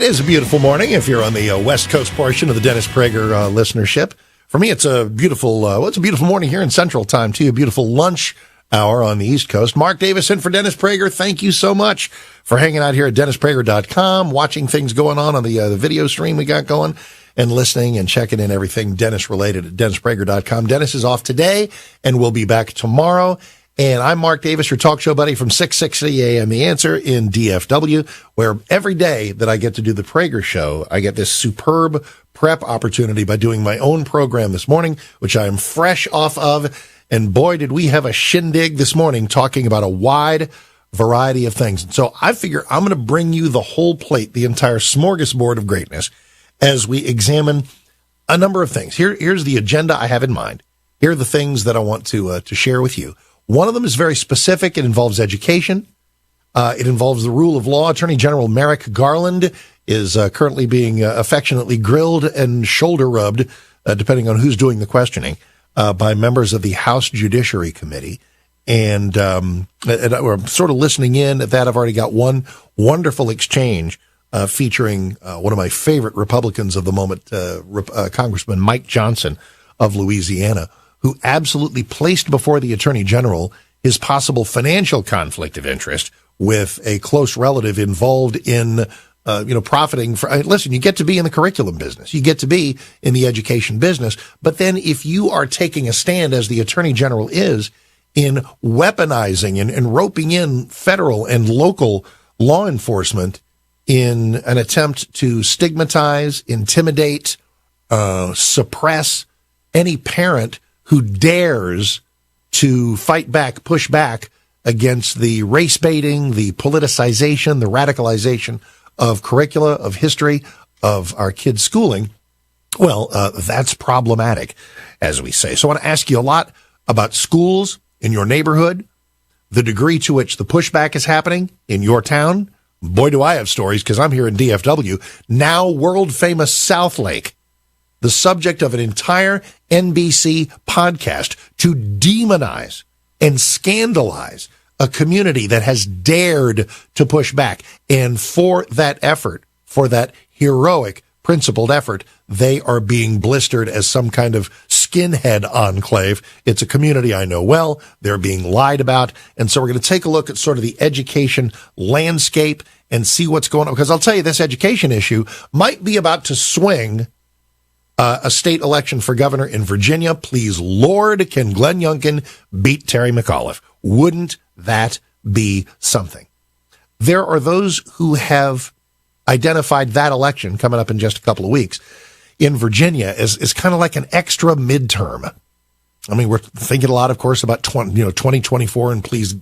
is a beautiful morning if you're on the West Coast portion of the Dennis Prager listenership. For me, it's a beautiful, it's a beautiful morning here in Central Time, too. A beautiful lunch hour on the East Coast. Mark Davis in for Dennis Prager. Thank you so much for hanging out here at DennisPrager.com, watching things going on the video stream we got going, and listening and checking in everything Dennis related at DennisPrager.com. Dennis is off today and we'll be back tomorrow. And I'm Mark Davis, your talk show buddy from 660 AM The Answer in DFW, where every day that I get to do the Prager show, I get this superb prep opportunity by doing my own program this morning, which I am fresh off of. And boy, did we have a shindig this morning talking about a wide variety of things. And so I figure I'm going to bring you the whole plate, the entire smorgasbord of greatness, as we examine a number of things. Here's the agenda I have in mind. Here are the things that I want to share with you. One of them is very specific. It involves education. It involves the rule of law. Attorney General Merrick Garland is currently being affectionately grilled and shoulder rubbed, depending on who's doing the questioning, by members of the House Judiciary Committee. And we're sort of listening in at that. I've already got one wonderful exchange featuring one of my favorite Republicans of the moment, Congressman Mike Johnson of Louisiana, who absolutely placed before the Attorney General his possible financial conflict of interest with a close relative involved in, profiting. Listen, you get to be in the curriculum business. You get to be in the education business. But then if you are taking a stand, as the Attorney General is, in weaponizing and roping in federal and local law enforcement in an attempt to stigmatize, intimidate, suppress any parent who dares to fight back, push back against the race baiting, the politicization, the radicalization of curricula, of history, of our kids' schooling, well, that's problematic, as we say. So I want to ask you a lot about schools in your neighborhood, the degree to which the pushback is happening in your town. Boy, do I have stories, because I'm here in DFW, now world-famous Southlake, the subject of an entire NBC podcast to demonize and scandalize a community that has dared to push back. And for that effort, for that heroic, principled effort, they are being blistered as some kind of skinhead enclave. It's a community I know well. They're being lied about. And so we're going to take a look at sort of the education landscape and see what's going on. Because I'll tell you, this education issue might be about to swing a state election for governor in Virginia. Please, Lord, can Glenn Yunkan beat Terry Mcauliffe? Wouldn't that be something? There are those who have identified that election coming up in just a couple of weeks in Virginia as kind of like an extra midterm. I mean, we're thinking a lot, of course, about 2024, and please,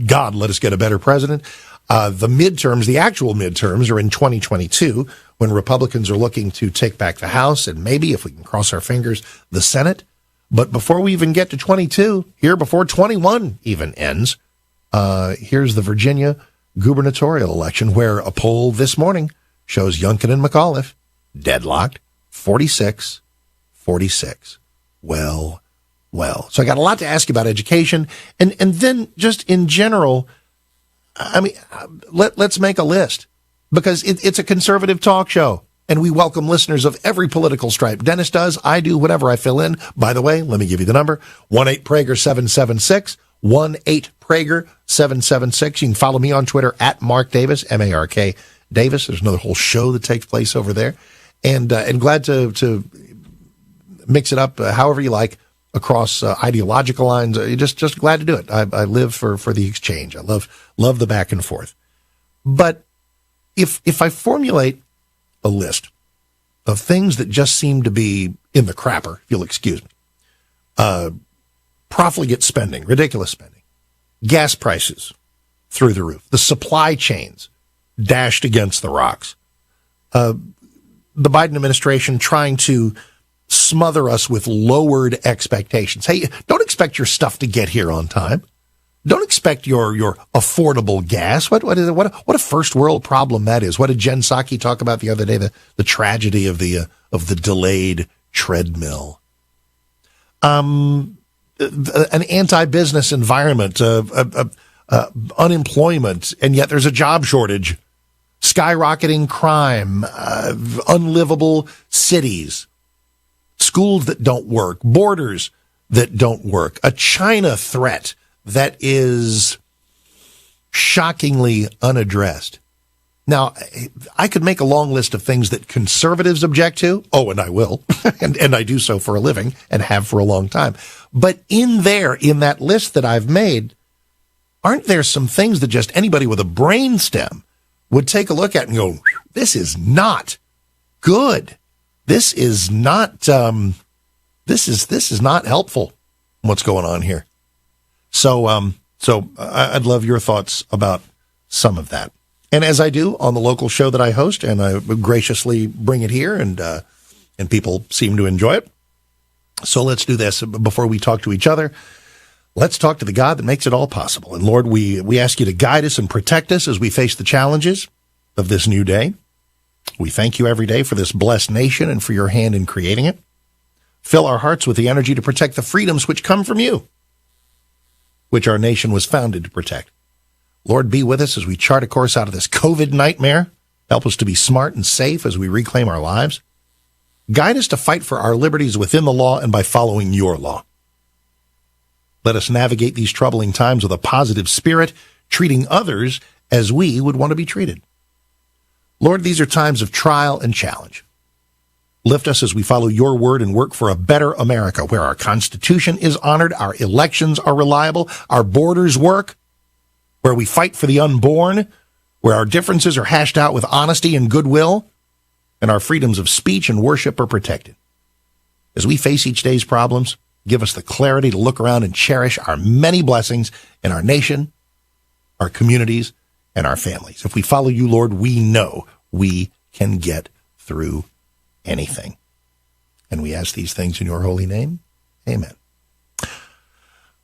God, let us get a better president. The midterms, the actual midterms, are in 2022, when Republicans are looking to take back the House and maybe, if we can cross our fingers, the Senate. But before we even get to 22, here before 21 even ends, here's the Virginia gubernatorial election, where a poll this morning shows Yunkan and Mcauliffe deadlocked 46-46. Well. So I got a lot to ask you about education, and then just in general, I mean, let's make a list, because it's a conservative talk show, and we welcome listeners of every political stripe. Dennis does, I do, whatever I fill in. By the way, let me give you the number, 1-8-PRAGER-776, 1-8-PRAGER-776. You can follow me on Twitter at Mark Davis, M-A-R-K Davis. There's another whole show that takes place over there, and glad to mix it up however you like, across ideological lines. Just glad to do it. I live for the exchange. I love the back and forth. But if I formulate a list of things that just seem to be in the crapper, if you'll excuse me, profligate spending, ridiculous spending, gas prices through the roof, the supply chains dashed against the rocks, the Biden administration trying to smother us with lowered expectations. Hey, don't expect your stuff to get here on time. Don't expect your affordable gas. What is it? What a first world problem that is. What did Jen Psaki talk about the other day? The tragedy of the delayed treadmill. An anti-business environment, unemployment, and yet there's a job shortage. skyrocketing crime, unlivable cities, schools that don't work, borders that don't work, a China threat that is shockingly unaddressed. Now, I could make a long list of things that conservatives object to. Oh, and I will. and I do so for a living and have for a long time. But in that list that I've made, aren't there some things that just anybody with a brain stem would take a look at and go, this is not good. This is not, this is not helpful. What's going on here? So I'd love your thoughts about some of that. And as I do on the local show that I host, and I graciously bring it here, and people seem to enjoy it. So let's do this before we talk to each other. Let's talk to the God that makes it all possible. And Lord, we ask you to guide us and protect us as we face the challenges of this new day. We thank you every day for this blessed nation and for your hand in creating it. Fill our hearts with the energy to protect the freedoms which come from you, which our nation was founded to protect. Lord, be with us as we chart a course out of this COVID nightmare. Help us to be smart and safe as we reclaim our lives. Guide us to fight for our liberties within the law and by following your law. Let us navigate these troubling times with a positive spirit, treating others as we would want to be treated. Lord, these are times of trial and challenge. Lift us as we follow your word and work for a better America, where our Constitution is honored, our elections are reliable, our borders work, where we fight for the unborn, where our differences are hashed out with honesty and goodwill, and our freedoms of speech and worship are protected. As we face each day's problems, give us the clarity to look around and cherish our many blessings in our nation, our communities, and our families. If we follow you, Lord, we know we can get through anything. And we ask these things in your holy name. Amen.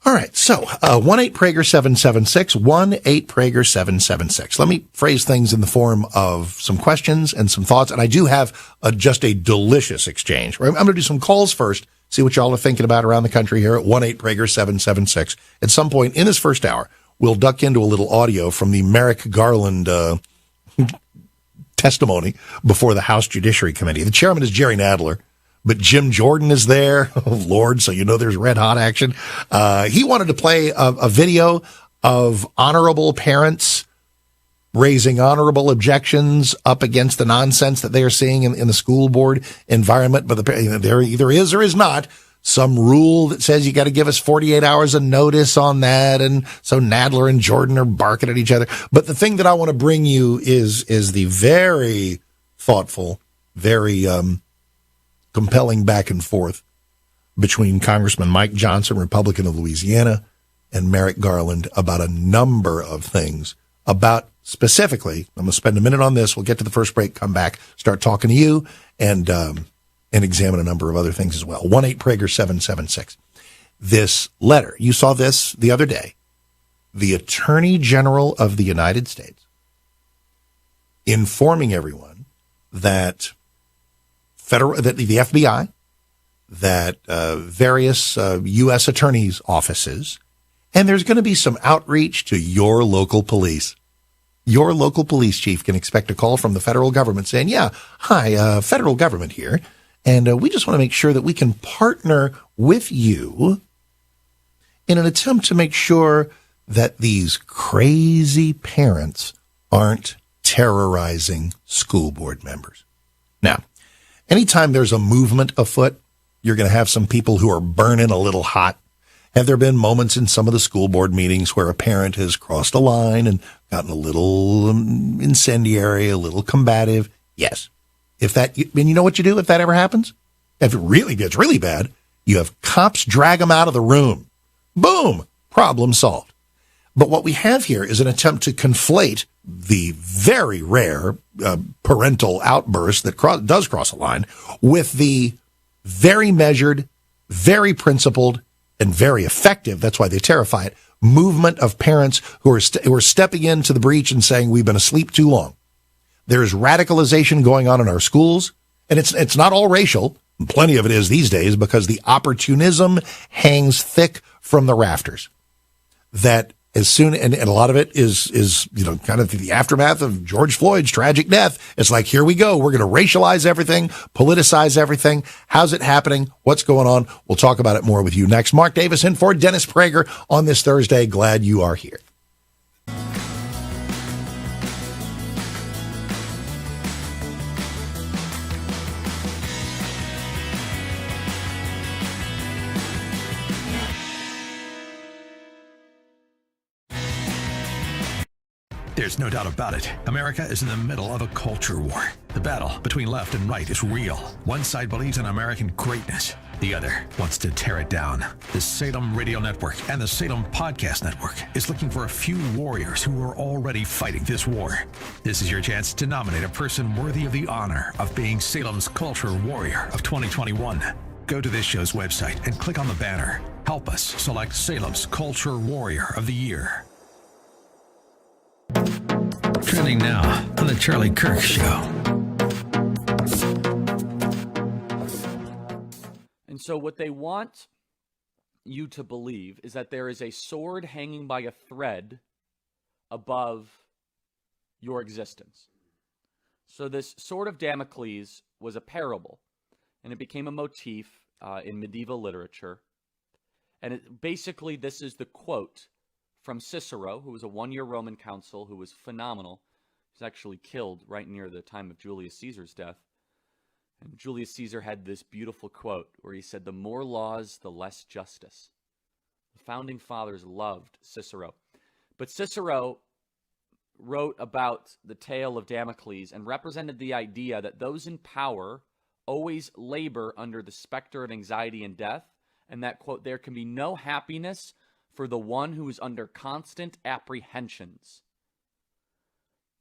All right, so 1-8-Prager-776, 1-8-Prager-776. Let me phrase things in the form of some questions and some thoughts, and I do have just a delicious exchange. I'm going to do some calls first, see what y'all are thinking about around the country here at 1-8-Prager-776. At some point in this first hour, we'll duck into a little audio from the Merrick Garland testimony before the House Judiciary Committee. The chairman is Jerry Nadler, but Jim Jordan is there. Oh, Lord, so you know there's red hot action. He wanted to play a video of honorable parents raising honorable objections up against the nonsense that they are seeing in the school board environment. But there either is or is not some rule that says you got to give us 48 hours of notice on that. And so Nadler and Jordan are barking at each other. But the thing that I want to bring you is the very thoughtful, very compelling back and forth between Congressman Mike Johnson, Republican of Louisiana, and Merrick Garland about a number of things. About specifically, I'm going to spend a minute on this. We'll get to the first break, come back, start talking to you, and examine a number of other things as well. 1-8-Prager-776. This letter, you saw this the other day. The Attorney General of the United States informing everyone that that the FBI, that various U.S. attorneys' offices, and there's going to be some outreach to your local police. Your local police chief can expect a call from the federal government saying, yeah, hi, federal government here, and we just want to make sure that we can partner with you in an attempt to make sure that these crazy parents aren't terrorizing school board members. Now, anytime there's a movement afoot, you're going to have some people who are burning a little hot. Have there been moments in some of the school board meetings where a parent has crossed a line and gotten a little incendiary, a little combative? Yes. And you know what you do if that ever happens? If it really gets really bad, you have cops drag them out of the room. Boom! Problem solved. But what we have here is an attempt to conflate the very rare parental outburst that does cross a line with the very measured, very principled, and very effective, that's why they terrify it, movement of parents who are stepping into the breach and saying, we've been asleep too long. There's radicalization going on in our schools, and it's not all racial. Plenty of it is these days because the opportunism hangs thick from the rafters. That as soon, and a lot of it is, you know, kind of the aftermath of George Floyd's tragic death. It's like, here we go. We're going to racialize everything, politicize everything. How's it happening? What's going on? We'll talk about it more with you next. Mark Davis in for Dennis Prager on this Thursday. Glad you are here. There's no doubt about it. America is in the middle of a culture war. The battle between left and right is real. One side believes in American greatness. The other wants to tear it down. The Salem Radio Network and the Salem Podcast Network is looking for a few warriors who are already fighting this war. This is your chance to nominate a person worthy of the honor of being Salem's Culture Warrior of 2021. Go to this show's website and click on the banner. Help us select Salem's Culture Warrior of the Year. Trending now on the Charlie Kirk Show. And so what they want you to believe is that there is a sword hanging by a thread above your existence. So this sword of Damocles was a parable, and it became a motif in medieval literature. And basically this is the quote from Cicero, who was a one-year Roman consul who was phenomenal. He was actually killed right near the time of Julius Caesar's death. And Julius Caesar had this beautiful quote where he said, "The more laws, the less justice." The founding fathers loved Cicero. But Cicero wrote about the tale of Damocles and represented the idea that those in power always labor under the specter of anxiety and death, and that, quote, "there can be no happiness for the one who is under constant apprehensions."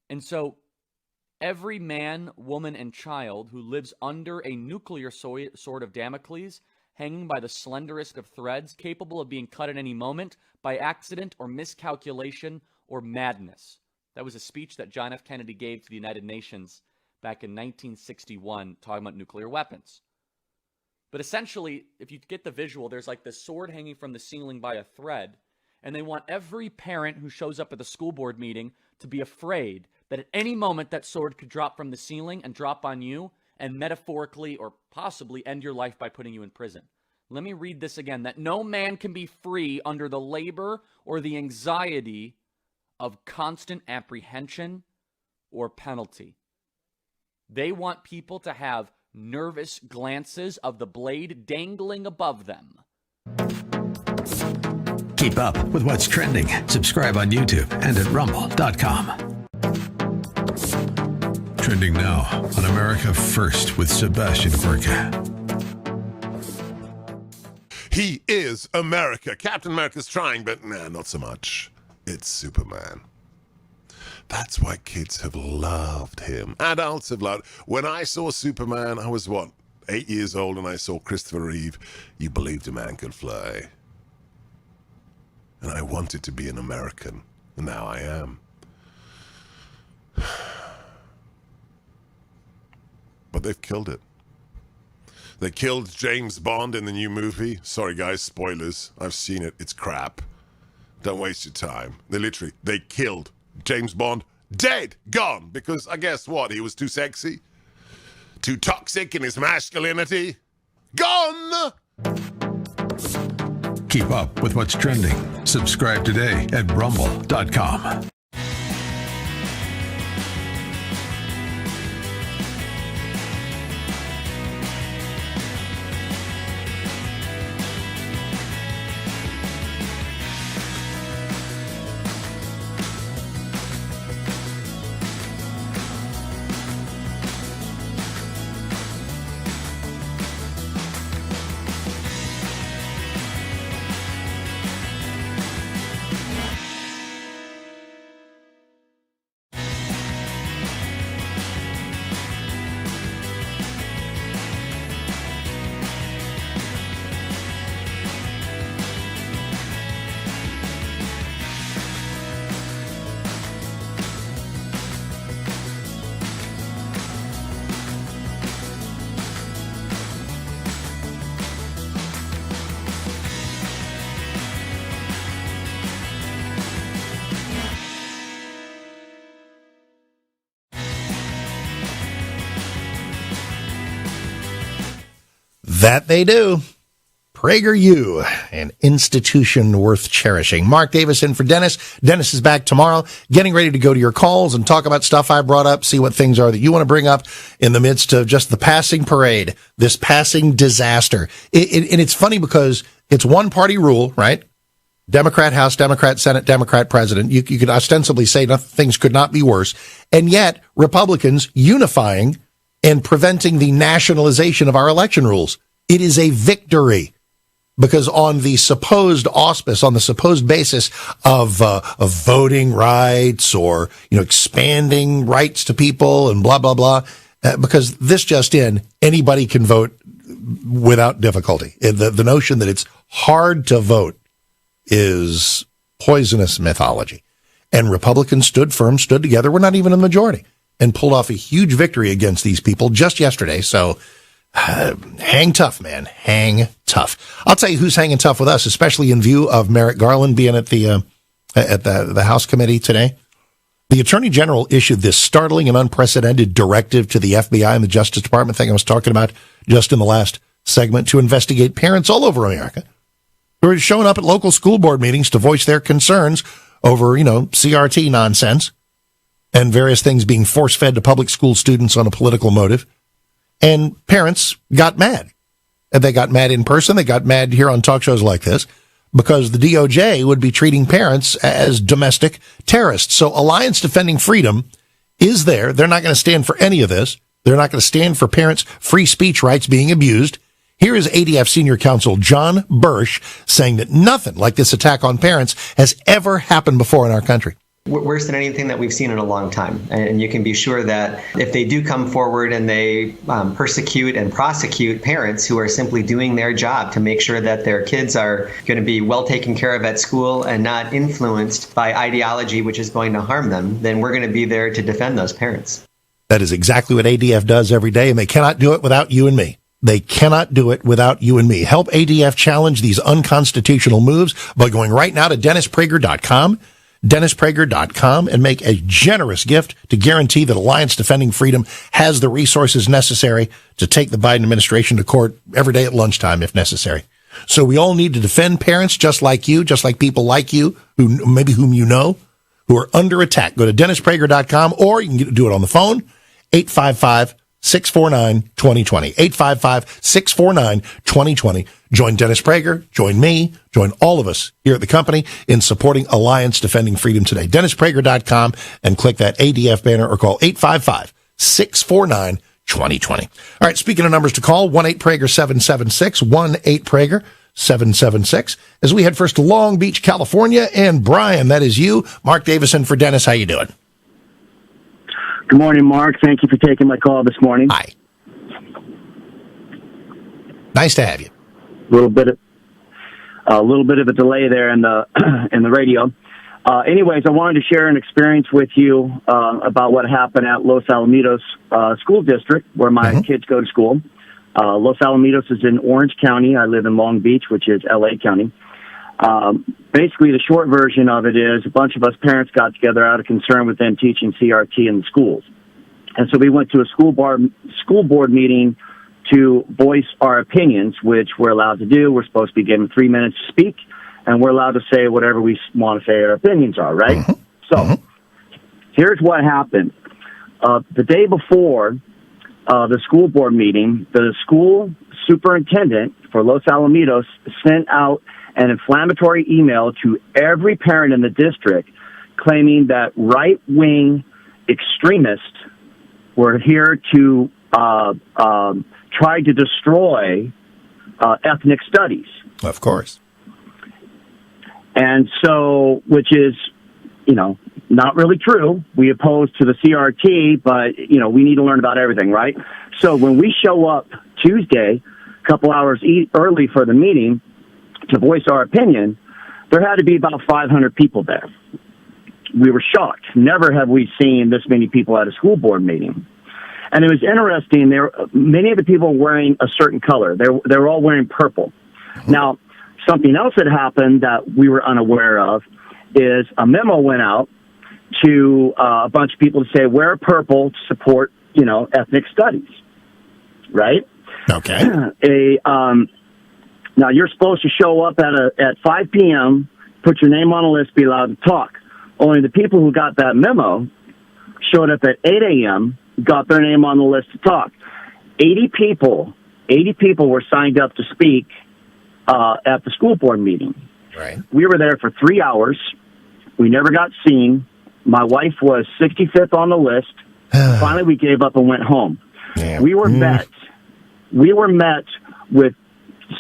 And so every man, woman, and child who lives under a nuclear sword of Damocles, hanging by the slenderest of threads, capable of being cut at any moment by accident or miscalculation or madness. That was a speech that John F. Kennedy gave to the United Nations back in 1961, talking about nuclear weapons. But essentially, if you get the visual, there's like this sword hanging from the ceiling by a thread, and they want every parent who shows up at the school board meeting to be afraid that at any moment that sword could drop from the ceiling and drop on you and metaphorically or possibly end your life by putting you in prison. Let me read this again. That no man can be free under the labor or the anxiety of constant apprehension or penalty. They want people to have nervous glances of the blade dangling above them. Keep up with what's trending. Subscribe on YouTube and at rumble.com. Trending now on America First with Sebastian Gorka. He is America. Captain America's trying, but nah, not so much. It's Superman. That's why kids have loved him. Adults have loved. When I saw Superman, I was, 8 years old, and I saw Christopher Reeve. You believed a man could fly. And I wanted to be an American, and now I am. But they've killed it. They killed James Bond in the new movie. Sorry, guys, spoilers. I've seen it. It's crap. Don't waste your time. They killed James Bond. Dead. Gone. Because I guess what? He was too sexy? Too toxic in his masculinity? Gone! Keep up with what's trending. Subscribe today at rumble.com. That they do. PragerU, an institution worth cherishing. Mark Davis in for Dennis. Dennis is back tomorrow, getting ready to go to your calls and talk about stuff I brought up, see what things are that you want to bring up in the midst of just the passing parade, this passing disaster. And it's funny because it's one party rule, right? Democrat House, Democrat Senate, Democrat President. You could ostensibly say things could not be worse. And yet Republicans unifying and preventing the nationalization of our election rules. It is a victory. Because on the supposed auspice, on the supposed basis of voting rights or, expanding rights to people and blah, blah, blah, because this just in, anybody can vote without difficulty. The notion that it's hard to vote is poisonous mythology. And Republicans stood firm, stood together. We're not even a majority, and pulled off a huge victory against these people just yesterday. So, hang tough, man. Hang tough. I'll tell you who's hanging tough with us, especially in view of Merrick Garland being at the House committee today. The Attorney General issued this startling and unprecedented directive to the FBI and the Justice Department thing I was talking about just in the last segment to investigate parents all over America who are showing up at local school board meetings to voice their concerns over, CRT nonsense and various things being force-fed to public school students on a political motive. And parents got mad. And they got mad in person. They got mad here on talk shows like this because the DOJ would be treating parents as domestic terrorists. So Alliance Defending Freedom is there. They're not going to stand for any of this. They're not going to stand for parents' free speech rights being abused. Here is ADF Senior Counsel John Birch saying that nothing like this attack on parents has ever happened before in our country. Worse than anything that we've seen in a long time. And you can be sure that if they do come forward and they persecute and prosecute parents who are simply doing their job to make sure that their kids are going to be well taken care of at school and not influenced by ideology which is going to harm them, then we're going to be there to defend those parents. That is exactly what ADF does every day, and they cannot do it without you and me. They cannot do it without you and me. Help ADF challenge these unconstitutional moves by going right now to DennisPrager.com. DennisPrager.com, and make a generous gift to guarantee that Alliance Defending Freedom has the resources necessary to take the Biden administration to court every day at lunchtime if necessary. So we all need to defend parents just like you, just like people like you, who maybe whom you know, who are under attack. Go to DennisPrager.com, or you can do it on the phone, 855-649-2020. 855-649-2020. Join Dennis Prager, join me, join all of us here at the company in supporting Alliance Defending Freedom today. DennisPrager.com, and click that ADF banner or call 855-649-2020. All right, speaking of numbers to call, 1-8-PRAGER-776, 1-8-PRAGER-776. As we head first to Long Beach, California, and Brian, that is you. Mark Davison for Dennis. How you doing? Good morning, Mark. Thank you for taking my call this morning. Hi. Nice to have you. A little bit of a delay there in the in the radio. Anyways, I wanted to share an experience with you about what happened at Los Alamitos School District, where my kids go to school. Los Alamitos is in Orange County. I live in Long Beach, which is L.A. County. Basically, the short version of it is a bunch of us parents got together out of concern with them teaching CRT in the schools. And so we went to a school board meeting to voice our opinions, which we're allowed to do. We're supposed to be given 3 minutes to speak, and we're allowed to say whatever we want to say our opinions are, right? So here's what happened. The day before the school board meeting, the school superintendent for Los Alamitos sent out an inflammatory email to every parent in the district claiming that right-wing extremists were here to try to destroy ethnic studies. Of course. And so, which is, not really true. We oppose to the CRT, but, we need to learn about everything, right? So when we show up Tuesday, a couple hours early for the meeting to voice our opinion, there had to be about 500 people there. We were shocked. Never have we seen this many people at a school board meeting. And it was interesting. Many of the people were wearing a certain color. They were all wearing purple. Now, something else that happened that we were unaware of is a memo went out to a bunch of people to say, wear purple to support, ethnic studies, right? Okay. Now you're supposed to show up at 5 p.m., put your name on a list, be allowed to talk. Only the people who got that memo showed up at 8 a.m., got their name on the list to talk. 80 people were signed up to speak at the school board meeting. Right. We were there for 3 hours. We never got seen. My wife was 65th on the list. Finally, we gave up and went home. Yeah. We were met with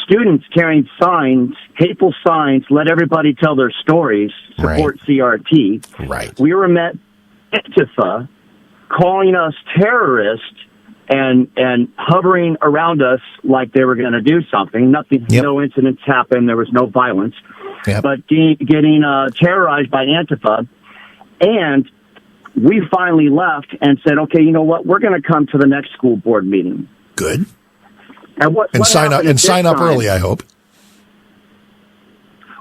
students carrying signs, hateful signs, let everybody tell their stories, support CRT. Right. We were met Antifa calling us terrorists and hovering around us like they were going to do something. Nothing, no incidents happened. There was no violence. Yep. But getting terrorized by Antifa. And we finally left and said, okay, you know what? We're going to come to the next school board meeting. Good. And what sign up time, early, I hope.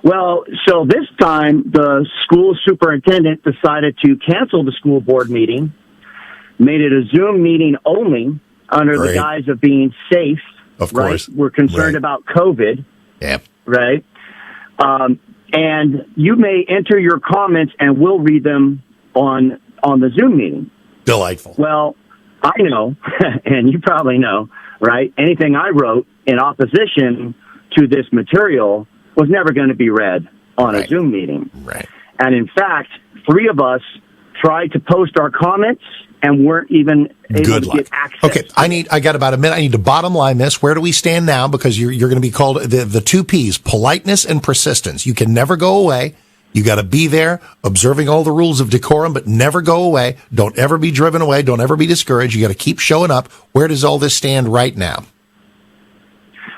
Well, so this time the school superintendent decided to cancel the school board meeting, made it a Zoom meeting only under the guise of being safe. Of course. Right? We're concerned about COVID. Yep. Right. And you may enter your comments and we'll read them on the Zoom meeting. Delightful. Well, I know, and you probably know, right? Anything I wrote in opposition to this material was never going to be read on a Zoom meeting. Right. And in fact, 3 of us tried to post our comments and weren't even able to get access. Okay, I got about a minute. I need to bottom line this. Where do we stand now? Because you're going to be called the 2 P's, politeness and persistence. You can never go away. You got to be there, observing all the rules of decorum, but never go away. Don't ever be driven away. Don't ever be discouraged. You got to keep showing up. Where does all this stand right now?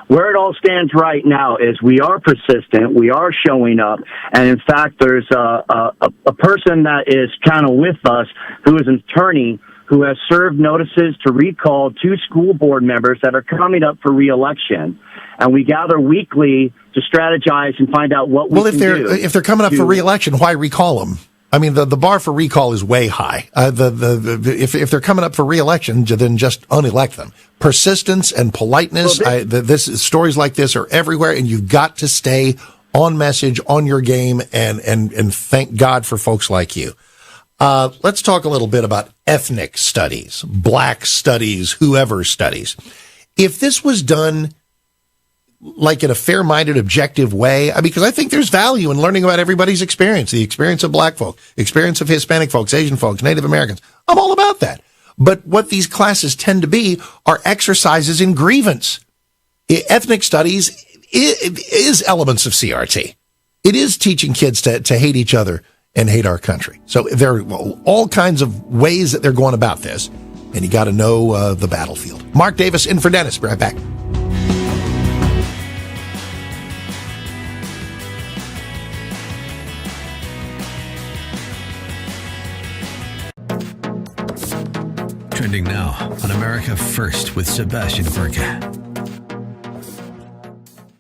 Where it all stands right now is we are persistent, we are showing up, and in fact, there's a person that is kind of with us who is an attorney who has served notices to recall 2 school board members that are coming up for re-election, and we gather weekly to strategize and find out what we can do. Well, if they're coming up for re-election, why recall them? I mean, the bar for recall is way high. If they're coming up for re-election, then just unelect them. Persistence and politeness. Stories like this are everywhere, and you've got to stay on message, on your game, and thank God for folks like you. Let's talk a little bit about ethnic studies, black studies, whoever studies. If this was done like in a fair-minded, objective way, because I think there's value in learning about everybody's experience, the experience of black folk, experience of Hispanic folks, Asian folks, Native Americans. I'm all about that. But what these classes tend to be are exercises in grievance. Ethnic studies is elements of CRT. It is teaching kids to hate each other and hate our country. So there are all kinds of ways that they're going about this, and you got to know the battlefield. Mark Davis in for Dennis. Be right back. Trending now on America First with Sebastian Gorka.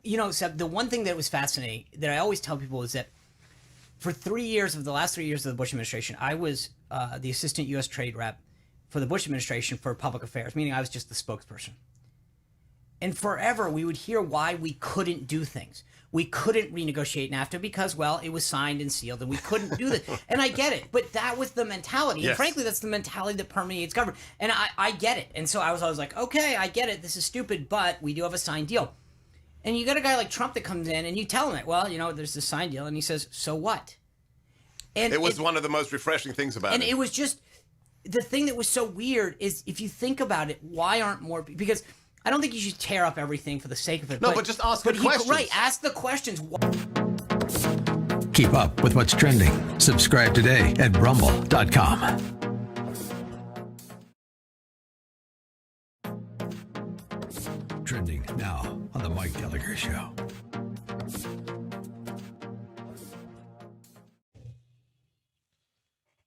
You know, Seb, the one thing that was fascinating that I always tell people is that for the last 3 years of the Bush administration, I was the assistant U.S. trade rep for the Bush administration for public affairs, meaning I was just the spokesperson. And forever we would hear why we couldn't do things. We couldn't renegotiate NAFTA because, well, it was signed and sealed and we couldn't do that. And I get it, but that was the mentality. Yes. And frankly, that's the mentality that permeates government. And I get it. And so I was always like, okay, I get it. This is stupid, but we do have a signed deal. And you got a guy like Trump that comes in and you tell him that, well, you know, there's this signed deal. And he says, so what? And it was one of the most refreshing things about it. And it was just, the thing that was so weird is if you think about it, why aren't more, because I don't think you should tear up everything for the sake of it. No, but just ask the questions. Right, ask the questions. Keep up with what's trending. Subscribe today at rumble.com. Trending now on the Mike Gallagher Show.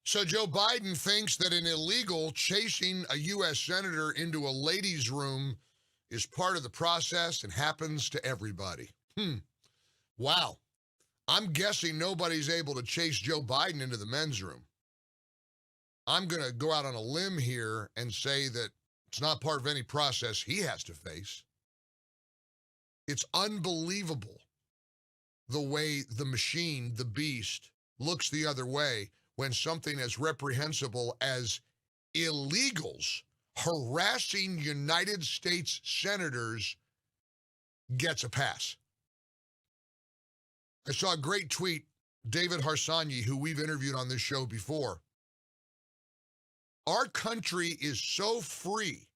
So Joe Biden thinks that an illegal chasing a U.S. senator into a ladies' room is part of the process and happens to everybody. Wow. I'm guessing nobody's able to chase Joe Biden into the men's room. I'm going to go out on a limb here and say that It's not part of any process he has to face. It's unbelievable the way the machine, the beast, looks the other way when something as reprehensible as illegals harassing United States senators gets a pass. I saw a great tweet, David Harsanyi, who we've interviewed on this show before. Our country is so free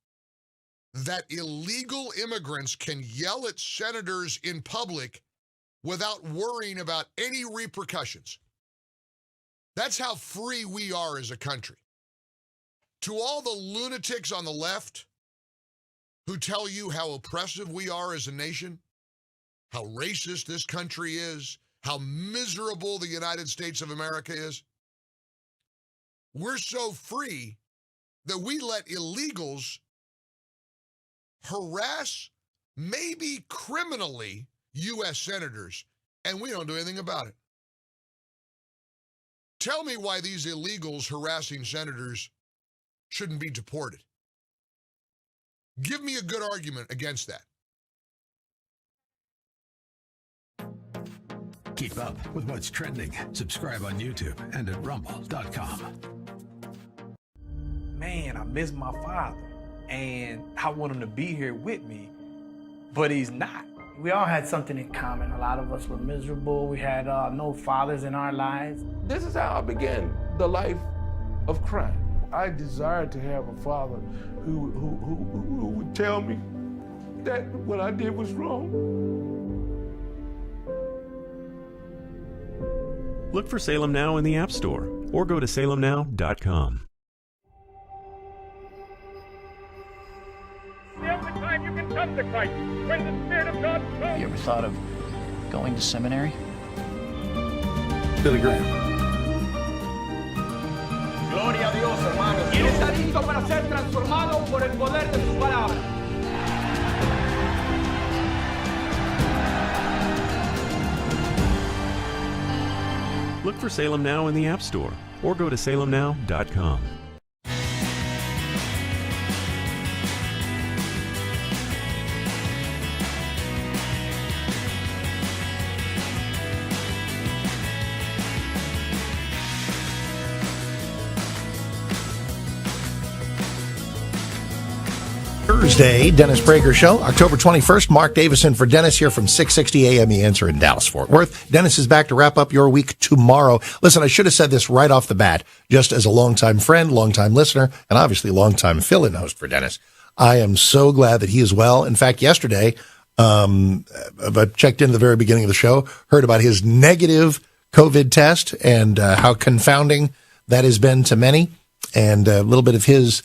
that illegal immigrants can yell at senators in public without worrying about any repercussions. That's how free we are as a country. To all the lunatics on the left who tell you how oppressive we are as a nation, how racist this country is, how miserable the United States of America is, we're so free that we let illegals harass, maybe criminally, U.S. senators, and we don't do anything about it. Tell me why these illegals harassing senators shouldn't be deported. Give me a good argument against that. Keep up with what's trending. Subscribe on YouTube and at rumble.com. Man, I miss my father, and I want him to be here with me, but he's not. We all had something in common. A lot of us were miserable. We had no fathers in our lives. This is how I began the life of crime. I desired to have a father who would tell me that what I did was wrong. Look for Salem Now in the App Store or go to salemnow.com. Every time you can come to Christ, when the Spirit of God comes. You ever thought of going to seminary? Billy Graham. Gloria a Dios, hermanos. Y está listo para ser transformado por el poder de sus palabras. Look for Salem Now in the App Store or go to salemnow.com. Thursday, Dennis Prager Show, October 21st. Mark Davison for Dennis here from 660 AM The Answer in Dallas-Fort Worth. Dennis is back to wrap up your week tomorrow. Listen, I should have said this right off the bat, just as a longtime friend, longtime listener, and obviously longtime fill-in host for Dennis. I am so glad that he is well. In fact, yesterday, I checked in at the very beginning of the show, heard about his negative COVID test and how confounding that has been to many, and a little bit of his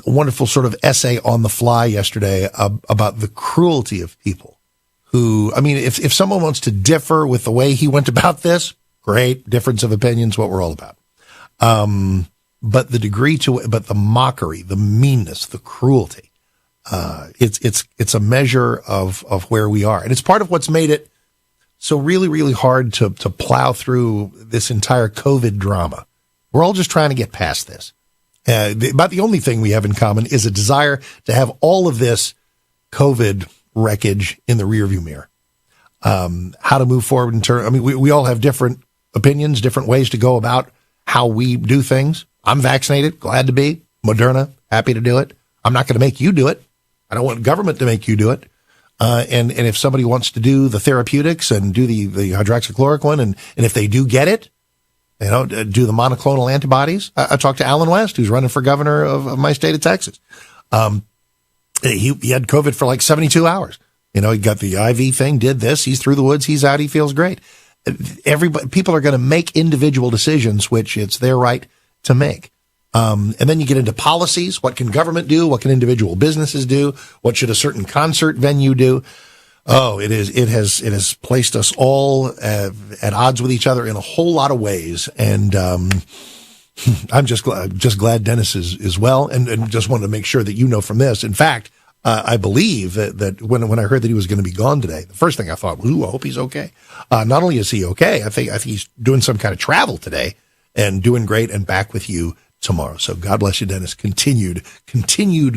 wonderful sort of essay on the fly yesterday about the cruelty of people who, I mean, if someone wants to differ with the way he went about this, great, difference of opinions, what we're all about. But the degree but the mockery, the meanness, the cruelty, it's a measure of where we are. And it's part of what's made it so really, really hard to plow through this entire COVID drama. We're all just trying to get past this. About the only thing we have in common is a desire to have all of this COVID wreckage in the rearview mirror. How to move forward in terms, I mean, we all have different opinions, different ways to go about how we do things. I'm vaccinated, glad to be. Moderna, happy to do it. I'm not going to make you do it. I don't want government to make you do it. And if somebody wants to do the therapeutics and do the hydroxychloroquine, and if they do get it, you know, do the monoclonal antibodies. I talked to Alan West, who's running for governor of my state of Texas. He had COVID for like 72 hours. You know, he got the IV thing, did this. He's through the woods. He's out. He feels great. People are going to make individual decisions, which it's their right to make. And then you get into policies. What can government do? What can individual businesses do? What should a certain concert venue do? Oh, it has placed us all at odds with each other in a whole lot of ways. And, I'm just glad Dennis is well, and just wanted to make sure that you know from this. In fact, I believe that when I heard that he was going to be gone today, the first thing I thought, ooh, I hope he's okay. Not only is he okay, I think he's doing some kind of travel today and doing great and back with you tomorrow. So God bless you, Dennis. Continued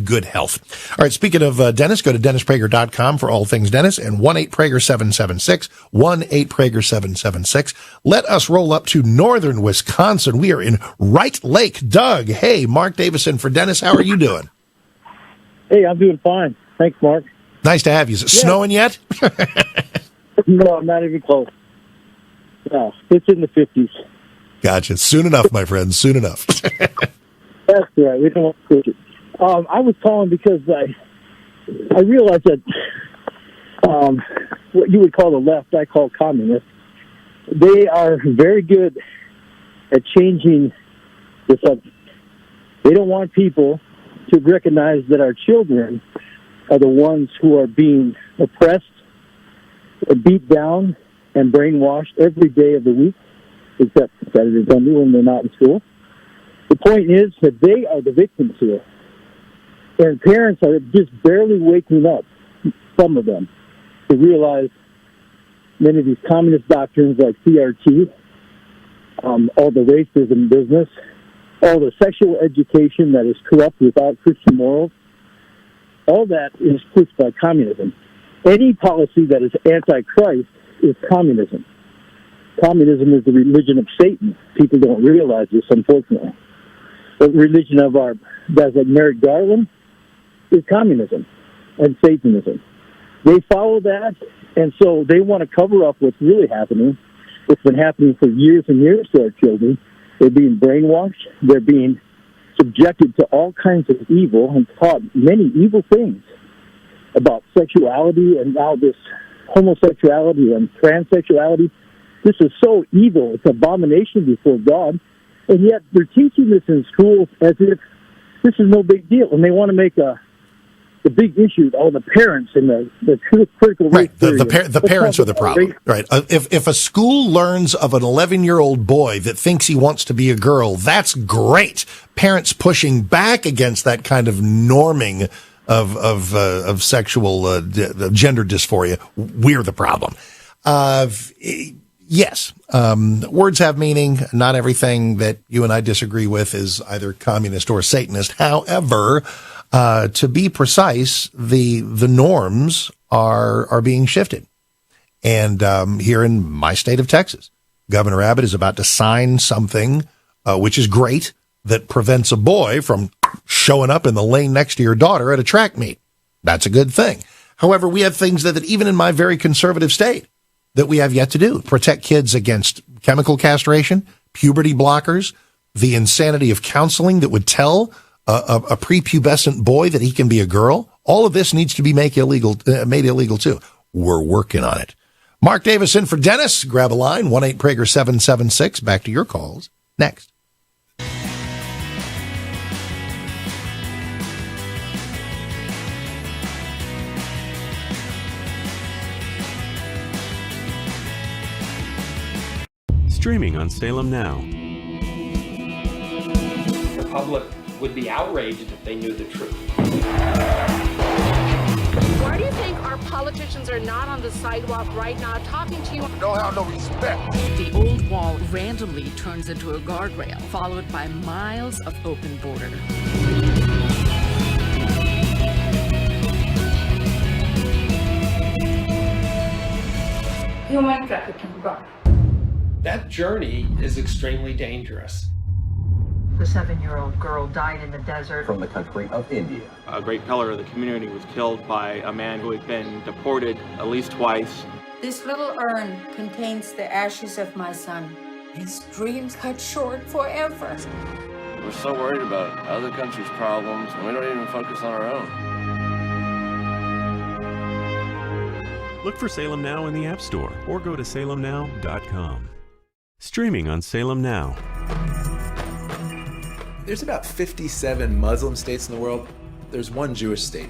good health. All right, speaking of Dennis, go to DennisPrager.com for all things Dennis, and 1-8-Prager-776, 1-8-Prager-776. Let us roll up to northern Wisconsin. We are in Wright Lake. Doug, hey, Mark Davison for Dennis. How are you doing? Hey, I'm doing fine. Thanks, Mark. Nice to have you. Is it snowing yet? No, not even close. No, it's in the 50s. Gotcha. Soon enough, my friend. Soon enough. That's right. We don't want to push it. I was calling because I realized that what you would call the left, I call communists. They are very good at changing the subject. They don't want people to recognize that our children are the ones who are being oppressed, beat down, and brainwashed every day of the week, except Saturday, Sunday when they're not in school. The point is that they are the victims here. And parents are just barely waking up, some of them, to realize many of these communist doctrines like CRT, all the racism business, all the sexual education that is corrupt without Christian morals, all that is pushed by communism. Any policy that is anti-Christ is communism. Communism is the religion of Satan. People don't realize this, unfortunately. The religion of our guys like Merrick Garland is communism and Satanism. They follow that, and so they want to cover up what's really happening. It's been happening for years and years to our children. They're being brainwashed. They're being subjected to all kinds of evil and taught many evil things about sexuality and now this homosexuality and transsexuality. This is so evil. It's an abomination before God. And yet they're teaching this in schools as if this is no big deal. And they want to make the big issue, all the parents and the critical race theory. The parents are the problem. Right. If a school learns of an 11-year-old boy that thinks he wants to be a girl, that's great. Parents pushing back against that kind of norming of sexual gender dysphoria, we're the problem. Yes, words have meaning. Not everything that you and I disagree with is either communist or Satanist. However, to be precise, the norms are being shifted. And here in my state of Texas, Governor Abbott is about to sign something, which is great, that prevents a boy from showing up in the lane next to your daughter at a track meet. That's a good thing. However, we have things that even in my very conservative state that we have yet to do. Protect kids against chemical castration, puberty blockers, the insanity of counseling that would tell a prepubescent boy that he can be a girl. All of this needs to be made illegal too. We're working on it. Mark Davis in for Dennis. Grab a line, 1-8-Prager-776. Back to your calls next. Streaming on Salem Now. The public would be outraged if they knew the truth. Why do you think our politicians are not on the sidewalk right now talking to you? Don't have no respect. The old wall randomly turns into a guardrail, followed by miles of open border. Human trafficking gone. That journey is extremely dangerous. The 7-year-old girl died in the desert. From the country of India. A great pillar of the community was killed by a man who had been deported at least twice. This little urn contains the ashes of my son. His dreams cut short forever. We're so worried about other countries' problems, and we don't even focus on our own. Look for Salem Now in the App Store or go to salemnow.com. Streaming on Salem Now. There's about 57 Muslim states in the world. There's one Jewish state.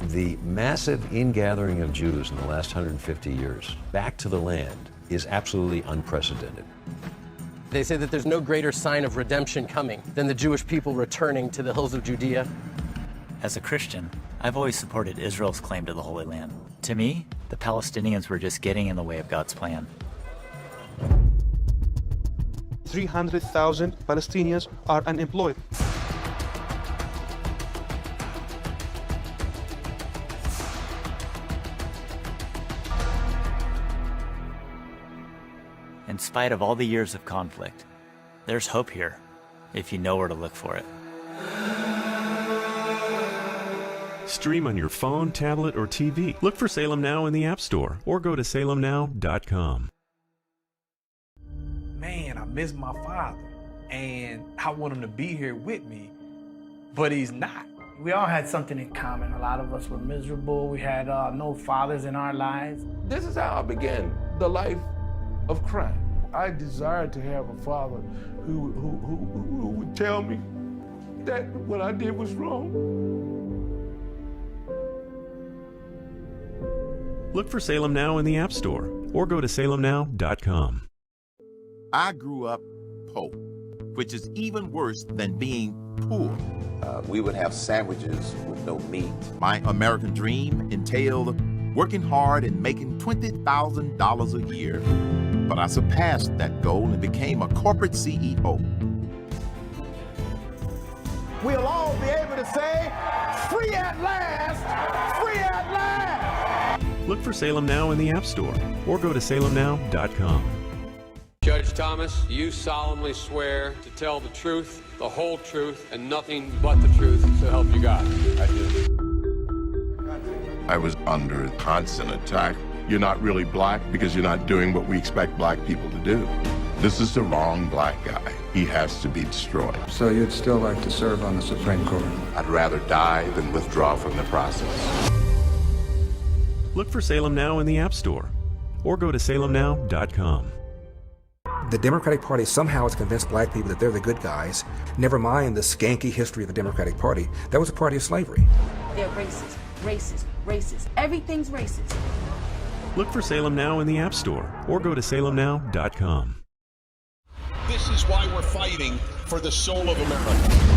The massive ingathering of Jews in the last 150 years back to the land is absolutely unprecedented. They say that there's no greater sign of redemption coming than the Jewish people returning to the hills of Judea. As a Christian, I've always supported Israel's claim to the Holy Land. To me, the Palestinians were just getting in the way of God's plan. 300,000 Palestinians are unemployed. In spite of all the years of conflict, there's hope here if you know where to look for it. Stream on your phone, tablet, or TV. Look for Salem Now in the App Store or go to salemnow.com. Man, I miss my father, and I want him to be here with me, but he's not. We all had something in common. A lot of us were miserable. We had no fathers in our lives. This is how I began the life of crime. I desired to have a father who would tell me that what I did was wrong. Look for Salem Now in the App Store or go to salemnow.com. I grew up poor, which is even worse than being poor. We would have sandwiches with no meat. My American dream entailed working hard and making $20,000 a year. But I surpassed that goal and became a corporate CEO. We'll all be able to say, free at last, free at last. Look for Salem Now in the App Store or go to salemnow.com. Judge Thomas, you solemnly swear to tell the truth, the whole truth, and nothing but the truth, so help you God. I do. I was under constant attack. You're not really black because you're not doing what we expect black people to do. This is the wrong black guy. He has to be destroyed. So you'd still like to serve on the Supreme Court? I'd rather die than withdraw from the process. Look for Salem Now in the App Store or go to salemnow.com. The Democratic Party somehow has convinced black people that they're the good guys. Never mind the skanky history of the Democratic Party. That was a party of slavery. They're racist, racist, racist. Everything's racist. Look for Salem Now in the App Store or go to salemnow.com. This is why we're fighting for the soul of America.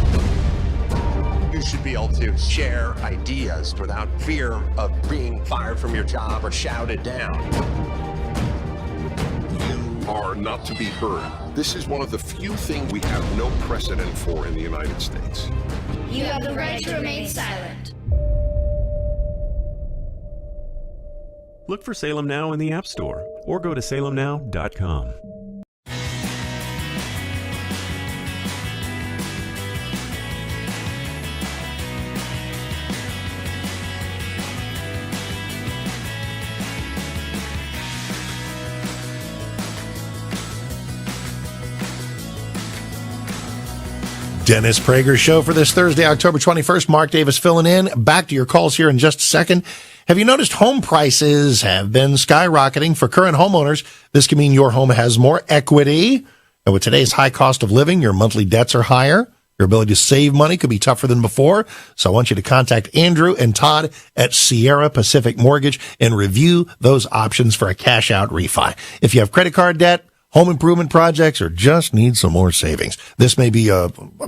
You should be able to share ideas without fear of being fired from your job or shouted down. You are not to be heard. This is one of the few things we have no precedent for in the United States. You have the right to remain silent. Look for Salem Now in the App Store or go to salemnow.com. Dennis Prager Show for this Thursday, October 21st. Mark Davis filling in. Back to your calls here in just a second. Have you noticed home prices have been skyrocketing for current homeowners? This can mean your home has more equity. And with today's high cost of living, your monthly debts are higher. Your ability to save money could be tougher than before. So I want you to contact Andrew and Todd at Sierra Pacific Mortgage and review those options for a cash out refi. If you have credit card debt, home improvement projects, or just need some more savings, this may be a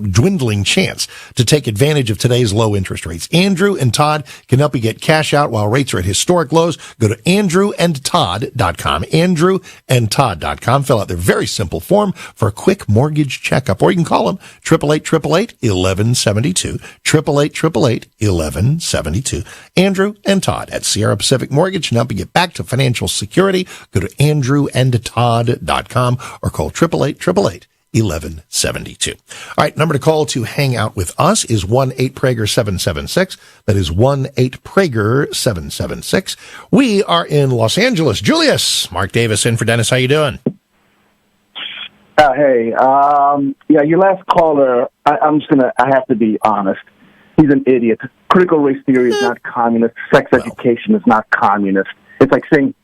dwindling chance to take advantage of today's low interest rates. Andrew and Todd can help you get cash out while rates are at historic lows. Go to andrewandtodd.com, andrewandtodd.com. Fill out their very simple form for a quick mortgage checkup, or you can call them 888-888-1172, 888-888-1172. Andrew and Todd at Sierra Pacific Mortgage can help you get back to financial security. Go to andrewandtodd.com. Or call 888-888-1172. All right, number to call to hang out with us is 1-8-PRAGER-776. That is 1-8-PRAGER-776. We are in Los Angeles. Julius, Mark Davis in for Dennis. How you doing? Hey, your last caller, I have to be honest. He's an idiot. Critical race theory is not communist. Sex education is not communist. It's like saying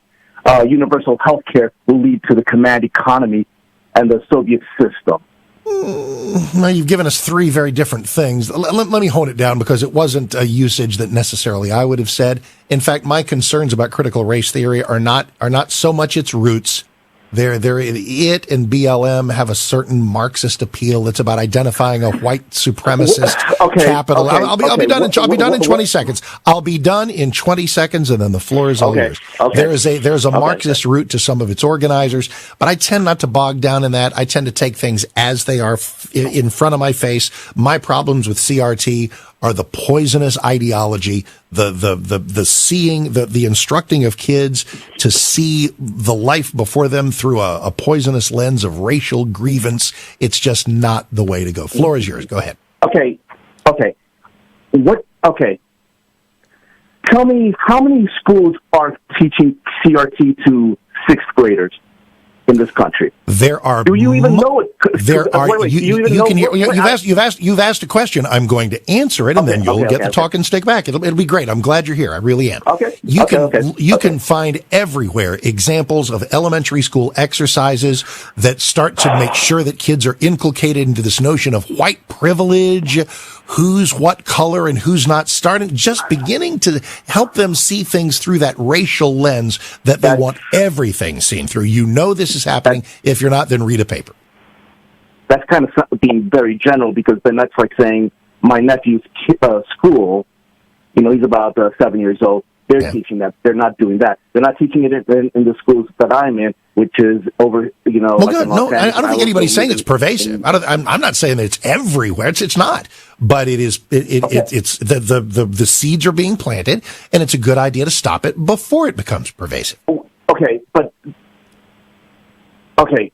universal health care will lead to the command economy and the Soviet system. Now, you've given us three very different things. Let me hone it down because it wasn't a usage that necessarily I would have said. In fact, my concerns about critical race theory are not so much its roots, It and BLM have a certain Marxist appeal. It's about identifying a white supremacist capital. I'll be done in 20 seconds. I'll be done in 20 seconds, and then the floor is all yours. There's a Marxist root to some of its organizers, but I tend not to bog down in that. I tend to take things as they are in front of my face. My problems with CRT are the poisonous ideology, the seeing, the instructing of kids to see the life before them through a poisonous lens of racial grievance. It's just not the way to go. Floor is yours. Go ahead. Okay. Tell me how many schools are teaching CRT to sixth graders in this country? There are. Do you even know it? There are. You've asked a question. I'm going to answer it, and then you'll get the talking stick back. It'll be great. I'm glad you're here. I really am. You can find everywhere examples of elementary school exercises that start to make sure that kids are inculcated into this notion of white privilege, who's what color and who's not, beginning to help them see things through that racial lens that they want everything seen through. You know this is happening. If you're not, then read a paper. That's kind of being very general, because then that's like saying my nephew's school, he's about 7 years old. They're teaching that. They're not doing that. They're not teaching it in the schools that I'm in, which is over, Well, good. No, I don't think anybody's saying it's pervasive. I'm not saying that it's everywhere. It's not. But it is. It's the seeds are being planted, and it's a good idea to stop it before it becomes pervasive.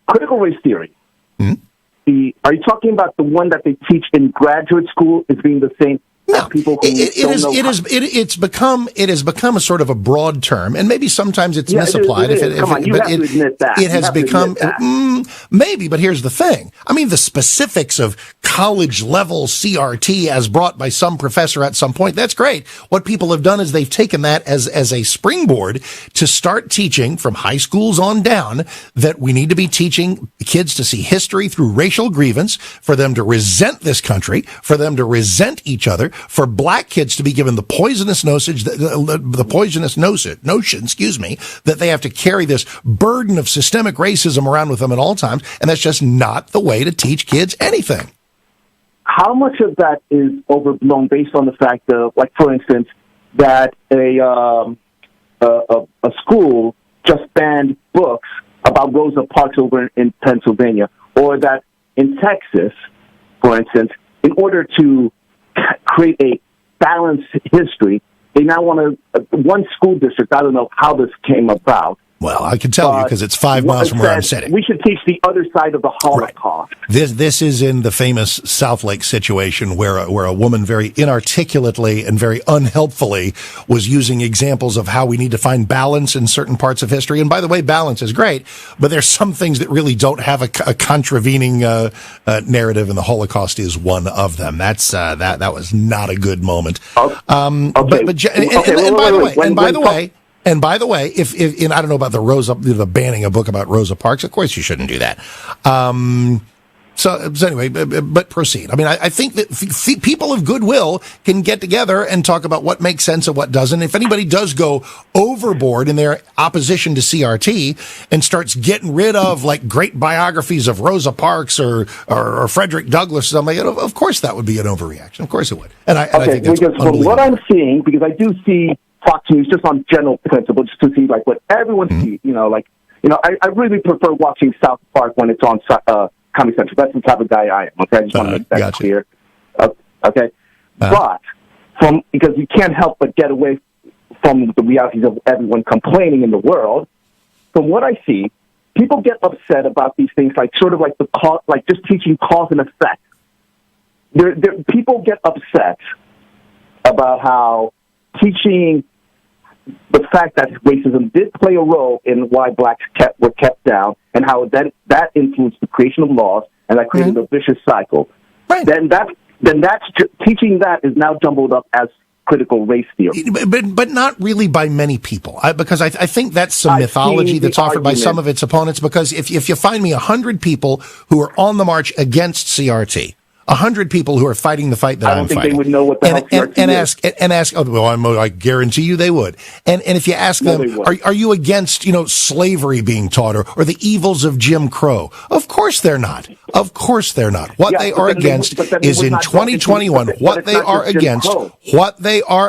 Critical race theory. Are you talking about the one that they teach in graduate school as being the same? No, it has become a sort of a broad term, and maybe sometimes it's misapplied. It has become maybe, but here's the thing. I mean, the specifics of college level CRT as brought by some professor at some point, that's great. What people have done is they've taken that as a springboard to start teaching from high schools on down that we need to be teaching kids to see history through racial grievance, for them to resent this country, for them to resent each other, for black kids to be given the poisonous notion, that they have to carry this burden of systemic racism around with them at all times, and that's just not the way to teach kids anything. How much of that is overblown based on the fact of, like, for instance, that a school just banned books about Rosa Parks over in Pennsylvania, or that in Texas, for instance, in order to create a balanced history, they now want one school district. I don't know how this came about. Well, I can tell you because it's 5 miles from where I'm sitting. We should teach the other side of the Holocaust. Right. This is in the famous South Lake situation where a woman very inarticulately and very unhelpfully was using examples of how we need to find balance in certain parts of history. And by the way, balance is great, but there's some things that really don't have a contravening narrative, and the Holocaust is one of them. That's that was not a good moment. And by the way, if I don't know about the banning a book about Rosa Parks, of course you shouldn't do that. So anyway, but proceed. I mean, I think that people of goodwill can get together and talk about what makes sense and what doesn't. If anybody does go overboard in their opposition to CRT and starts getting rid of, like, great biographies of Rosa Parks or Frederick Douglass, something, of course that would be an overreaction. Of course it would. And I think that's because what I'm seeing, because I do see Fox News just on general principle, just to see like what everyone sees. I really prefer watching South Park when it's on Comedy Central. That's the type of guy I am. Okay, I just want to make that clear. But because you can't help but get away from the realities of everyone complaining in the world. From what I see, people get upset about these things, like sort of like the cause, like just teaching cause and effect. People get upset about how teaching the fact that racism did play a role in why blacks were kept down, and how that influenced the creation of laws, and that created a vicious cycle. Right. Then that's teaching that is now jumbled up as critical race theory, but not really by many people, because I think that's some mythology that's offered by some of its opponents. Because if you find me 100 people who are on the march against CRT, 100 people who are fighting the fight that I'm fighting. I don't think they would know what the hell CRT is. And ask. Oh, well, I guarantee you they would. And if you ask them, are you against slavery being taught or the evils of Jim Crow? Of course they're not. Of course they're not. What they are against is in 2021. What they are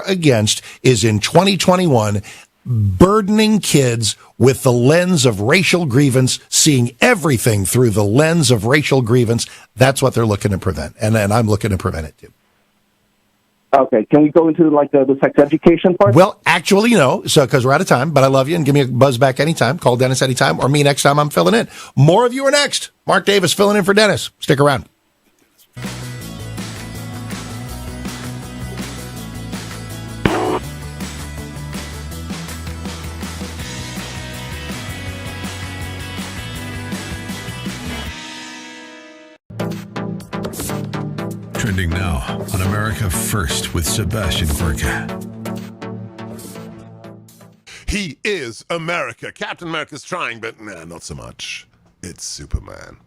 against is in 2021 burdening kids with the lens of racial grievance, seeing everything through the lens of racial grievance. That's what they're looking to prevent, and I'm looking to prevent it too. Okay, can we go into the sex education part? Well, actually, no, because we're out of time, but I love you, and give me a buzz back anytime. Call Dennis anytime, or me next time I'm filling in. More of you are next. Mark Davis filling in for Dennis. Stick around. Trending now on America First with Sebastian Gorka. He is America. Captain America's trying, but not so much. It's Superman.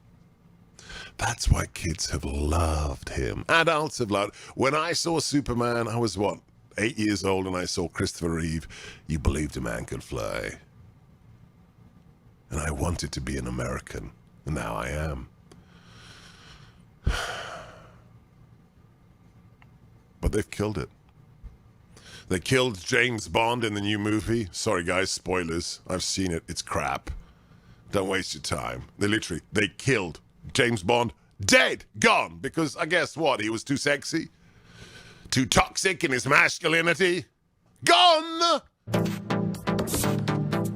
That's why kids have loved him. Adults have loved. When I saw Superman, I was 8 years old, and I saw Christopher Reeve. You believed a man could fly. And I wanted to be an American, and now I am. But they've killed it. They killed James Bond in the new movie. Sorry, guys, spoilers. I've seen it. It's crap. Don't waste your time. They killed James Bond. Dead. Gone. Because I guess what? He was too sexy? Too toxic in his masculinity? Gone!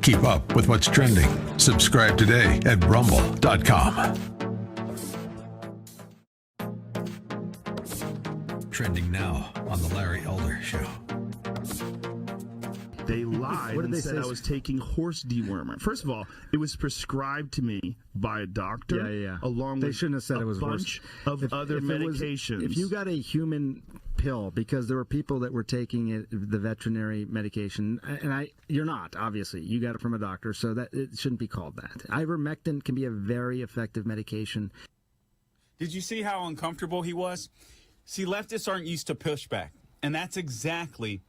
Keep up with what's trending. Subscribe today at rumble.com. Trending now on the Larry Elder Show. They lied and said I was taking horse dewormer. First of all, it was prescribed to me by a doctor. Yeah. Along they with shouldn't have said a it was bunch of other medications. If you got a human pill, because there were people that were taking the veterinary medication, and you're not, obviously. You got it from a doctor, so that it shouldn't be called that. Ivermectin can be a very effective medication. Did you see how uncomfortable he was? See, leftists aren't used to pushback, and that's exactly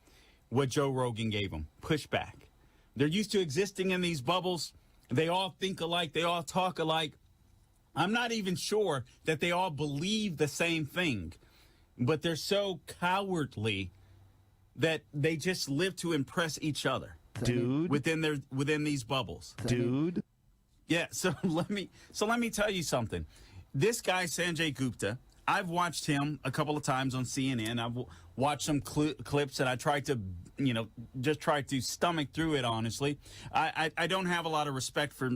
what Joe Rogan gave them, pushback. They're used to existing in these bubbles. They all think alike. They all talk alike. I'm not even sure that they all believe the same thing, but they're so cowardly that they just live to impress each other. Dude. Within these bubbles. Dude. Yeah, so let me tell you something. This guy, Sanjay Gupta, I've watched him a couple of times on CNN. I've watched some clips, and I tried to, just try to stomach through it, honestly. I don't have a lot of respect for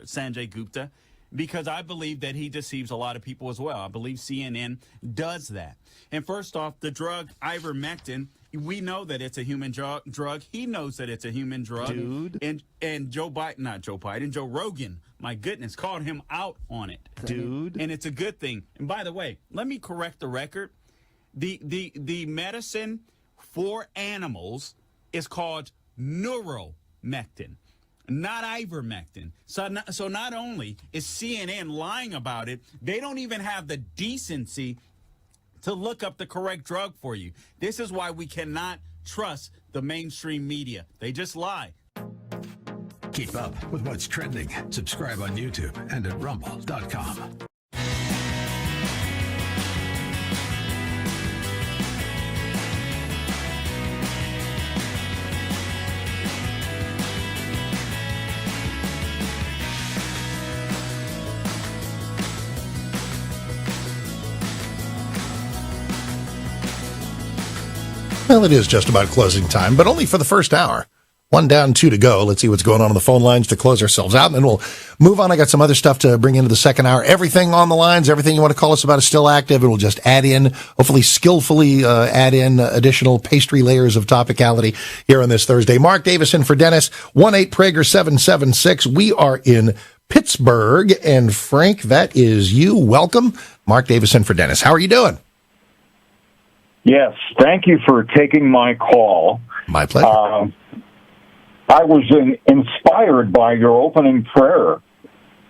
Sanjay Gupta because I believe that he deceives a lot of people as well. I believe CNN does that. And first off, the drug ivermectin, we know that it's a human drug. He knows that it's a human drug. Dude. And Joe Rogan, my goodness, called him out on it. Dude. And it's a good thing. And by the way, let me correct the record. The medicine for animals is called neuromectin, not ivermectin. So not only is CNN lying about it, they don't even have the decency to look up the correct drug for you. This is why we cannot trust the mainstream media. They just lie. Keep up with what's trending. Subscribe on YouTube and at rumble.com. Well, it is just about closing time, but only for the first hour. 1 down, 2 to go. Let's see what's going on the phone lines to close ourselves out, and then we'll move on. I got some other stuff to bring into the second hour. Everything on the lines, everything you want to call us about is still active, and we'll just add in, hopefully skillfully add in additional pastry layers of topicality here on this Thursday. Mark Davis in for Dennis, 1-8-Prager-776. We are in Pittsburgh, and Frank, that is you. Welcome. Mark Davis in for Dennis. How are you doing? Yes, thank you for taking my call. My pleasure. I was inspired by your opening prayer.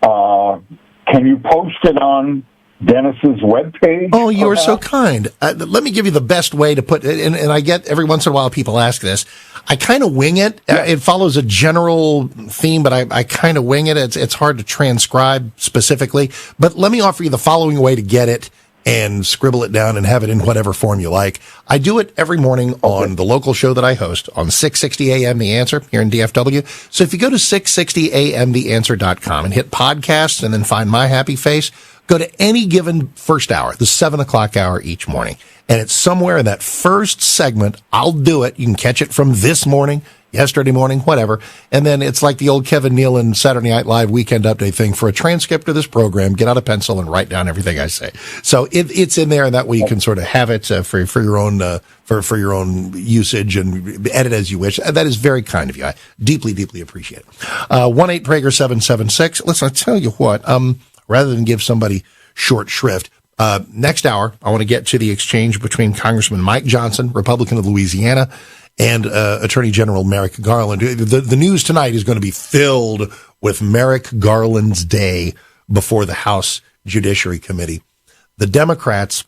Can you post it on Dennis's webpage? Oh, you are so perhaps? kind. Let me give you the best way to put it, and I get every once in a while people ask this. I kind of wing it. It follows a general theme, but I kind of wing it. It's hard to transcribe specifically. But let me offer you the following way to get it and scribble it down and have it in whatever form you like. I do it every morning on the local show that I host on 660 AM The Answer here in DFW. So if you go to 660amtheanswer.com and hit podcasts and then find my happy face, go to any given first hour, the 7 o'clock hour each morning. And it's somewhere in that first segment. I'll do it. You can catch it from this morning, yesterday morning, whatever. And then it's like the old Kevin Nealon Saturday Night Live weekend update thing. For a transcript of this program, get out a pencil and write down everything I say. So it's in there, and that way you can sort of have it for your own for your own usage and edit as you wish. That is very kind of you. I deeply, deeply appreciate it. 1-8-Prager-776. Listen, I tell you what, rather than give somebody short shrift, next hour, I want to get to the exchange between Congressman Mike Johnson, Republican of Louisiana, and Attorney General Merrick Garland. The news tonight is going to be filled with Merrick Garland's day before the House Judiciary Committee. The Democrats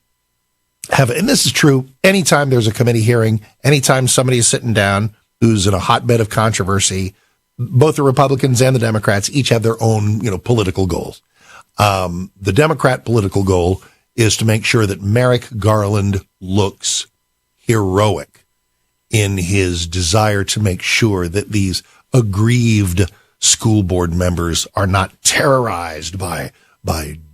have, and this is true, anytime there's a committee hearing, anytime somebody is sitting down who's in a hotbed of controversy, both the Republicans and the Democrats each have their own, political goals. The Democrat political goal is to make sure that Merrick Garland looks heroic in his desire to make sure that these aggrieved school board members are not terrorized by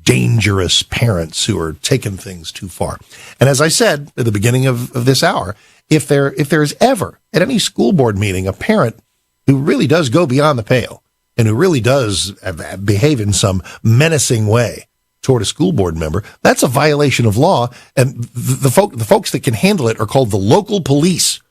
dangerous parents who are taking things too far. And as I said at the beginning of this hour, if there's ever at any school board meeting a parent who really does go beyond the pale and who really does behave in some menacing way toward a school board member, that's a violation of law. And the folks that can handle it are called the local police.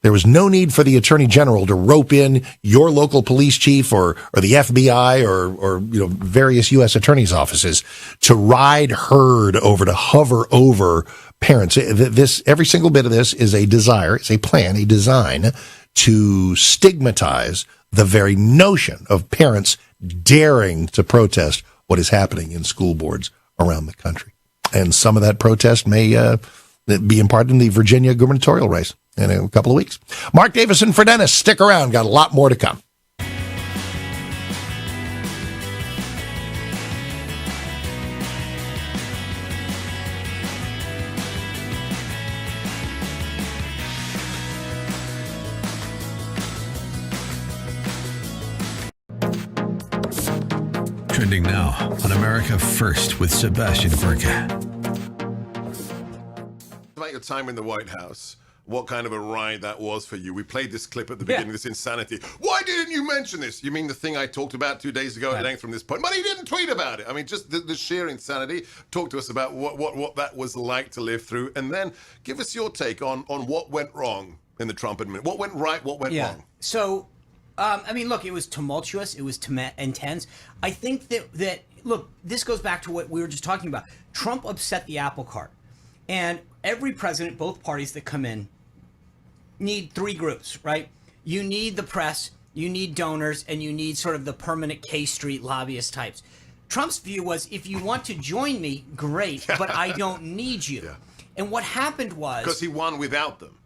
There was no need for the Attorney General to rope in your local police chief or the FBI or various U.S. attorneys' offices to ride herd over, to hover over parents. Every single bit of this is a desire, it's a plan, a design to stigmatize the very notion of parents daring to protest what is happening in school boards around the country. And some of that protest may be imparted in the Virginia gubernatorial race in a couple of weeks. Mark Davison for Dennis. Stick around. Got a lot more to come. Trending now on America First with Sebastian Gorka. About your time in the White House, what kind of a ride that was for you. We played this clip at the beginning, this insanity. Why didn't you mention this? You mean the thing I talked about 2 days ago at length from this point? But he didn't tweet about it. I mean, just the sheer insanity. Talk to us about what that was like to live through. And then give us your take on what went wrong in the Trump administration. What went right, what went wrong? So, look, it was tumultuous. It was intense. I think that, look, this goes back to what we were just talking about. Trump upset the apple cart. And every president, both parties that come in, need three groups, right? You need the press, you need donors, and you need sort of the permanent K Street lobbyist types. Trump's view was, if you want to join me, great, but I don't need you. Yeah. And what happened was... Because he won without them.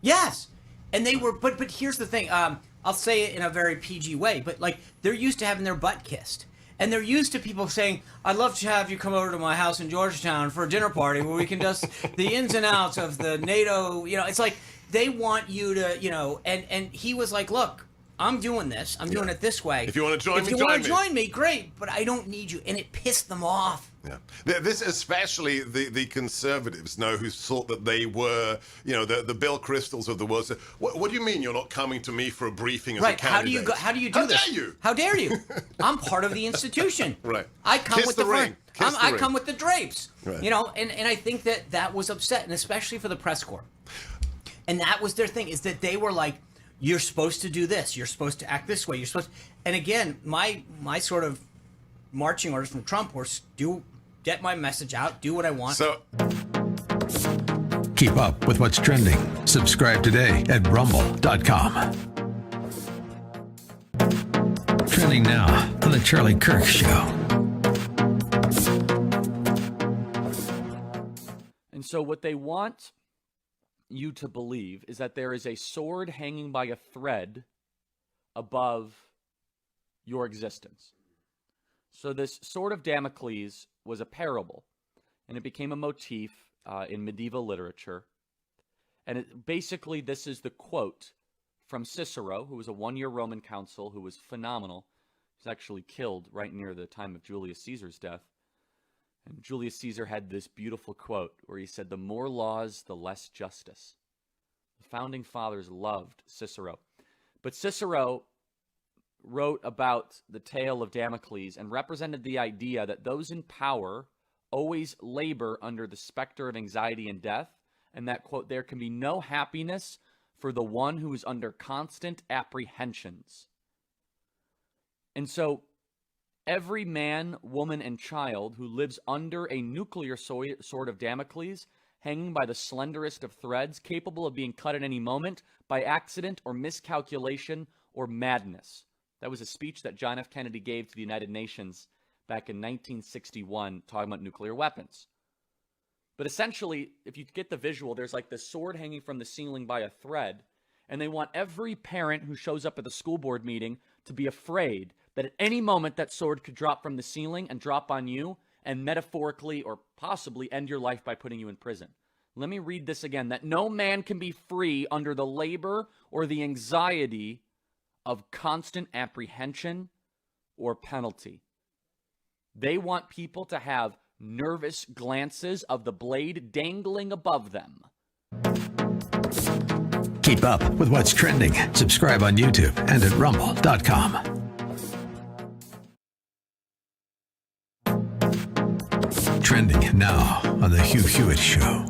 Yes. And they were... But here's the thing. I'll say it in a very PG way, but they're used to having their butt kissed. And they're used to people saying, I'd love to have you come over to my house in Georgetown for a dinner party where we can just the ins and outs of the NATO, it's like they want you to, and he was like, look, I'm doing this. I'm doing it this way. If you want to join me, If you want to join me, great, but I don't need you. And it pissed them off. Yeah, this especially the conservatives who thought that they were, the Bill Kristols of the world. So, what do you mean you're not coming to me for a briefing as a candidate? How do you do this? How dare you? How dare you? I'm part of the institution. Right. I come Kiss with the ring. I come with the drapes. Right. And I think that was upset, and especially for the press corps. And that was their thing, is that they were like, you're supposed to do this. You're supposed to act this way. You're supposed to... And again, my sort of marching orders from Trump were get my message out, do what I want. So keep up with what's trending. Subscribe today at rumble.com. Trending now on the Charlie Kirk Show. so what they want you to believe is that there is a sword hanging by a thread above your existence. So this sword of Damocles was a parable, and it became a motif in medieval literature. And basically, this is the quote from Cicero, who was a one-year Roman consul who was phenomenal. He was actually killed right near the time of Julius Caesar's death. And Julius Caesar had this beautiful quote where he said, "The more laws, the less justice." The founding fathers loved Cicero. But Cicero wrote about the tale of Damocles and represented the idea that those in power always labor under the specter of anxiety and death, and that, quote, "there can be no happiness for the one who is under constant apprehensions." And so every man, woman, and child who lives under a nuclear sword of Damocles, hanging by the slenderest of threads, capable of being cut at any moment by accident or miscalculation or madness. That was a speech that John F. Kennedy gave to the United Nations back in 1961, talking about nuclear weapons. But essentially, if you get the visual, there's like this sword hanging from the ceiling by a thread, and they want every parent who shows up at the school board meeting to be afraid that at any moment that sword could drop from the ceiling and drop on you and metaphorically or possibly end your life by putting you in prison. Let me read this again. That no man can be free under the labor or the anxiety of constant apprehension or penalty. They want people to have nervous glances of the blade dangling above them. Keep up with what's trending. Subscribe on YouTube and at rumble.com. Trending now on The Hugh Hewitt Show.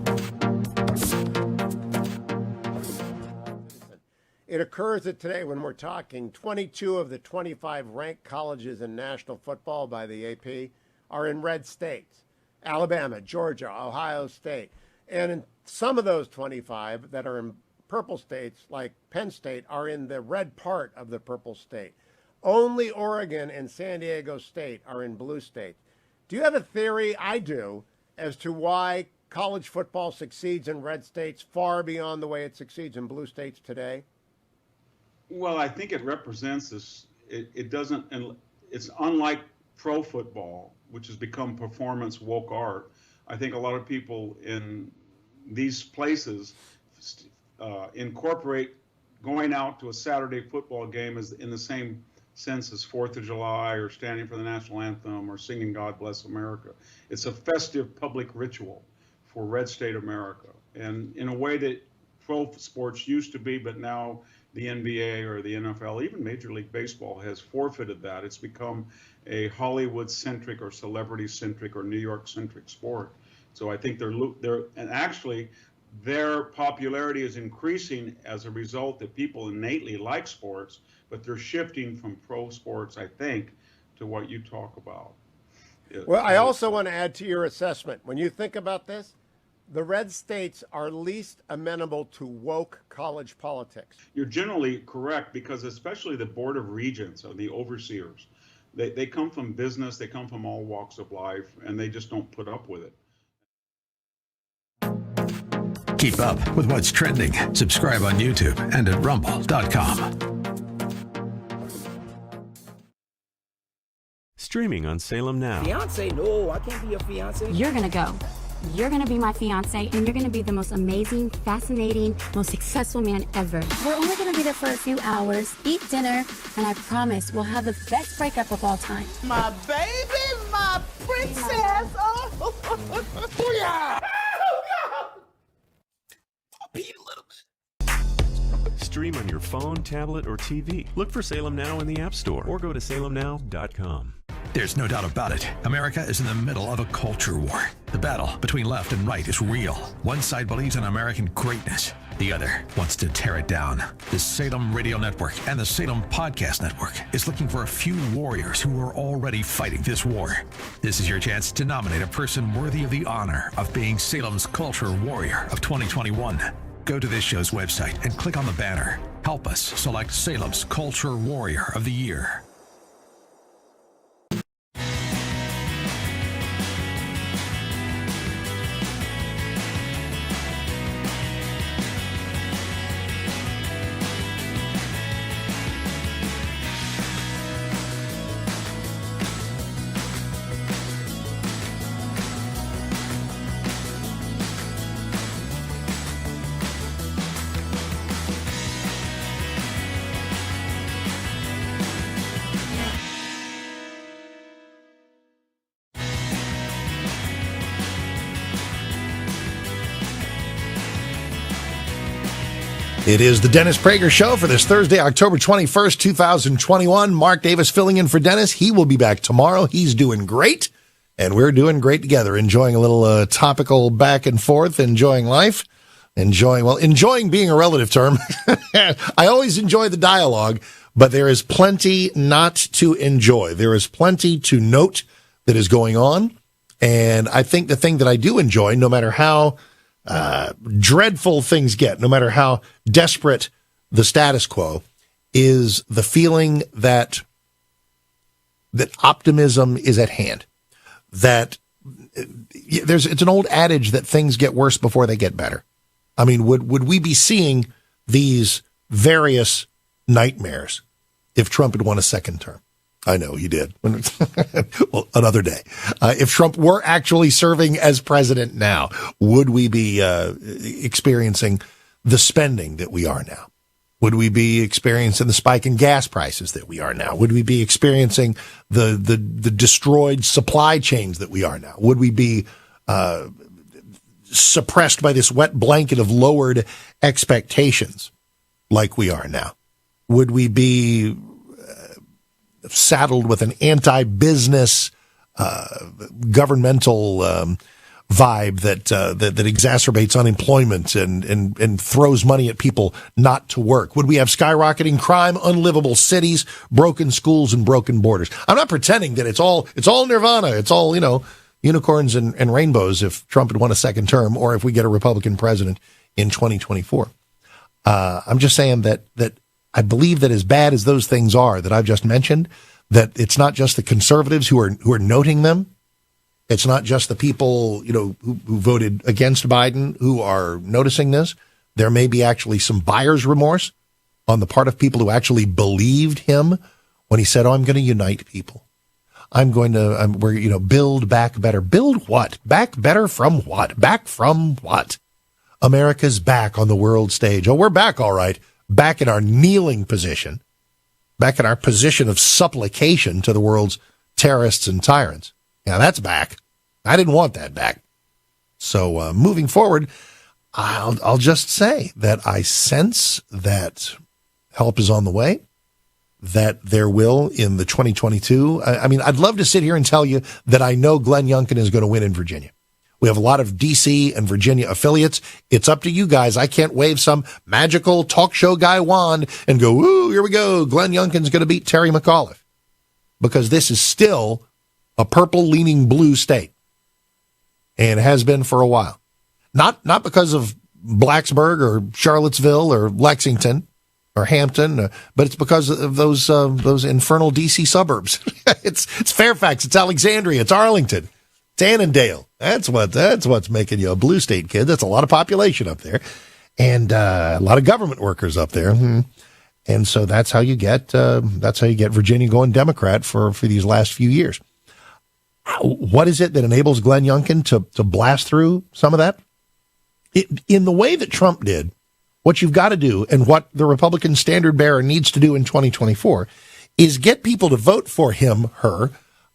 It occurs that today, when we're talking, 22 of the 25 ranked colleges in national football by the AP are in red states. Alabama, Georgia, Ohio State. And in some of those 25 that are in purple states, like Penn State, are in the red part of the purple state. Only Oregon and San Diego State are in blue states. Do you have a theory? I do, as to why college football succeeds in red states far beyond the way it succeeds in blue states today? Well, I think it represents this. It doesn't, and it's unlike pro football, which has become performance woke art. I think a lot of people in these places incorporate going out to a Saturday football game as in the same sense as 4th of July or standing for the national anthem or singing God Bless America. It's a festive public ritual for red state America, and in a way that pro sports used to be, but now the NBA or the NFL, even Major League Baseball, has forfeited that. It's become a Hollywood-centric or celebrity-centric or New York-centric sport. So I think they're and actually their popularity is increasing as a result that people innately like sports, but they're shifting from pro sports, I think, to what you talk about. Well, I also want to add to your assessment. When you think about this, the red states are least amenable to woke college politics. You're generally correct, because especially the Board of Regents or the overseers, they come from business, they come from all walks of life, and they just don't put up with it. Keep up with what's trending. Subscribe on YouTube and at rumble.com. Streaming on Salem Now. Fiance? No, I can't be your fiance. You're gonna go. You're gonna be my fiance, and you're gonna be the most amazing, fascinating, most successful man ever. We're only gonna be there for a few hours, eat dinner, and I promise we'll have the best breakup of all time. My baby, my princess. Oh, yeah. Stream on your phone, tablet, or TV. Look for Salem Now in the App Store or go to salemnow.com. There's no doubt about it. America is in the middle of a culture war. The battle between left and right is real. One side believes in American greatness. The other wants to tear it down. The Salem Radio Network and the Salem Podcast Network is looking for a few warriors who are already fighting this war. This is your chance to nominate a person worthy of the honor of being Salem's Culture Warrior of 2021. Go to this show's website and click on the banner. Help us select Salem's Culture Warrior of the Year. It is the Dennis Prager Show for this Thursday, October 21st, 2021. Mark Davis filling in for Dennis. He will be back tomorrow. He's doing great, and we're doing great together, enjoying a little topical back and forth, enjoying life, enjoying being a relative term. I always enjoy the dialogue, but there is plenty not to enjoy. There is plenty to note that is going on, and I think the thing that I do enjoy, no matter how dreadful things get, no matter how desperate the status quo, is the feeling that optimism is at hand. That it's an old adage that things get worse before they get better. I mean, would we be seeing these various nightmares if Trump had won a second term? I know he did. Well, another day. If Trump were actually serving as president now, would we be experiencing the spending that we are now? Would we be experiencing the spike in gas prices that we are now? Would we be experiencing the destroyed supply chains that we are now? Would we be suppressed by this wet blanket of lowered expectations like we are now? Would we be saddled with an anti-business governmental vibe that exacerbates unemployment and throws money at people not to work? Would we have skyrocketing crime, unlivable cities, broken schools, and broken borders? I'm not pretending that it's all nirvana. It's all, unicorns and rainbows if Trump had won a second term or if we get a Republican president in 2024. I'm just saying that I believe that as bad as those things are that I've just mentioned, that it's not just the conservatives who are noting them. It's not just the people, who voted against Biden who are noticing this. There may be actually some buyer's remorse on the part of people who actually believed him when he said, "Oh, I'm going to unite people. We're build back better." Build what? Back better from what? Back from what? America's back on the world stage. Oh, we're back, all right. Back in our kneeling position, back in our position of supplication to the world's terrorists and tyrants. Now that's back. I didn't want that back. So moving forward, I'll just say that I sense that help is on the way, that there will in the 2022. I mean, I'd love to sit here and tell you that I know Glenn Yunkan is going to win in Virginia. We have a lot of D.C. and Virginia affiliates. It's up to you guys. I can't wave some magical talk show guy wand and go, "Ooh, here we go. Glenn Youngkin's going to beat Terry Mcauliffe," because this is still a purple-leaning blue state and has been for a while. Not because of Blacksburg or Charlottesville or Lexington or Hampton, but it's because of those infernal D.C. suburbs. It's Fairfax. It's Alexandria. It's Arlington. It's Annandale. That's what's making you a blue state, kid. That's a lot of population up there, and a lot of government workers up there, and so that's how you get Virginia going Democrat for these last few years. What is it that enables Glenn Youngkin to blast through some of that? In the way that Trump did, what you've got to do, and what the Republican standard bearer needs to do in 2024, is get people to vote for him, her,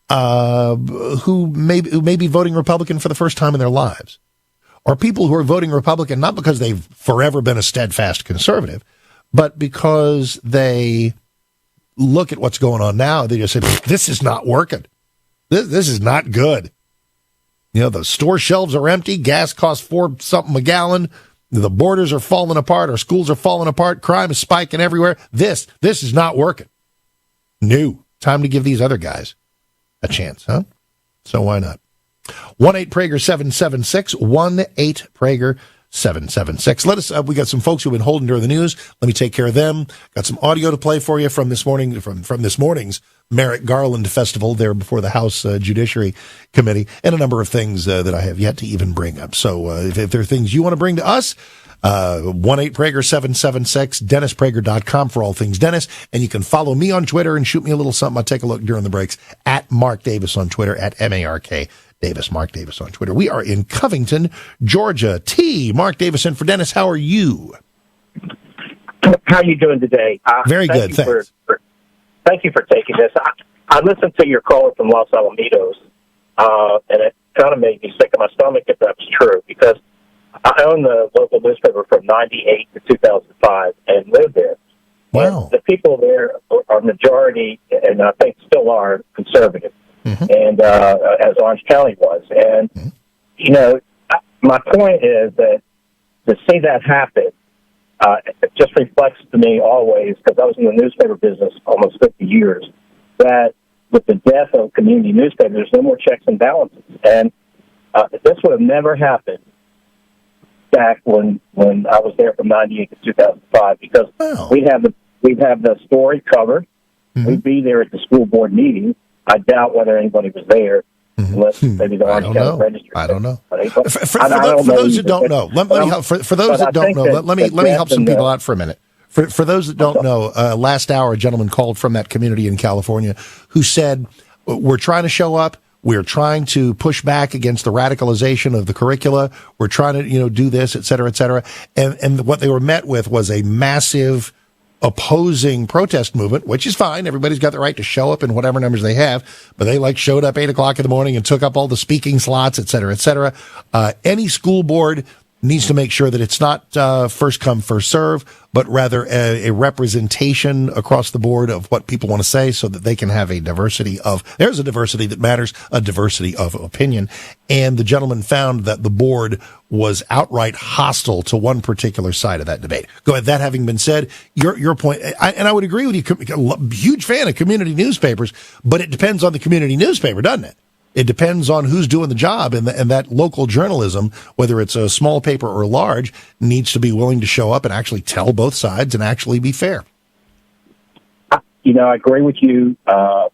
who may be voting Republican for the first time in their lives, or people who are voting Republican not because they've forever been a steadfast conservative, but because they look at what's going on now. They just say, "This is not working. This is not good. The store shelves are empty. Gas costs $4 something a gallon. The borders are falling apart. Our schools are falling apart. Crime is spiking everywhere. This is not working. No, time to give these other guys a chance, huh? So why not? 1-8-PRAGER-776, 1-8-PRAGER-776. Let us, we got some folks who've been holding during the news. Let me take care of them. Got some audio to play for you from this morning, from this morning's Merrick Garland Festival there before the House Judiciary Committee, and a number of things that I have yet to even bring up. So if there are things you want to bring to us, 1-8-PRAGER-776, DennisPrager.com for all things Dennis. And you can follow me on Twitter and shoot me a little something. I'll take a look during the breaks at Mark Davis on Twitter, at MARK Davis, Mark Davis on Twitter. We are in Covington, Georgia. Mark Davis in for Dennis. How are you? How are you doing today? Very good, thanks. Thank you for taking this. I listened to your caller from Los Alamitos, and it kind of made me sick in my stomach if that was true, because I owned the local newspaper from 98 to 2005 and lived there. Wow. And the people there are majority, and I think still are, conservative, and as Orange County was. And, you know, my point is that to see that happen, it just reflects to me always, because I was in the newspaper business almost 50 years, that with the death of community newspapers, there's no more checks and balances. And this would have never happened back when I was there from 98 to 2005, because we'd have the story covered. We'd be there at the school board meeting. I doubt whether anybody was there. Unless maybe the Orange County Register. I don't know. For those that don't know, let me help. For those that don't know, let me help some people out for a minute. For those that don't know, last hour a gentleman called from that community in California who said, "We're trying to show up. We're trying to push back against the radicalization of the curricula. We're trying to do this, et cetera, et cetera." And what they were met with was a massive opposing protest movement, which is fine. Everybody's got the right to show up in whatever numbers they have, but they showed up 8:00 in the morning and took up all the speaking slots, et cetera, et cetera. Any school board needs to make sure that it's not first come, first serve, but rather a representation across the board of what people want to say, so that they can have there's a diversity that matters, a diversity of opinion. And the gentleman found that the board was outright hostile to one particular side of that debate. Go ahead. That having been said, your point, and I would agree with you, huge fan of community newspapers, but it depends on the community newspaper, doesn't it? It depends on who's doing the job, and that local journalism, whether it's a small paper or large, needs to be willing to show up and actually tell both sides and actually be fair. I agree with you,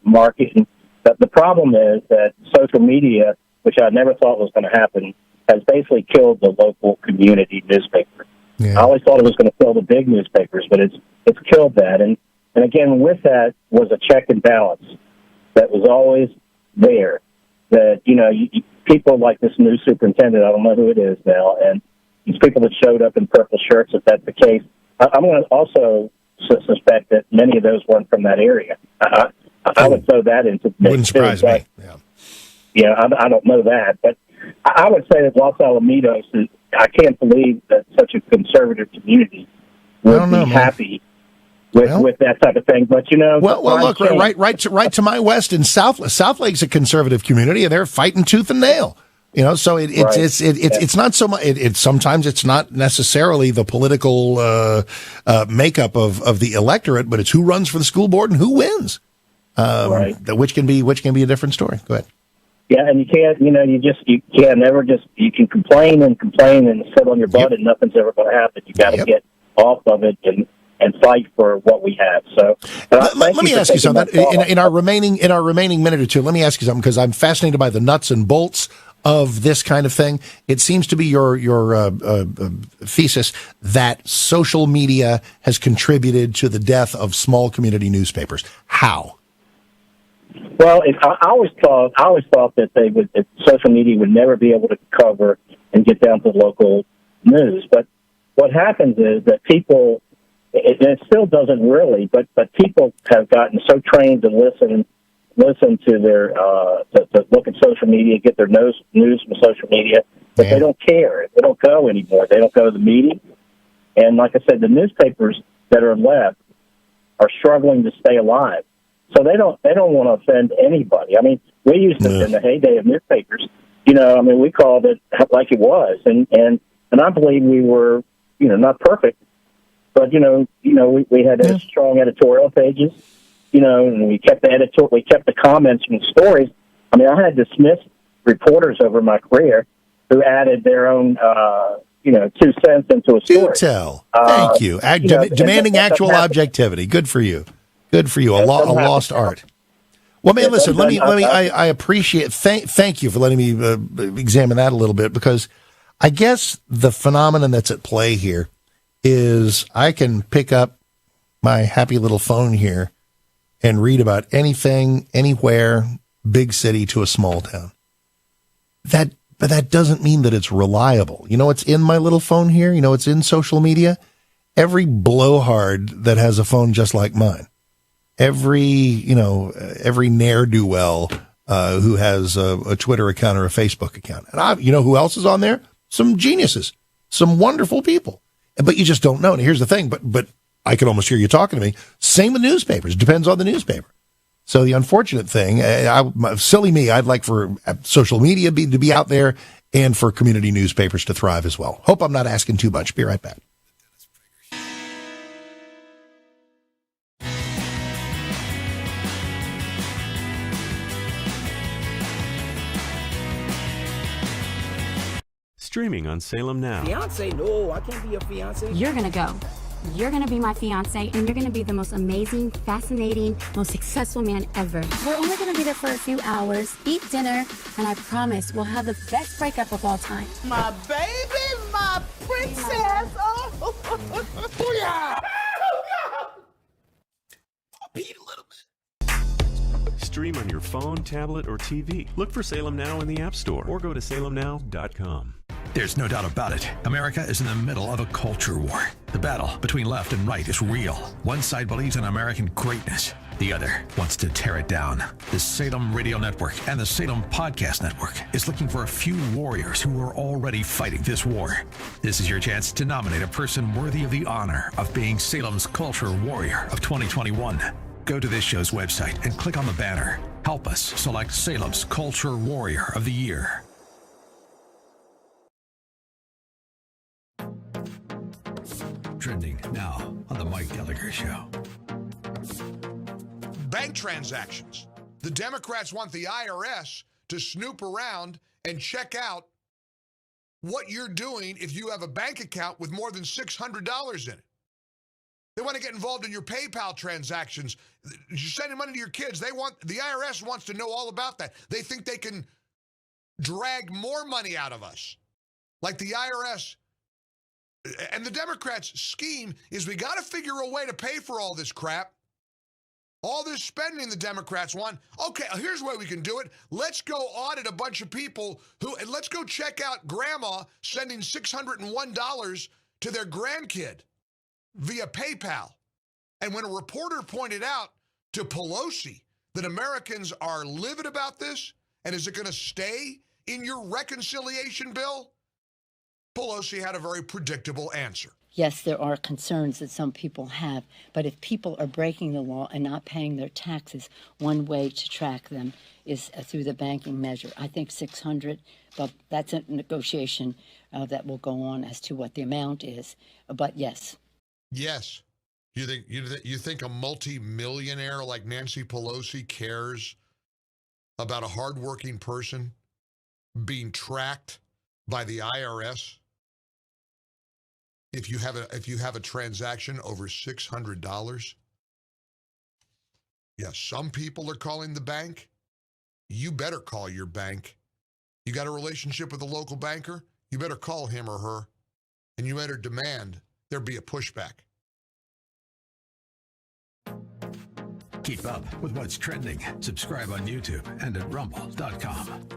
Mark. The problem is that social media, which I never thought was going to happen, has basically killed the local community newspaper. Yeah. I always thought it was going to kill the big newspapers, but it's killed that. And again, with that was a check and balance that was always there. That, people like this new superintendent, I don't know who it is now, and these people that showed up in purple shirts, if that's the case, I'm going to also suspect that many of those weren't from that area. I would throw that into the mix. Wouldn't surprise me. Yeah, I don't know that, but I would say that Los Alamitos is, I can't believe that such a conservative community would be happy with that type of thing, but well, look, right to my west in South Lake's a conservative community, and they're fighting tooth and nail. So it's not so much. Sometimes it's not necessarily the political makeup of the electorate, but it's who runs for the school board and who wins. Which can be a different story. Go ahead. Yeah, and you can't, you can complain and sit on your butt, and nothing's ever going to happen. You got to get off of it and fight for what we have. So let me ask you something. In our remaining minute or two, let me ask you something, because I'm fascinated by the nuts and bolts of this kind of thing. It seems to be your thesis that social media has contributed to the death of small community newspapers. How? Well, I always thought that social media would never be able to cover and get down to local news. But what happens is that people, it still doesn't really, but people have gotten so trained to listen to their to look at social media, get their news from social media, but they don't care. They don't go anymore. They don't go to the meeting. And like I said, the newspapers that are left are struggling to stay alive. So they don't want to offend anybody. I mean, we used to, in the heyday of newspapers, we called it like it was, and I believe we were, not perfect, but we had strong editorial pages, and we kept the comments from the stories. I mean, I had dismissed reporters over my career who added their own 2 cents into a story. Do tell. Thank you. Demanding actual objectivity. Good for you. Good for you. A lost art. Well, man, listen. I appreciate. Thank you for letting me examine that a little bit, because I guess the phenomenon that's at play here is I can pick up my happy little phone here and read about anything, anywhere, big city to a small town. But that doesn't mean that it's reliable. It's in my little phone here. It's in social media. Every blowhard that has a phone just like mine, every ne'er-do-well who has a Twitter account or a Facebook account. And who else is on there? Some geniuses. some wonderful people, but you just don't know. And here's the thing, but I can almost hear you talking to me. Same with newspapers. It depends on the newspaper. So the unfortunate thing, silly me, I'd like for social media to be out there and for community newspapers to thrive as well. Hope I'm not asking too much. Be right back. Streaming on Salem Now. Fiance? No, I can't be a fiance. You're gonna go. You're gonna be my fiance, and you're gonna be the most amazing, fascinating, most successful man ever. We're only gonna be there for a few hours, eat dinner, and I promise we'll have the best breakup of all time. My baby, my princess. Oh, booyah! Beat a little bit. Stream on your phone, tablet, or TV. Look for Salem Now in the App Store or go to salemnow.com. There's no doubt about it. America is in the middle of a culture war. The battle between left and right is real. One side believes in American greatness. The other wants to tear it down. The Salem Radio Network and the Salem Podcast Network is looking for a few warriors who are already fighting this war. This is your chance to nominate a person worthy of the honor of being Salem's Culture Warrior of 2021. Go to this show's website and click on the banner. Help us select Salem's Culture Warrior of the Year. Trending now on the Mike Gallagher Show. Bank transactions. The Democrats want the IRS to snoop around and check out what you're doing if you have a bank account with more than $600 in it. They want to get involved in your PayPal transactions. You're sending money to your kids. The IRS wants to know all about that. They think they can drag more money out of us. Like the IRS. And the Democrats' scheme is we got to figure a way to pay for all this crap. All this spending the Democrats want. Okay, here's the way we can do it. Let's go audit a bunch of people and let's go check out grandma sending $601 to their grandkid via PayPal. And when a reporter pointed out to Pelosi that Americans are livid about this, and is it going to stay in your reconciliation bill? Pelosi had a very predictable answer. Yes, there are concerns that some people have, but if people are breaking the law and not paying their taxes, one way to track them is through the banking measure. I think 600, but that's a negotiation that will go on as to what the amount is. But yes. Yes. You think a multi-millionaire like Nancy Pelosi cares about a hardworking person being tracked by the IRS? If you have a transaction over $600, yes, some people are calling the bank. You better call your bank. You got a relationship with a local banker? You better call him or her, and you better demand there be a pushback. Keep up with what's trending. Subscribe on YouTube and at rumble.com.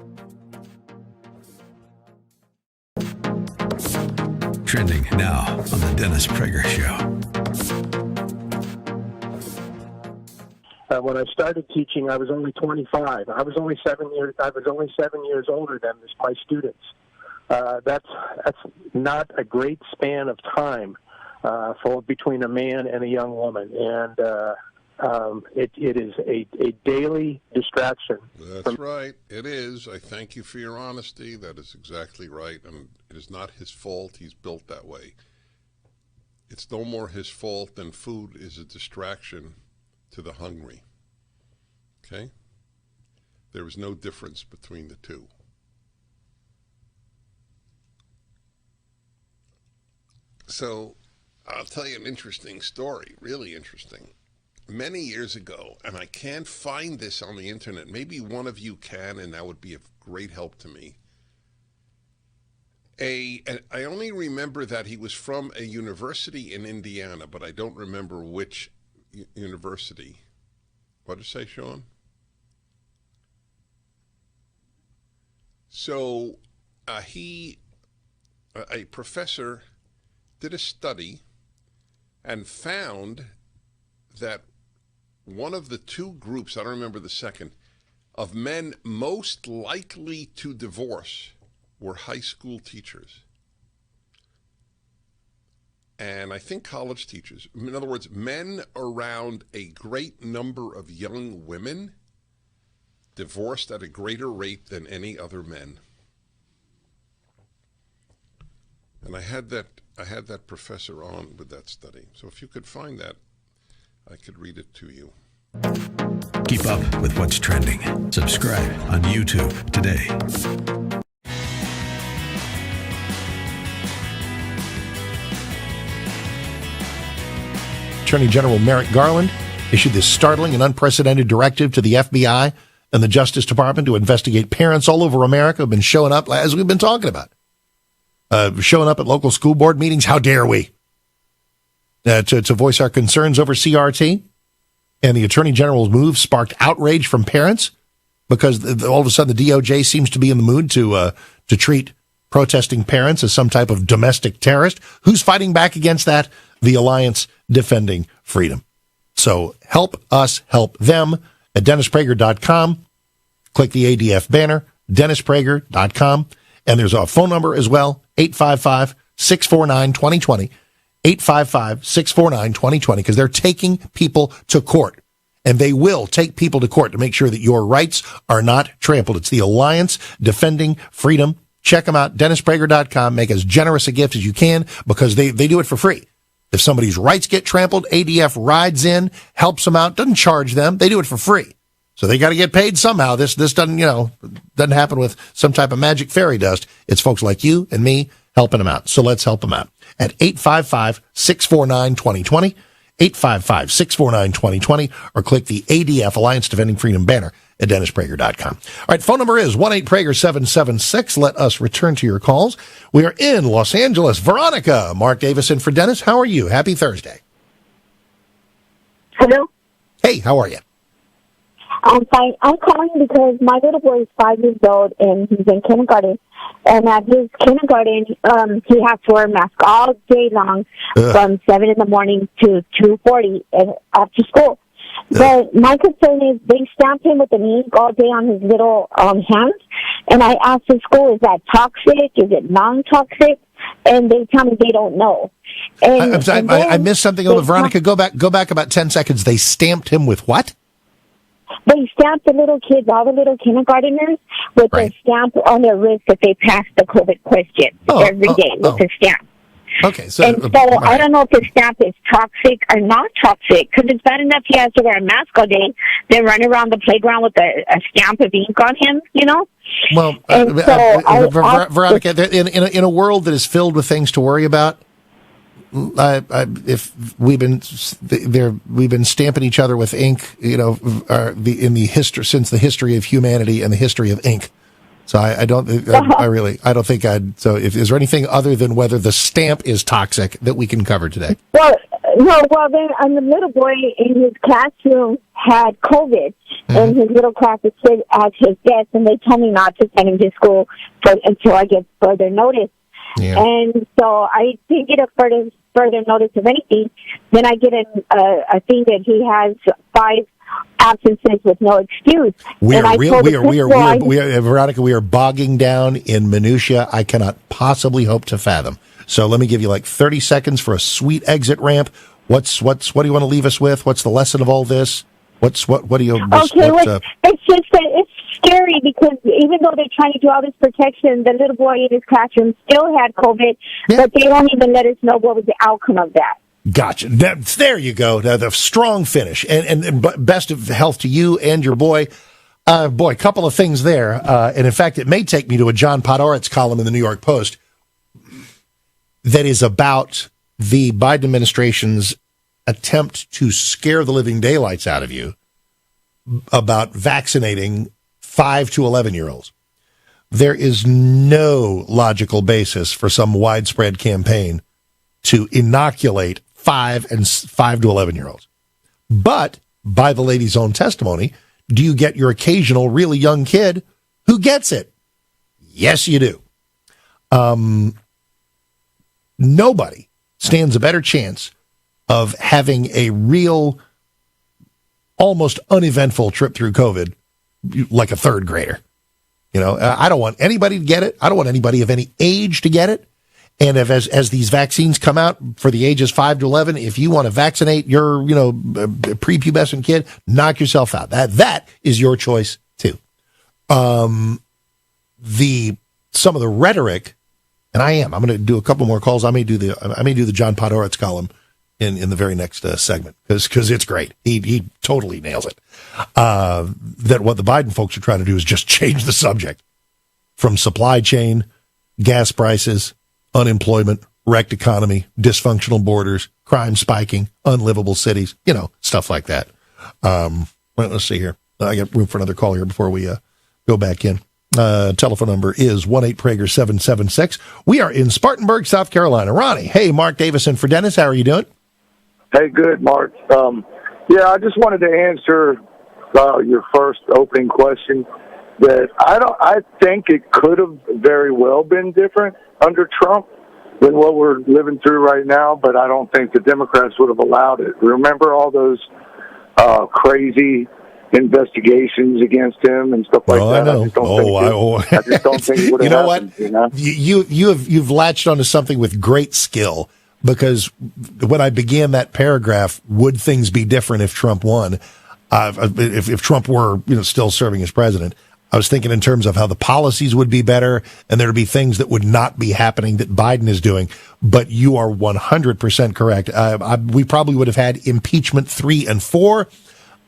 Trending now on the Dennis Prager Show. When I started teaching, I was only 25. I was only 7 years older than my students. That's not a great span of time for between a man and a young woman, and it is a daily distraction. That's right. It is. I thank you for your honesty. That is exactly right. And it is not his fault. He's built that way. It's no more his fault than food is a distraction to the hungry. Okay? There is no difference between the two. So I'll tell you an interesting story, really interesting. Many years ago, and I can't find this on the internet. Maybe one of you can, and that would be of great help to me. I only remember that he was from a university in Indiana, but I don't remember which university. What did it say, Sean? So a professor did a study and found that one of the two groups, I don't remember the second, of men most likely to divorce were high school teachers. and I think college teachers, in other words, men around a great number of young women, divorced at a greater rate than any other men. And I had that professor on with that study. So if you could find that, I could read it to you. Keep up with what's trending. Subscribe on YouTube today. Attorney General Merrick Garland issued this startling and unprecedented directive to the FBI and the Justice Department to investigate parents all over America who have been showing up, as we've been talking about, showing up at local school board meetings. How dare we? To voice our concerns over CRT. And the Attorney General's move sparked outrage from parents because all of a sudden the DOJ seems to be in the mood to treat protesting parents as some type of domestic terrorist. Who's fighting back against that? The Alliance Defending Freedom. So help us help them at DennisPrager.com. Click the ADF banner, DennisPrager.com. And there's a phone number as well, 855-649-2020. 855-649-2020, because they're taking people to court. And they will take people to court to make sure that your rights are not trampled. It's the Alliance Defending Freedom. Check them out, DennisPrager.com. Make as generous a gift as you can because they do it for free. If somebody's rights get trampled, ADF rides in, helps them out, doesn't charge them. They do it for free. So they got to get paid somehow. This doesn't happen with some type of magic fairy dust. It's folks like you and me helping them out. So let's help them out at 855-649-2020, 855-649-2020, or click the ADF Alliance Defending Freedom banner at DennisPrager.com. All right, phone number is 1-8-PRAGER-776. Let us return to your calls. We are in Los Angeles. Veronica, Mark Davis in for Dennis. How are you? Happy Thursday. Hello. Hey, how are you? I'm fine. I'm calling because my little boy is 5 years old and he's in kindergarten. And at his kindergarten, he has to wear a mask all day long from 7 in the morning to 2:40 after school. But my concern is they stamp him with an ink all day on his little hands. And I asked the school, is that toxic? Is it non-toxic? And they tell me they don't know. And, I missed something a little. Veronica, go back about 10 seconds. They stamped him with what? They stamp the little kids, all the little kindergarteners, with a stamp on their wrist that they pass the COVID question every day with a stamp. Okay, so I don't know if the stamp is toxic or not toxic, because it's bad enough he has to wear a mask all day, then run around the playground with a stamp of ink on him, you know? Well, Veronica, in a world that is filled with things to worry about, if we've been stamping each other with ink, since the history of humanity and the history of ink. So I don't think I'd. So is there anything other than whether the stamp is toxic that we can cover today? Well, no. Well, then, the little boy in his classroom had COVID, and his little class is at his desk, and they told me not to send him to school until I get further notice. Yeah. And so I didn't get a further notice of anything. Then I get a thing that he has 5 absences with no excuse. Veronica, we are bogging down in minutia I cannot possibly hope to fathom. So let me give you like 30 seconds for a sweet exit ramp. What do you want to leave us with? What's the lesson of all this? What do you? It's just that it's scary because even though they're trying to do all this protection, the little boy in his classroom still had COVID, but they don't even let us know what was the outcome of that. Gotcha. There you go. The strong finish, and best of health to you and your boy. A couple of things there, and in fact, it may take me to a John Podhoretz column in the New York Post that is about the Biden administration's attempt to scare the living daylights out of you about vaccinating 5 to 11-year-olds. There is no logical basis for some widespread campaign to inoculate 5 to 11-year-olds. But by the lady's own testimony, do you get your occasional really young kid who gets it? Yes, you do. Nobody stands a better chance of having a real, almost uneventful trip through COVID like a third grader. I don't want anybody to get it. I don't want anybody of any age to get it. And if as these vaccines come out for the ages 5 to 11, if you want to vaccinate your, prepubescent kid, knock yourself out. That is your choice too. Some of the rhetoric, and I'm going to do a couple more calls. I may do the John Podhoretz column in the very next segment because it's great. He totally nails it. That what the Biden folks are trying to do is just change the subject from supply chain, gas prices, unemployment, wrecked economy, dysfunctional borders, crime spiking, unlivable cities, stuff like that. Let's see here. I got room for another call here before we go back in. Telephone number is 1-8-Prager-776. We are in Spartanburg, South Carolina. Ronnie, hey, Mark Davis in for Dennis. How are you doing? Hey, good, Mark. I just wanted to answer your first opening question. That I think it could have very well been different under Trump than what we're living through right now, but I don't think the Democrats would have allowed it. Remember all those crazy investigations against him and stuff like that? I know. I just don't think it would have happened. You know what? You've latched onto something with great skill, because when I began that paragraph, would things be different if Trump won? If Trump were still serving as president, I was thinking in terms of how the policies would be better, and there would be things that would not be happening that Biden is doing. But you are 100% correct. We probably would have had impeachment 3 and 4.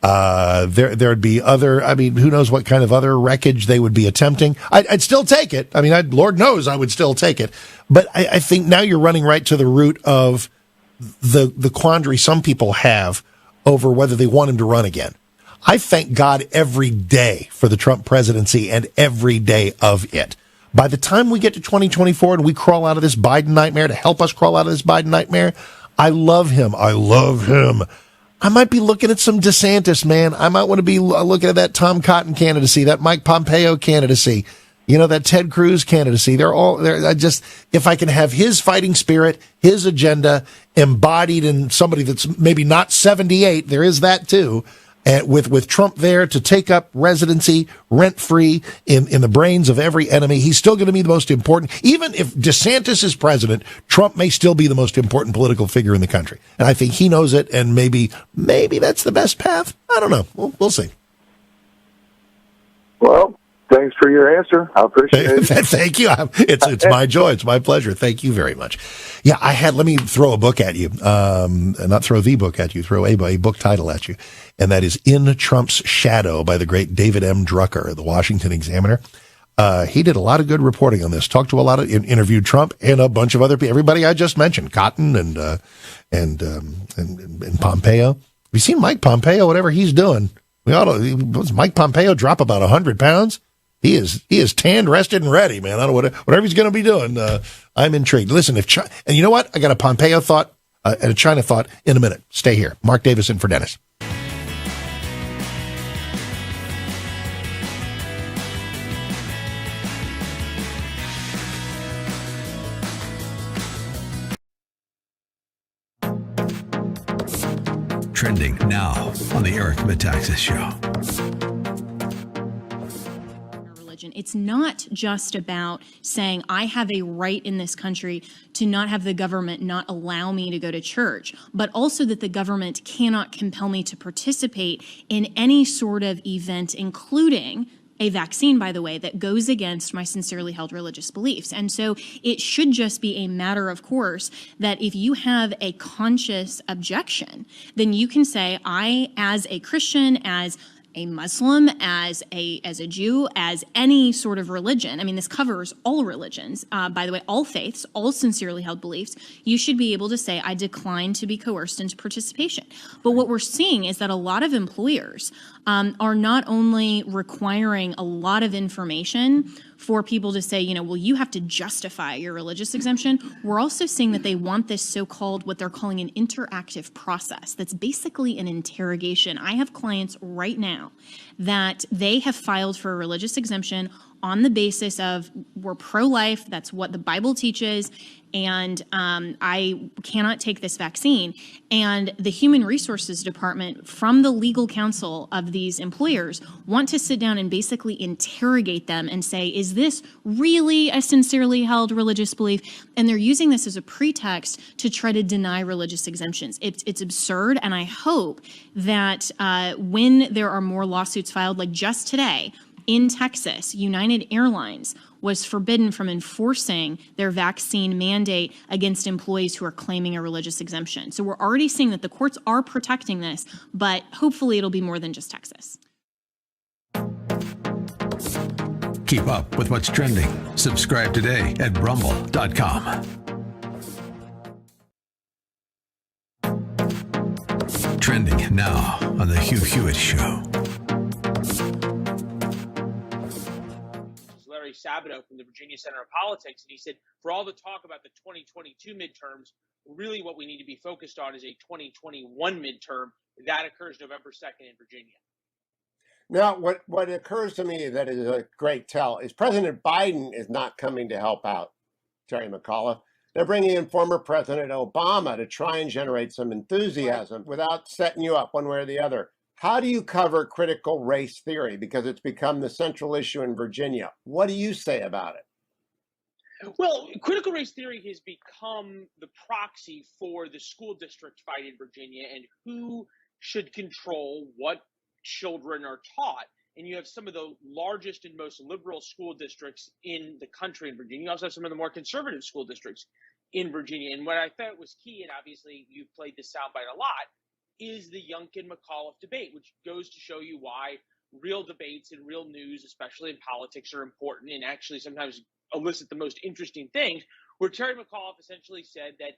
There'd be other, who knows what kind of other wreckage they would be attempting. I'd still take it. Lord knows I would still take it. But I think now you're running right to the root of the quandary some people have over whether they want him to run again. I thank God every day for the Trump presidency and every day of it. By the time we get to 2024 and we crawl out of this Biden nightmare, to help us crawl out of this Biden nightmare, I love him. I might be looking at some DeSantis, man. I might want to be looking at that Tom Cotton candidacy, that Mike Pompeo candidacy, that Ted Cruz candidacy. They're all there. If I can have his fighting spirit, his agenda embodied in somebody that's maybe not 78, there is that too. And with Trump there to take up residency rent-free in the brains of every enemy, he's still going to be the most important. Even if DeSantis is president, Trump may still be the most important political figure in the country. And I think he knows it, and maybe that's the best path. I don't know. We'll see. Well, thanks for your answer. I appreciate it. Thank you. It's my joy. It's my pleasure. Thank you very much. Yeah, let me throw a book at you. Not throw the book at you, throw a book title at you. And that is In Trump's Shadow by the great David M. Drucker, the Washington Examiner. He did a lot of good reporting on this, talked to a lot of, interviewed Trump and a bunch of other people, everybody I just mentioned, Cotton and Pompeo. Have you seen Mike Pompeo, whatever he's doing? Does Mike Pompeo drop about 100 pounds? He is tanned, rested, and ready, man. I don't know whatever he's going to be doing. I'm intrigued. Listen, and you know what? I got a Pompeo thought and a China thought in a minute. Stay here. Mark Davis in for Dennis. Trending now on the Eric Metaxas Show. It's not just about saying I have a right in this country to not have the government not allow me to go to church, but also that the government cannot compel me to participate in any sort of event, including a vaccine, by the way, that goes against my sincerely held religious beliefs. And so it should just be a matter of course that if you have a conscious objection, then you can say, I, as a Christian, as a Muslim, as a Jew, as any sort of religion, this covers all religions, by the way, all faiths, all sincerely held beliefs, you should be able to say, I decline to be coerced into participation. But what we're seeing is that a lot of employers are not only requiring a lot of information for people to say, well, you have to justify your religious exemption. We're also seeing that they want this so-called, what they're calling an interactive process. That's basically an interrogation. I have clients right now that they have filed for a religious exemption on the basis of we're pro-life, that's what the Bible teaches, and I cannot take this vaccine. And the Human Resources Department, from the legal counsel of these employers, want to sit down and basically interrogate them and say, is this really a sincerely held religious belief? And they're using this as a pretext to try to deny religious exemptions. It's absurd, and I hope that when there are more lawsuits filed, like just today, in Texas, United Airlines was forbidden from enforcing their vaccine mandate against employees who are claiming a religious exemption. So we're already seeing that the courts are protecting this, but hopefully it'll be more than just Texas. Keep up with what's trending. Subscribe today at rumble.com. Trending now on the Hugh Hewitt Show. Sabato from the Virginia Center of Politics, and he said, for all the talk about the 2022 midterms, really what we need to be focused on is a 2021 midterm. That occurs November 2nd in Virginia. Now, what occurs to me that is a great tell is President Biden is not coming to help out Terry McAuliffe. They're bringing in former President Obama to try and generate some enthusiasm without setting you up one way or the other. How do you cover critical race theory? Because it's become the central issue in Virginia. What do you say about it? Well, critical race theory has become the proxy for the school district fight in Virginia and who should control what children are taught. And you have some of the largest and most liberal school districts in the country in Virginia. You also have some of the more conservative school districts in Virginia. And what I thought was key, and obviously you've played this soundbite a lot, is the Yunkan-Mcauliffe debate, which goes to show you why real debates and real news, especially in politics, are important and actually sometimes elicit the most interesting things, where Terry McAuliffe essentially said that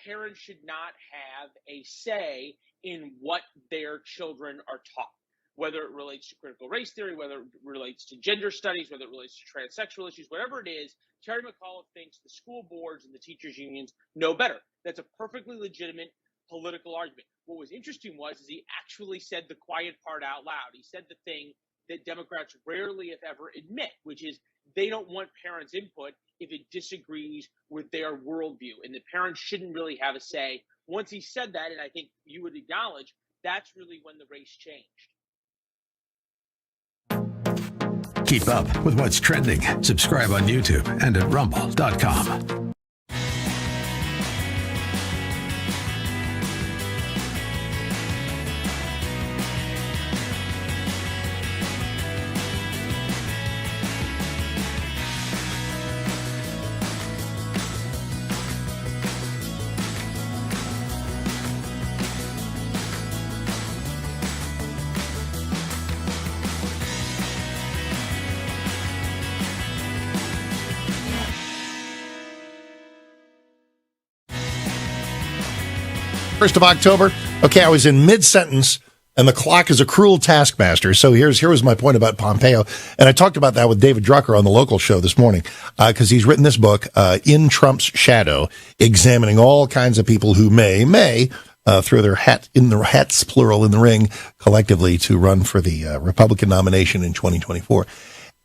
parents should not have a say in what their children are taught, whether it relates to critical race theory, whether it relates to gender studies, whether it relates to transsexual issues, whatever it is. Terry McAuliffe thinks the school boards and the teachers unions know better. That's a perfectly legitimate political argument. What was interesting was he actually said the quiet part out loud. He said the thing that Democrats rarely, if ever, admit, which is they don't want parents' input if it disagrees with their worldview, and the parents shouldn't really have a say. Once he said that, and I think you would acknowledge, that's really when the race changed. Keep up with what's trending. Subscribe on YouTube and at rumble.com. First of October. Okay, I was in mid-sentence, and the clock is a cruel taskmaster. So here was my point about Pompeo, and I talked about that with David Drucker on the local show this morning, because he's written this book, In Trump's Shadow, examining all kinds of people who may throw their hats, plural, in the ring collectively to run for the Republican nomination in 2024.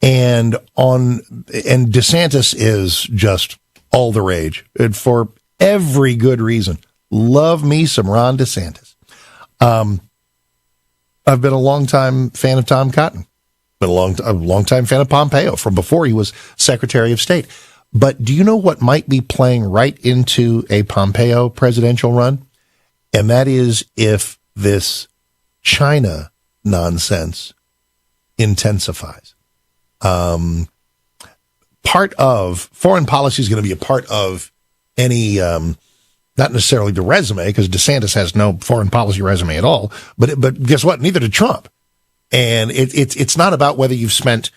And DeSantis is just all the rage, and for every good reason. Love me some Ron DeSantis. I've been a longtime fan of Tom Cotton. Been a longtime fan of Pompeo from before he was Secretary of State. But do you know what might be playing right into a Pompeo presidential run? And that is if this China nonsense intensifies. Part of foreign policy is going to be a part of any, not necessarily the resume, because DeSantis has no foreign policy resume at all. But guess what? Neither did Trump. And it's not about whether you've spent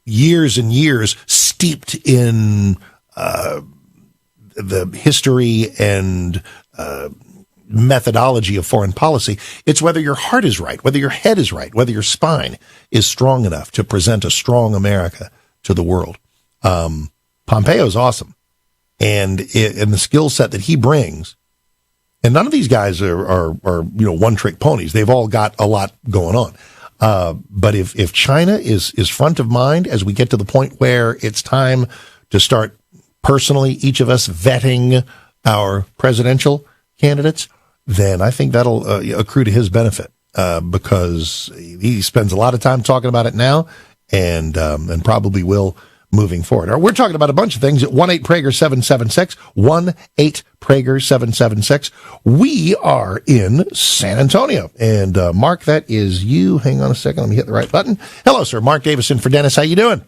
years and years steeped in the history and methodology of foreign policy. It's whether your heart is right, whether your head is right, whether your spine is strong enough to present a strong America to the world. Pompeo's awesome. And the skill set that he brings, and none of these guys are one-trick ponies. They've all got a lot going on. But if China is front of mind as we get to the point where it's time to start personally, each of us vetting our presidential candidates, then I think that'll accrue to his benefit, because he spends a lot of time talking about it now and probably will moving forward. We're talking about a bunch of things at 1-8-PRAGER-776, 1-8-PRAGER-776. We are in San Antonio. And Mark, that is you. Hang on a second. Let me hit the right button. Hello, sir. Mark Davis in for Dennis. How you doing?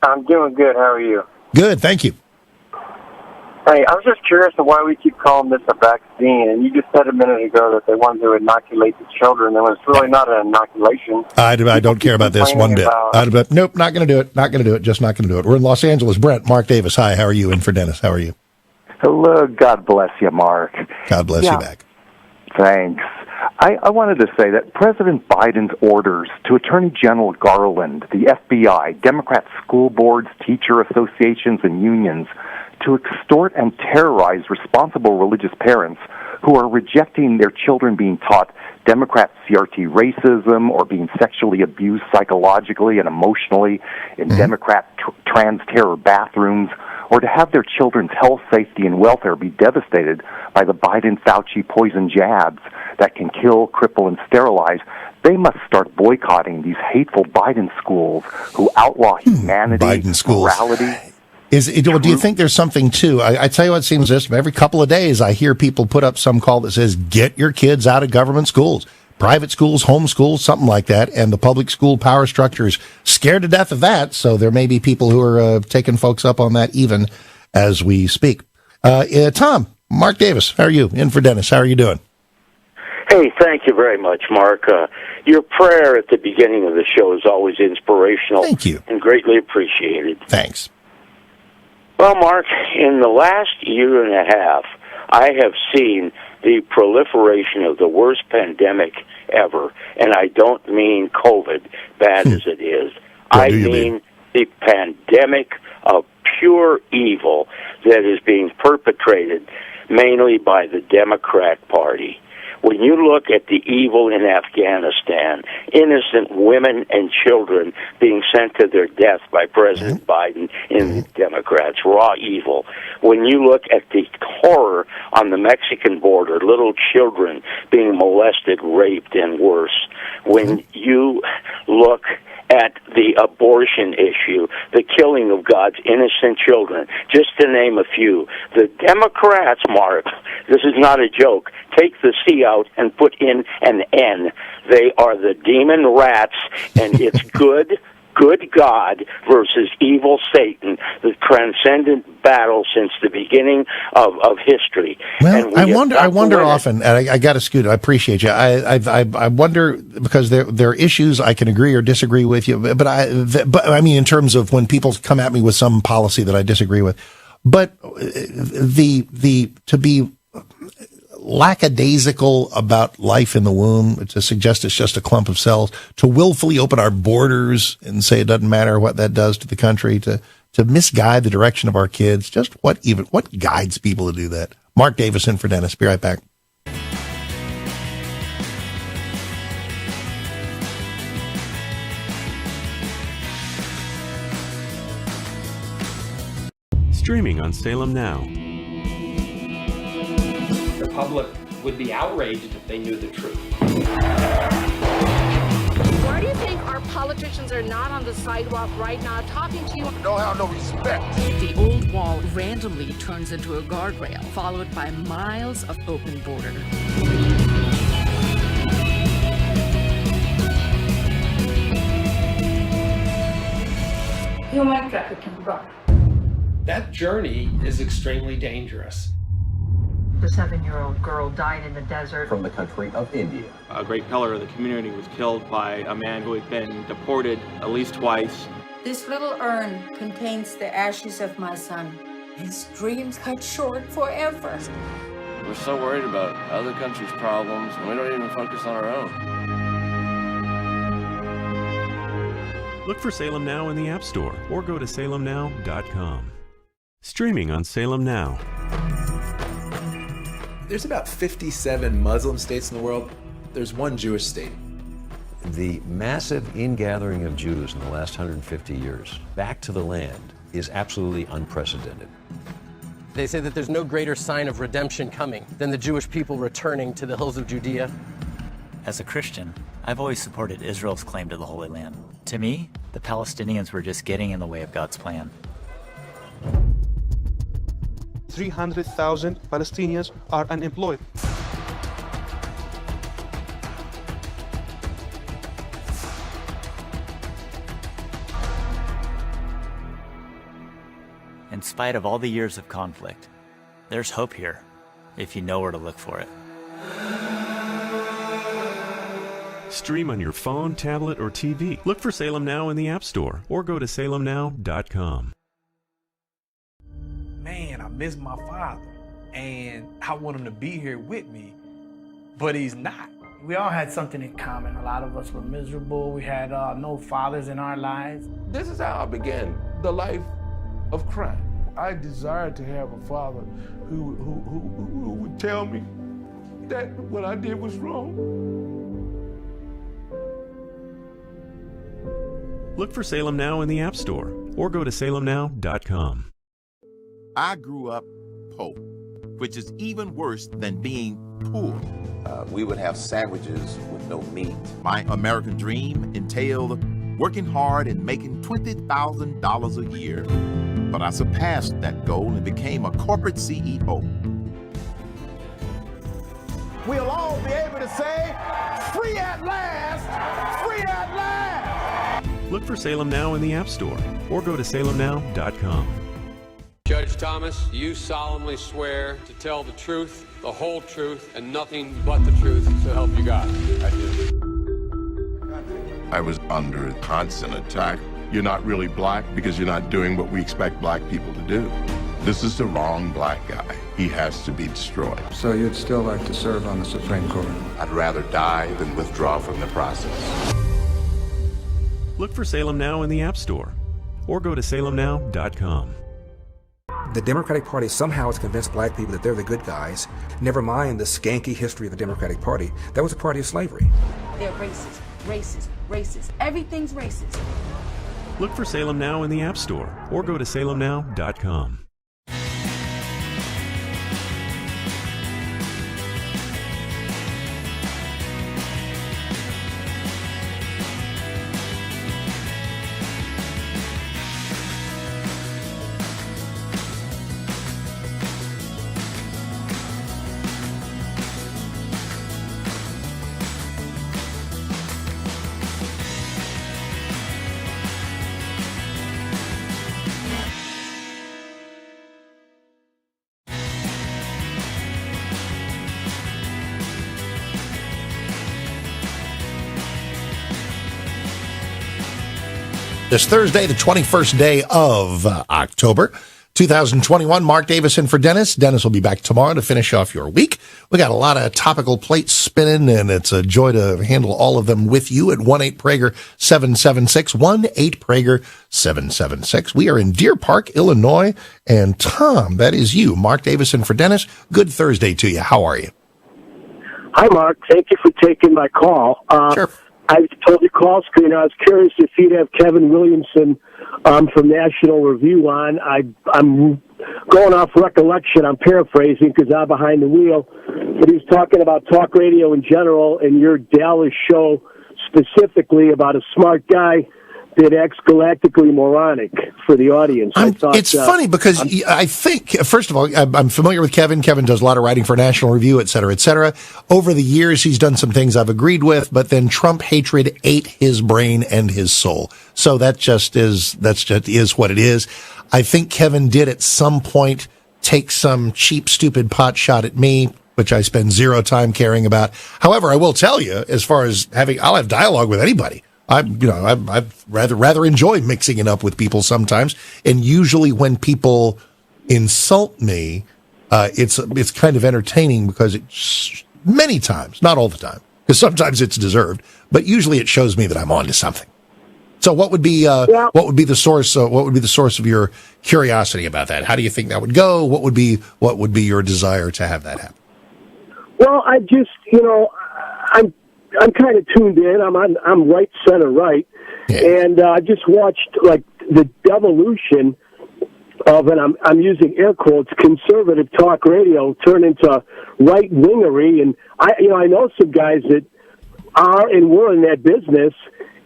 I'm doing good. How are you? Good, thank you. Hey, I was just curious of why we keep calling this a vaccine. And you just said a minute ago that they wanted to inoculate the children. And it's really not an inoculation. I don't care about this one bit. Nope, not going to do it. Not going to do it. Just not going to do it. We're in Los Angeles. Brent, Mark Davis. Hi, how are you? In for Dennis. How are you? Hello. God bless you, Mark. God bless you back. Thanks. I wanted to say that President Biden's orders to Attorney General Garland, the FBI, Democrat school boards, teacher associations, and unions to extort and terrorize responsible religious parents who are rejecting their children being taught Democrat CRT racism or being sexually abused psychologically and emotionally in Democrat trans terror bathrooms, or to have their children's health, safety, and welfare be devastated by the Biden-Fauci poison jabs that can kill, cripple, and sterilize, they must start boycotting these hateful Biden schools who outlaw humanity, morality. Do you think there's something too? I tell you what, it seems this every couple of days I hear people put up some call that says, get your kids out of government schools, private schools, home schools, something like that. And the public school power structure is scared to death of that. So there may be people who are taking folks up on that even as we speak. Tom, Mark Davis, how are you? In for Dennis, how are you doing? Hey, thank you very much, Mark. Your prayer at the beginning of the show is always inspirational. Thank you. And greatly appreciated. Thanks. Well, Mark, in the last year and a half, I have seen the proliferation of the worst pandemic ever. And I don't mean COVID, bad as it is. I mean the pandemic of pure evil that is being perpetrated mainly by the Democrat Party. When you look at the evil in Afghanistan, innocent women and children being sent to their death by President Biden and the Democrats, raw evil. When you look at the horror on the Mexican border, little children being molested, raped, and worse. When you look at the abortion issue, the killing of God's innocent children, just to name a few. The Democrats, Mark, this is not a joke, take the C out and put in an N. They are the demon rats, and it's good God versus evil Satan, the transcendent battle since the beginning of history. Well, I wonder often, and I got to scoot. I appreciate you. I wonder, because there are issues I can agree or disagree with you, but I mean, in terms of when people come at me with some policy that I disagree with, but to be lackadaisical about life in the womb, to suggest it's just a clump of cells, to willfully open our borders and say it doesn't matter what that does to the country, to misguide the direction of our kids. Just what guides people to do that? Mark Davis in for Dennis. Be right back. Streaming on Salem Now. The public would be outraged if they knew the truth. Why do you think our politicians are not on the sidewalk right now talking to you? Don't have no respect. The old wall randomly turns into a guardrail, followed by miles of open border. Human trafficking. That journey is extremely dangerous. The 7-year-old girl died in the desert. From the country of India. A great pillar of the community was killed by a man who had been deported at least twice. This little urn contains the ashes of my son. His dreams cut short forever. We're so worried about other countries' problems, and we don't even focus on our own. Look for Salem Now in the App Store or go to salemnow.com. Streaming on Salem Now. There's about 57 Muslim states in the world. There's one Jewish state. The massive ingathering of Jews in the last 150 years back to the land is absolutely unprecedented. They say that there's no greater sign of redemption coming than the Jewish people returning to the hills of Judea. As a Christian, I've always supported Israel's claim to the Holy Land. To me, the Palestinians were just getting in the way of God's plan. 300,000 Palestinians are unemployed. In spite of all the years of conflict, there's hope here, if you know where to look for it. Stream on your phone, tablet, or TV. Look for Salem Now in the App Store or go to salemnow.com. Man, I miss my father, and I want him to be here with me, but he's not. We all had something in common. A lot of us were miserable. We had no fathers in our lives. This is how I began the life of crime. I desired to have a father who would tell me that what I did was wrong. Look for Salem Now in the App Store or go to salemnow.com. I grew up poor, which is even worse than being poor. We would have sandwiches with no meat. My American dream entailed working hard and making $20,000 a year. But I surpassed that goal and became a corporate CEO. We'll all be able to say, free at last, free at last. Look for Salem Now in the App Store or go to salemnow.com. Judge Thomas, you solemnly swear to tell the truth, the whole truth, and nothing but the truth, so help you God. I do. I was under constant attack. You're not really black because you're not doing what we expect black people to do. This is the wrong black guy. He has to be destroyed. So you'd still like to serve on the Supreme Court? I'd rather die than withdraw from the process. Look for Salem Now in the App Store or go to salemnow.com. The Democratic Party somehow has convinced black people that they're the good guys. Never mind the skanky history of the Democratic Party. That was a party of slavery. They're racist, racist, racist. Everything's racist. Look for Salem Now in the App Store or go to salemnow.com. This Thursday, the 21st day of October, 2021. Mark Davis in for Dennis. Dennis will be back tomorrow to finish off your week. We got a lot of topical plates spinning, and it's a joy to handle all of them with you at 1-8-PRAGER-776, 1-8-PRAGER-776. We are in Deer Park, Illinois, and Tom, that is you. Mark Davis in for Dennis. Good Thursday to you. How are you? Hi, Mark. Thank you for taking my call. Sure. I told you call screen. I was curious if you'd have Kevin Williamson from National Review on. I'm going off recollection. I'm paraphrasing because I'm behind the wheel. But he was talking about talk radio in general and your Dallas show specifically about a smart guy that acts galactically moronic for the audience. It's funny because I think, first of all, I'm familiar with Kevin. Kevin does a lot of writing for National Review, et cetera, et cetera. Over the years, he's done some things I've agreed with, but then Trump hatred ate his brain and his soul. So that just is what it is. I think Kevin did at some point take some cheap, stupid pot shot at me, which I spend zero time caring about. However, I will tell you, as far as I'll have dialogue with anybody. I rather enjoy mixing it up with people sometimes, and usually when people insult me, it's kind of entertaining because it's many times, not all the time, because sometimes it's deserved, but usually it shows me that I'm onto something. So what would be the source? What would be the source of your curiosity about that? How do you think that would go? What would be your desire to have that happen? Well, I'm kind of tuned in. I'm right, center, right, and I just watched like the devolution of, and I'm using air quotes, conservative talk radio turn into right wingery, and I know some guys that are and were in that business.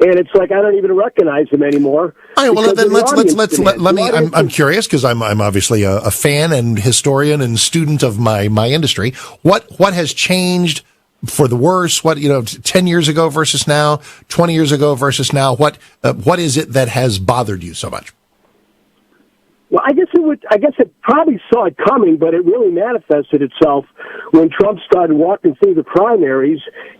And it's like I don't even recognize them anymore. All right, well, then let me. I'm curious because I'm obviously a fan and historian and student of my industry. What has changed for the worse? 10 years ago versus now, 20 years ago versus now? What is it that has bothered you so much? Well, I guess it probably saw it coming, but it really manifested itself when Trump started walking through the primaries.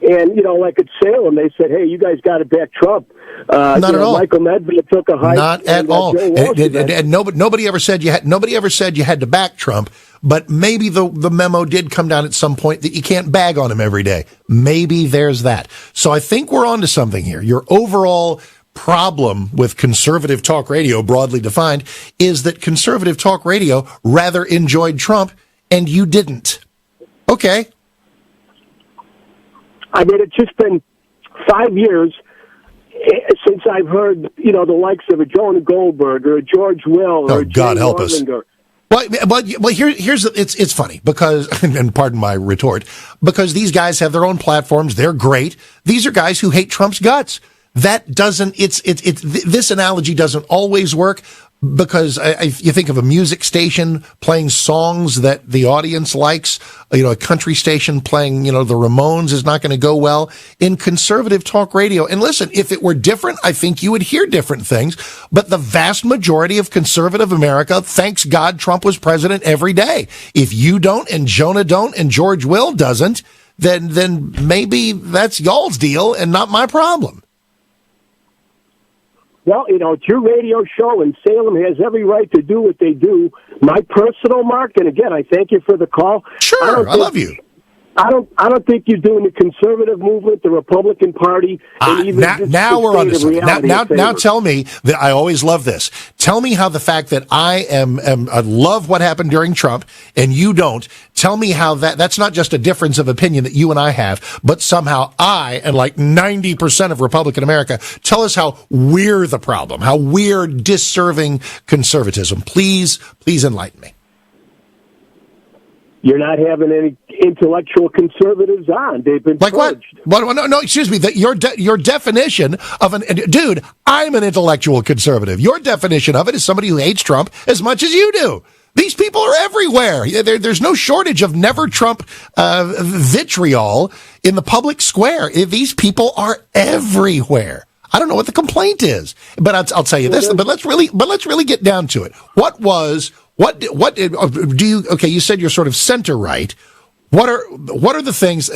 And, like at Salem, they said, hey, you guys got to back Trump. Not at all. Michael Medved took a hike. Not at all. And nobody ever said you had to back Trump. But maybe the memo did come down at some point that you can't bag on him every day. Maybe there's that. So I think we're onto something here. Your overall problem with conservative talk radio, broadly defined, is that conservative talk radio rather enjoyed Trump and you didn't. Okay. I mean, it's just been 5 years since I've heard, the likes of a Jonah Goldberg or a George Will or God help us. Well, here's it's funny because, and pardon my retort, because these guys have their own platforms. They're great. These are guys who hate Trump's guts. That doesn't, this analogy doesn't always work because you think of a music station playing songs that the audience likes, a country station playing, the Ramones is not going to go well in conservative talk radio. And listen, if it were different, I think you would hear different things, but the vast majority of conservative America thanks God Trump was president every day. If you don't and Jonah don't and George Will doesn't, then maybe that's y'all's deal and not my problem. Well, it's your radio show, and Salem has every right to do what they do. My personal mark, and again, I thank you for the call. Sure, I love you. I don't think you're doing the conservative movement, the Republican Party, and even now we're on to something. Now tell me that I always love this. Tell me how the fact that I love what happened during Trump and you don't. Tell me how that's not just a difference of opinion that you and I have, but somehow I and like 90% of Republican America tell us how we're the problem, how we're disserving conservatism. Please enlighten me. You're not having any intellectual conservatives on. They've been purged. What? No, excuse me. Your definition of dude, I'm an intellectual conservative. Your definition of it is somebody who hates Trump as much as you do. These people are everywhere. There's no shortage of never Trump vitriol in the public square. These people are everywhere. I don't know what the complaint is, but I'll tell you this. But let's really get down to it. What do you? Okay, you said you're sort of center right. What are the things?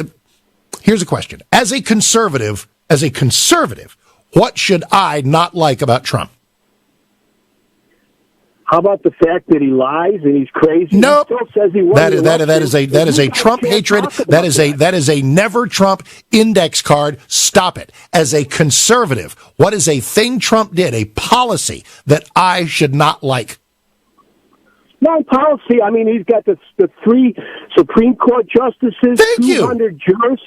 Here's a question: as a conservative, what should I not like about Trump? How about the fact that he lies and he's crazy? Nope. He still says he won that is a Trump hatred. That is a never Trump index card. Stop it. As a conservative, what is a thing Trump did, a policy that I should not like? No policy. I mean, he's got the 3 Supreme Court justices, 200 jurists.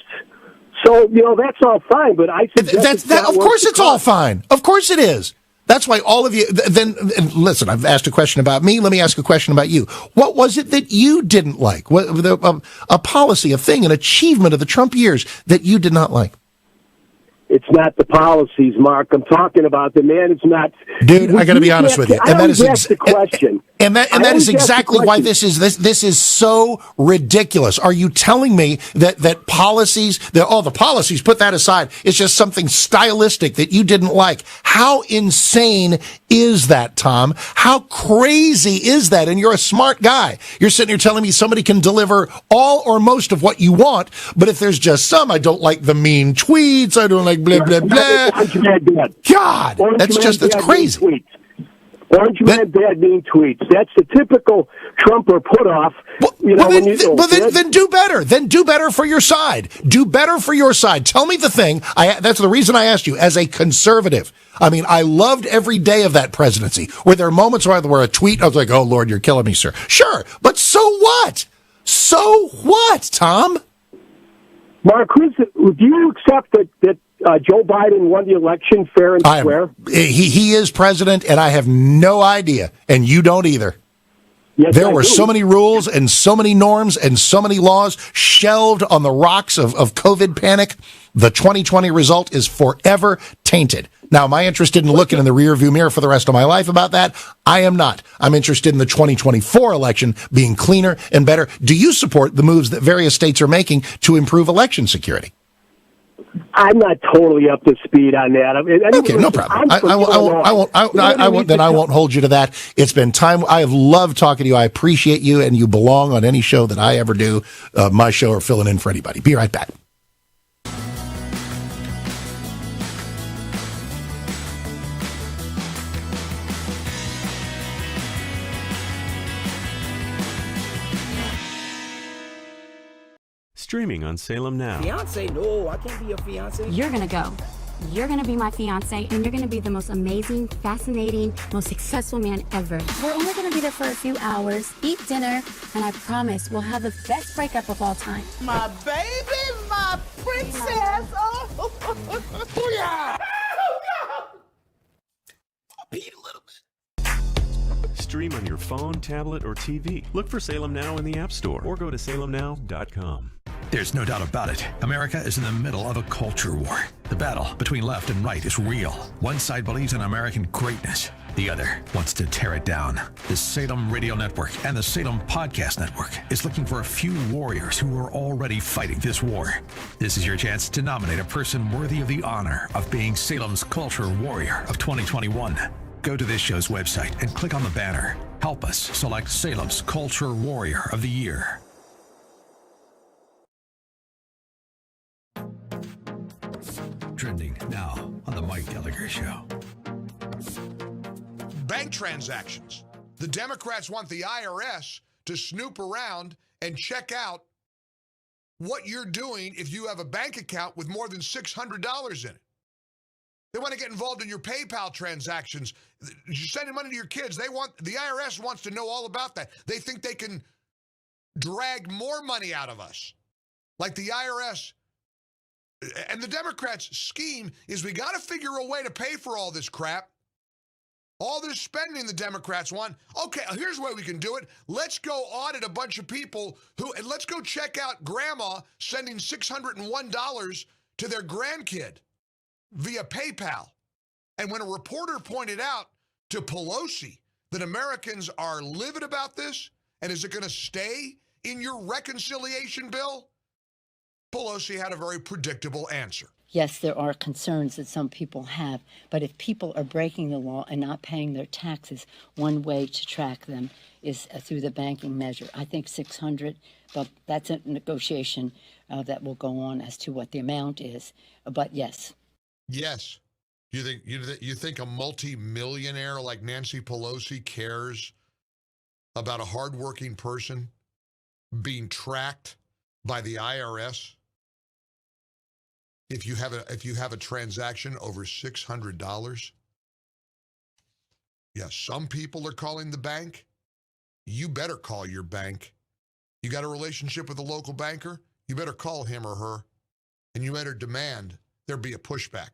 So that's all fine. But I suggest of course it's all fine. Of course it is. That's why all of you, then, and listen, I've asked a question about me. Let me ask a question about you. What was it that you didn't like? A policy, a thing, an achievement of the Trump years that you did not like? It's not the policies, Mark. I'm talking about the man is not. Dude, I got to be honest with you, and that is the question. And that is exactly why this is so ridiculous. Are you telling me that policies, the policies, put that aside, it's just something stylistic that you didn't like? How insane is that, Tom? How crazy is that? And you're a smart guy. You're sitting here telling me somebody can deliver all or most of what you want, but if there's just some, I don't like the mean tweets, I don't like blah, blah, blah. God, that's crazy. Orange man, bad, mean tweets. That's the typical Trumper put-off. Then do better. Then do better for your side. Do better for your side. Tell me the thing. That's the reason I asked you. As a conservative, I mean, I loved every day of that presidency. Were there moments where a tweet, I was like, oh, Lord, you're killing me, sir. Sure, but so what? So what, Tom? Mark, do you accept that Joe Biden won the election fair and square? He is president, and I have no idea, and you don't either. Yes, there were so many rules and so many norms and so many laws shelved on the rocks of COVID panic. The 2020 result is forever tainted. Now, am I interested in looking in the rearview mirror for the rest of my life about that? I am not. I'm interested in the 2024 election being cleaner and better. Do you support the moves that various states are making to improve election security? I'm not totally up to speed on that. Okay, no problem. I won't hold you to that. It's been time. I have loved talking to you. I appreciate you, and you belong on any show that I ever do, my show or filling in for anybody. Be right back. Streaming on Salem Now. Fiance? No, I can't be your fiance. You're gonna go. You're gonna be my fiance, and you're gonna be the most amazing, fascinating, most successful man ever. We're only gonna be there for a few hours, eat dinner, and I promise we'll have the best breakup of all time. My baby, my princess. Oh, booyah! Beat a little bit. Stream on your phone, tablet, or TV. Look for Salem Now in the App Store or go to salemnow.com. There's no doubt about it. America is in the middle of a culture war. The battle between left and right is real. One side believes in American greatness. The other wants to tear it down. The Salem Radio Network and the Salem Podcast Network is looking for a few warriors who are already fighting this war. This is your chance to nominate a person worthy of the honor of being Salem's Culture Warrior of 2021. Go to this show's website and click on the banner. Help us select Salem's Culture Warrior of the Year. Trending now on the Mike Gallagher Show. Bank transactions. The Democrats want the IRS to snoop around and check out what you're doing if you have a bank account with more than $600 in it. They want to get involved in your PayPal transactions. You're sending money to your kids. The IRS wants to know all about that. They think they can drag more money out of us. Like the IRS. And the Democrats' scheme is we got to figure a way to pay for all this crap. All this spending the Democrats want. Okay, here's the way we can do it. Let's go audit a bunch of people and let's go check out grandma sending $601 to their grandkid via PayPal. And when a reporter pointed out to Pelosi that Americans are livid about this, and is it going to stay in your reconciliation bill? Pelosi had a very predictable answer. Yes, there are concerns that some people have, but if people are breaking the law and not paying their taxes, one way to track them is through the banking measure. I think 600, but that's a negotiation that will go on as to what the amount is. But yes. Yes. You think a multi-millionaire like Nancy Pelosi cares about a hardworking person being tracked by the IRS? If you have a transaction over $600, yes, some people are calling the bank. You better call your bank. You got a relationship with a local banker? You better call him or her, and you better demand there be a pushback.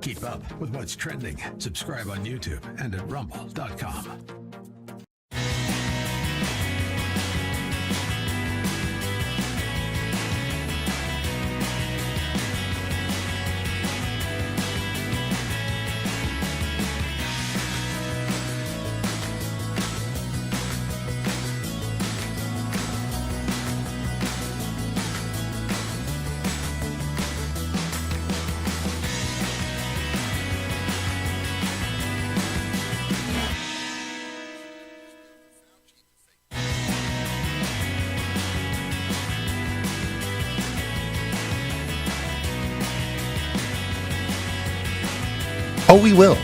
Keep up with what's trending. Subscribe on YouTube and at rumble.com. Oh, we will.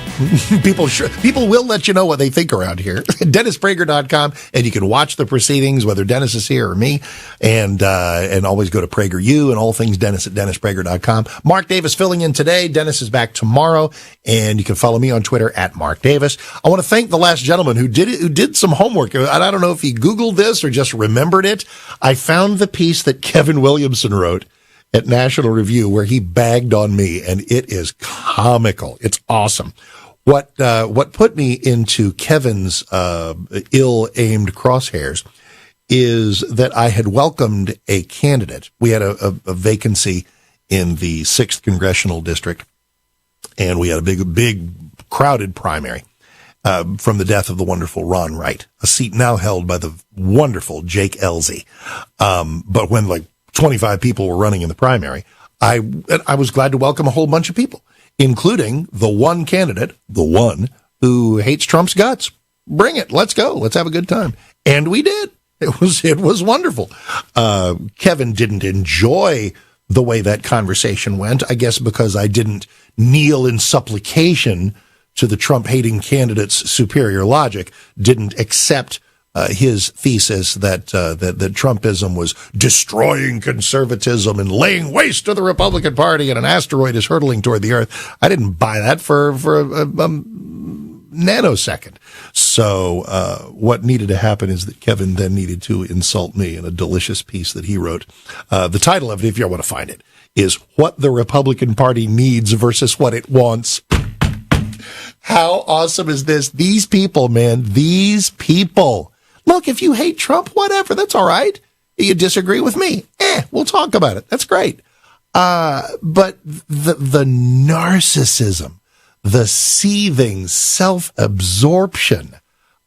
People will let you know what they think around here. DennisPrager.com, and you can watch the proceedings, whether Dennis is here or me, and always go to PragerU and all things Dennis at DennisPrager.com. Mark Davis filling in today. Dennis is back tomorrow, and you can follow me on Twitter at Mark Davis. I want to thank the last gentleman who did some homework. I don't know if he Googled this or just remembered it. I found the piece that Kevin Williamson wrote at National Review where he bagged on me, and it is comical. It's awesome. What put me into Kevin's ill-aimed crosshairs is that I had welcomed a candidate. We had a vacancy in the 6th Congressional District, and we had a big crowded primary from the death of the wonderful Ron Wright, a seat now held by the wonderful Jake Elzy. But when 25 people were running in the primary, I was glad to welcome a whole bunch of people, including the one candidate, the one who hates Trump's guts. Bring it. Let's go. Let's have a good time. And we did. It was wonderful. Kevin didn't enjoy the way that conversation went, I guess because I didn't kneel in supplication to the Trump-hating candidate's superior logic, didn't accept his thesis that Trumpism was destroying conservatism and laying waste to the Republican Party, and an asteroid is hurtling toward the Earth. I didn't buy that for a nanosecond. So what needed to happen is that Kevin then needed to insult me in a delicious piece that he wrote. The title of it, if you want to find it, is "What the Republican Party Needs Versus What It Wants." How awesome is this? These people, man, these people. Look, if you hate Trump, whatever, that's all right. You disagree with me, we'll talk about it. That's great. But the narcissism, the seething self-absorption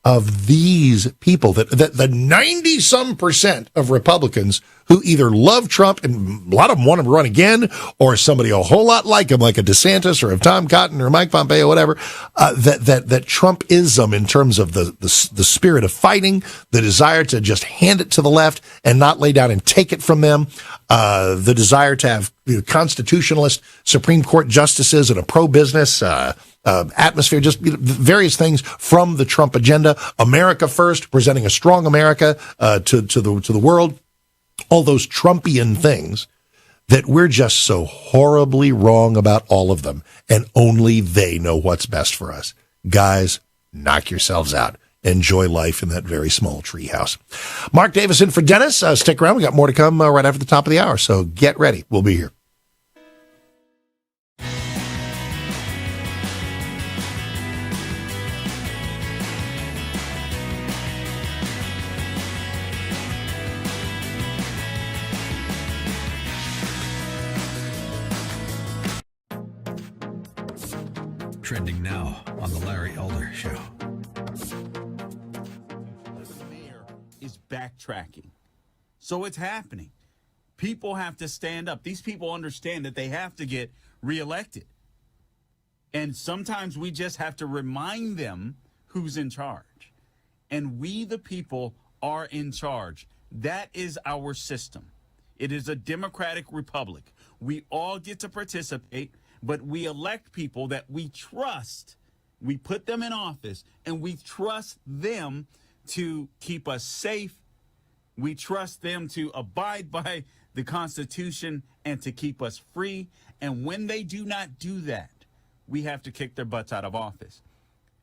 of these people, that the 90-some% of Republicans who either love Trump, and a lot of them want him to run again, or somebody a whole lot like him, like a DeSantis or a Tom Cotton or Mike Pompeo, whatever, that Trumpism in terms of the spirit of fighting, the desire to just hand it to the left and not lay down and take it from them, the desire to have constitutionalist Supreme Court justices and a pro-business atmosphere, just various things from the Trump agenda. America first, presenting a strong America to the world. All those Trumpian things that we're just so horribly wrong about all of them, and only they know what's best for us. Guys, knock yourselves out. Enjoy life in that very small treehouse. Mark Davis in for Dennis. Stick around. We got more to come right after the top of the hour, so get ready. We'll be here. Trending now on the Larry Elder Show. The mayor is backtracking. So it's happening. People have to stand up. These people understand that they have to get reelected. And sometimes we just have to remind them who's in charge. And we, the people, are in charge. That is our system. It is a democratic republic. We all get to participate. But we elect people that we trust. We put them in office, and we trust them to keep us safe. We trust them to abide by the Constitution and to keep us free. And when they do not do that, we have to kick their butts out of office.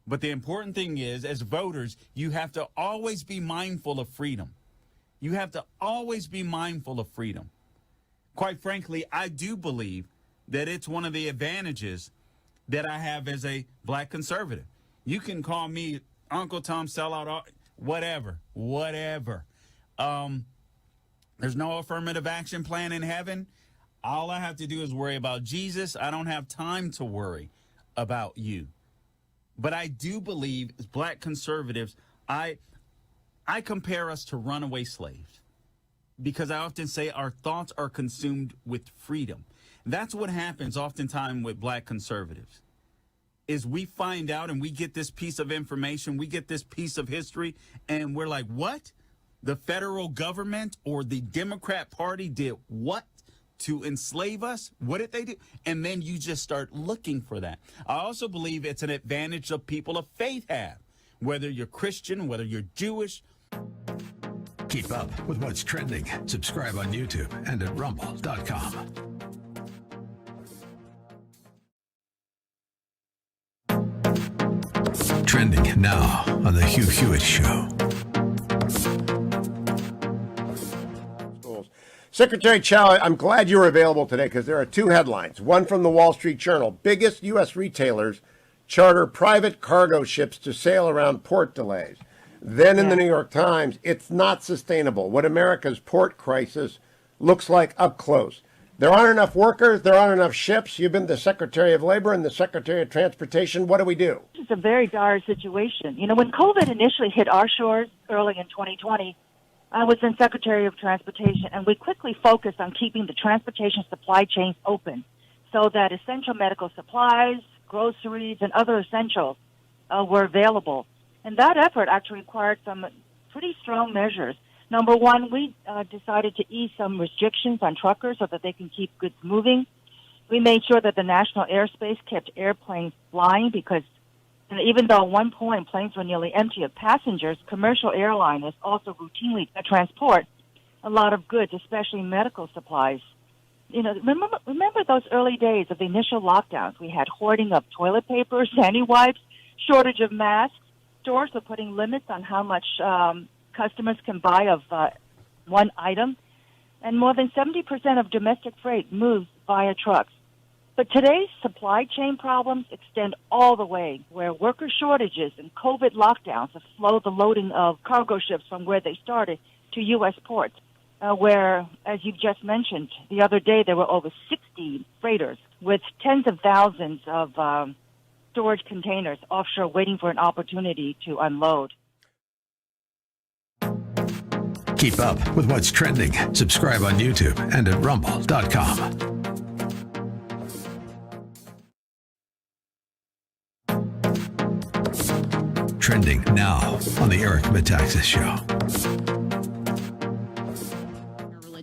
But the important thing is, as voters, you have to always be mindful of freedom. You have to always be mindful of freedom. Quite frankly, I do believe that it's one of the advantages that I have as a black conservative. You can call me Uncle Tom sellout, whatever. There's no affirmative action plan in heaven. All I have to do is worry about Jesus. I don't have time to worry about you. But I do believe as black conservatives, I compare us to runaway slaves, because I often say our thoughts are consumed with freedom. That's what happens oftentimes with black conservatives, is we find out and we get this piece of information, we get this piece of history, and we're like, what? The federal government or the Democrat Party did what to enslave us? What did they do? And then you just start looking for that. I also believe it's an advantage that people of faith have, whether you're Christian, whether you're Jewish. Keep up with what's trending. Subscribe on YouTube and at rumble.com. Trending now on The Hugh Hewitt Show. Secretary Chow, I'm glad you were available today because there are two headlines. One from the Wall Street Journal. Biggest U.S. retailers charter private cargo ships to sail around port delays. Then in the New York Times, it's not sustainable. What America's port crisis looks like up close. There aren't enough workers. There aren't enough ships. You've been the Secretary of Labor and the Secretary of Transportation. What do we do? This is a very dire situation. You know, when COVID initially hit our shores early in 2020, I was in Secretary of Transportation, and we quickly focused on keeping the transportation supply chains open so that essential medical supplies, groceries, and other essentials were available. And that effort actually required some pretty strong measures. Number one, we decided to ease some restrictions on truckers so that they can keep goods moving. We made sure that the national airspace kept airplanes flying because even though at one point planes were nearly empty of passengers, commercial airliners also routinely transport a lot of goods, especially medical supplies. You know, remember those early days of the initial lockdowns? We had hoarding of toilet paper, sandy wipes, shortage of masks. Stores were putting limits on how much customers can buy of one item. And more than 70% of domestic freight moves via trucks. But today's supply chain problems extend all the way, where worker shortages and COVID lockdowns have slowed the loading of cargo ships from where they started to U.S. ports, where, as you just mentioned, the other day there were over 60 freighters with tens of thousands of storage containers offshore waiting for an opportunity to unload. Keep up with what's trending. Subscribe on YouTube and at rumble.com. Trending now on the Eric Metaxas Show.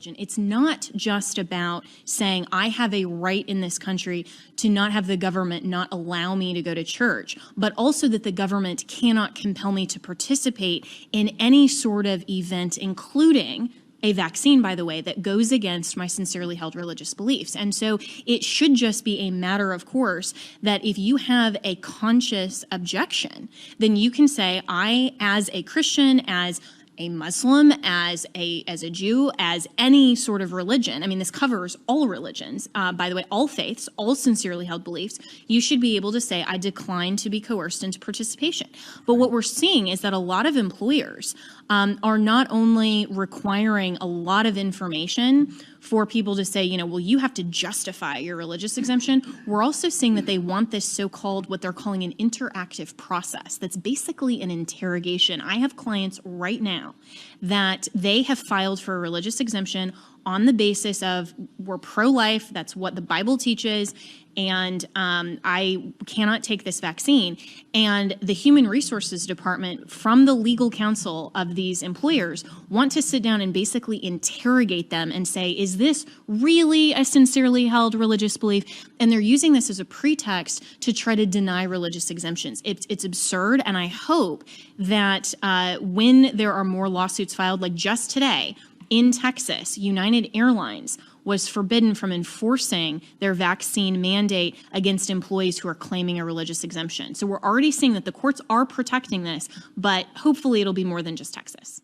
It's not just about saying I have a right in this country to not have the government not allow me to go to church, but also that the government cannot compel me to participate in any sort of event, including a vaccine, by the way, that goes against my sincerely held religious beliefs. And so it should just be a matter of course that if you have a conscious objection, then you can say, I, as a Christian, as a Muslim, as a Jew, as any sort of religion, I mean, this covers all religions, by the way, all faiths, all sincerely held beliefs, you should be able to say, I decline to be coerced into participation. But what we're seeing is that a lot of employers are not only requiring a lot of information for people to say, you know, well, you have to justify your religious exemption. We're also seeing that they want this so-called, what they're calling an interactive process. That's basically an interrogation. I have clients right now that they have filed for a religious exemption on the basis of we're pro-life, that's what the Bible teaches, and I cannot take this vaccine. And the Human Resources Department, from the legal counsel of these employers, want to sit down and basically interrogate them and say, is this really a sincerely held religious belief? And they're using this as a pretext to try to deny religious exemptions. It's absurd, and I hope that when there are more lawsuits filed, like just today, in Texas, United Airlines was forbidden from enforcing their vaccine mandate against employees who are claiming a religious exemption. So we're already seeing that the courts are protecting this, but hopefully it'll be more than just Texas.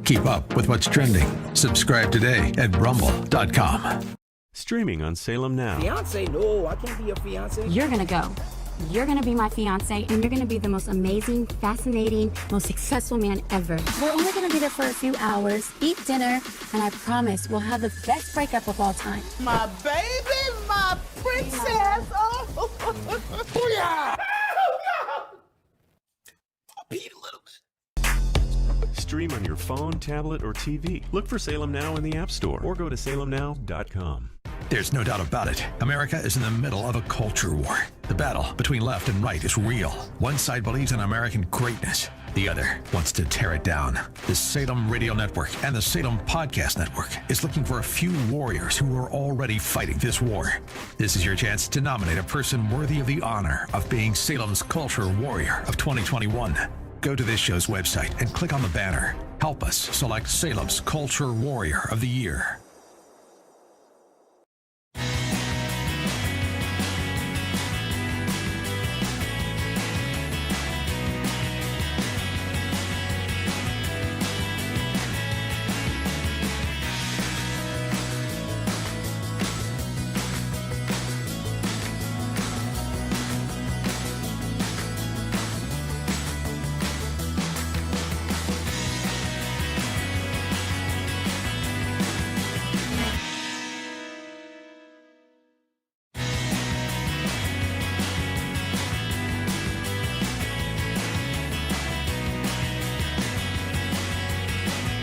Keep up with what's trending. Subscribe today at rumble.com. Streaming on Salem Now. Fiance? No, I can't be your fiance. You're gonna go. You're gonna be my fiance, and you're gonna be the most amazing, fascinating, most successful man ever. We're only gonna be there for a few hours, eat dinner, and I promise we'll have the best breakup of all time. My baby, my princess. Oh, yeah. Beat a little bit. Stream on your phone, tablet, or TV. Look for Salem Now in the App Store or go to salemnow.com. There's no doubt about it. America is in the middle of a culture war. The battle between left and right is real. One side believes in American greatness. The other wants to tear it down. The Salem Radio Network and the Salem Podcast Network is looking for a few warriors who are already fighting this war. This is your chance to nominate a person worthy of the honor of being Salem's Culture Warrior of 2021. Go to this show's website and click on the banner. Help us select Salem's Culture Warrior of the Year.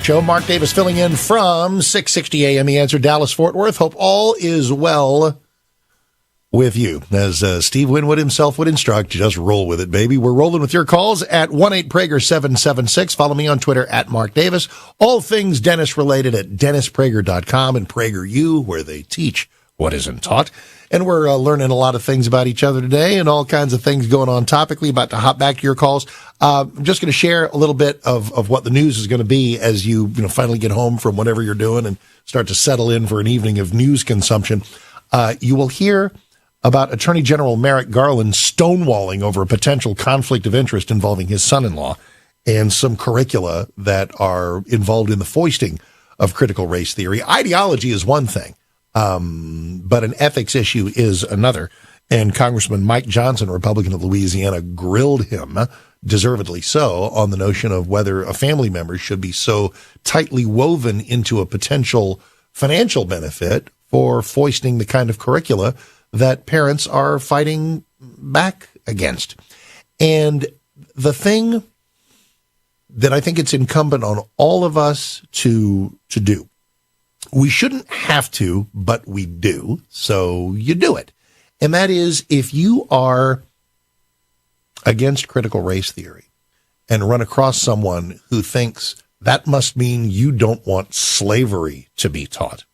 Show. Mark Davis filling in from 660 AM. The Answer, Dallas, Fort Worth. Hope all is well with you. As Steve Winwood himself would instruct, just roll with it, baby. We're rolling with your calls at 1-8-PRAGER-776. Follow me on Twitter at Mark Davis. All things Dennis related at DennisPrager.com and PragerU, where they teach what isn't taught. And we're learning a lot of things about each other today and all kinds of things going on topically. About to hop back to your calls. I'm just going to share a little bit of what the news is going to be as you finally get home from whatever you're doing and start to settle in for an evening of news consumption. You will hear about Attorney General Merrick Garland stonewalling over a potential conflict of interest involving his son-in-law and some curricula that are involved in the foisting of critical race theory. Ideology is one thing. But an ethics issue is another. And Congressman Mike Johnson, Republican of Louisiana, grilled him, deservedly so, on the notion of whether a family member should be so tightly woven into a potential financial benefit for foisting the kind of curricula that parents are fighting back against. And the thing that I think it's incumbent on all of us to do, we shouldn't have to, but we do, so you do it. And that is, if you are against critical race theory and run across someone who thinks that must mean you don't want slavery to be taught,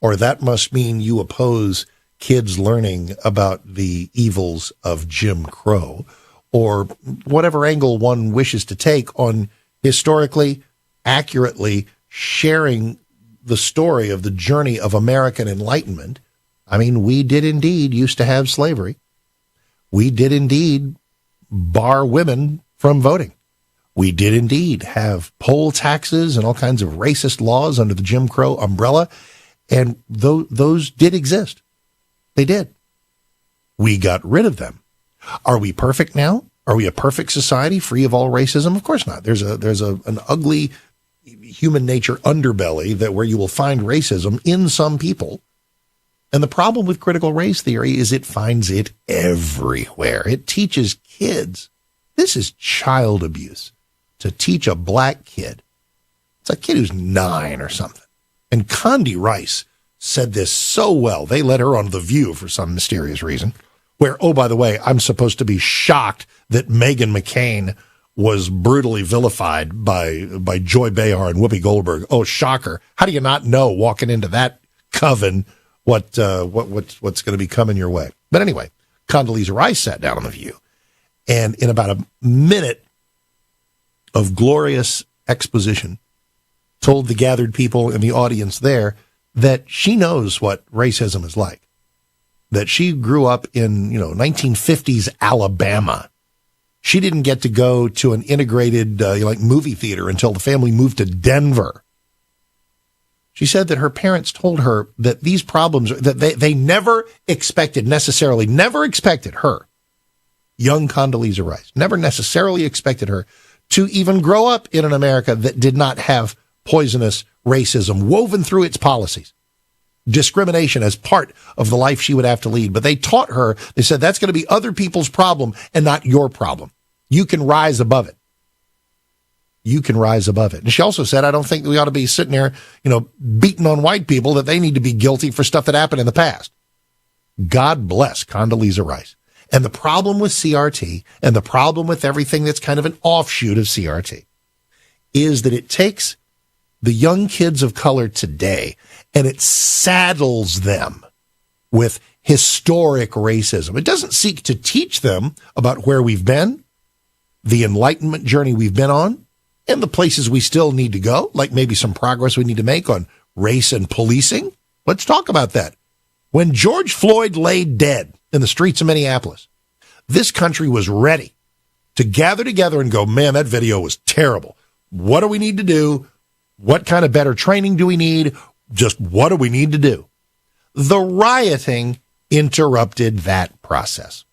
or that must mean you oppose kids learning about the evils of Jim Crow, or whatever angle one wishes to take on historically, accurately sharing the story of the journey of American enlightenment. I mean, we did indeed used to have slavery. We did indeed bar women from voting. We did indeed have poll taxes and all kinds of racist laws under the Jim Crow umbrella. And those did exist. They did. We got rid of them. Are we perfect now? Are we a perfect society free of all racism? Of course not. There's an ugly human nature underbelly that where you will find racism in some people. And the problem with critical race theory is it finds it everywhere. It teaches kids. This is child abuse to teach a black kid. It's a kid who's 9 or something. And Condi Rice said this so well. They let her on The View for some mysterious reason, where, oh, by the way, I'm supposed to be shocked that Meghan McCain was brutally vilified by Joy Behar and Whoopi Goldberg. Oh, shocker. How do you not know walking into that coven what's going to be coming your way? But anyway, Condoleezza Rice sat down on The View, and in about a minute of glorious exposition, told the gathered people in the audience there that she knows what racism is like, that she grew up in 1950s Alabama. She didn't get to go to an integrated movie theater until the family moved to Denver. She said that her parents told her that these problems, that they never expected her, young Condoleezza Rice, never necessarily expected her to even grow up in an America that did not have poisonous racism woven through its policies, discrimination as part of the life she would have to lead. But they taught her, they said, that's going to be other people's problem and not your problem. You can rise above it. You can rise above it. And she also said, I don't think we ought to be sitting there, beating on white people, that they need to be guilty for stuff that happened in the past. God bless Condoleezza Rice. And the problem with CRT and the problem with everything that's kind of an offshoot of CRT is that it takes the young kids of color today and it saddles them with historic racism. It doesn't seek to teach them about where we've been, the Enlightenment journey we've been on, and the places we still need to go, like maybe some progress we need to make on race and policing. Let's talk about that. When George Floyd lay dead in the streets of Minneapolis, this country was ready to gather together and go, man, that video was terrible. What do we need to do? What kind of better training do we need? Just what do we need to do? The rioting interrupted that process,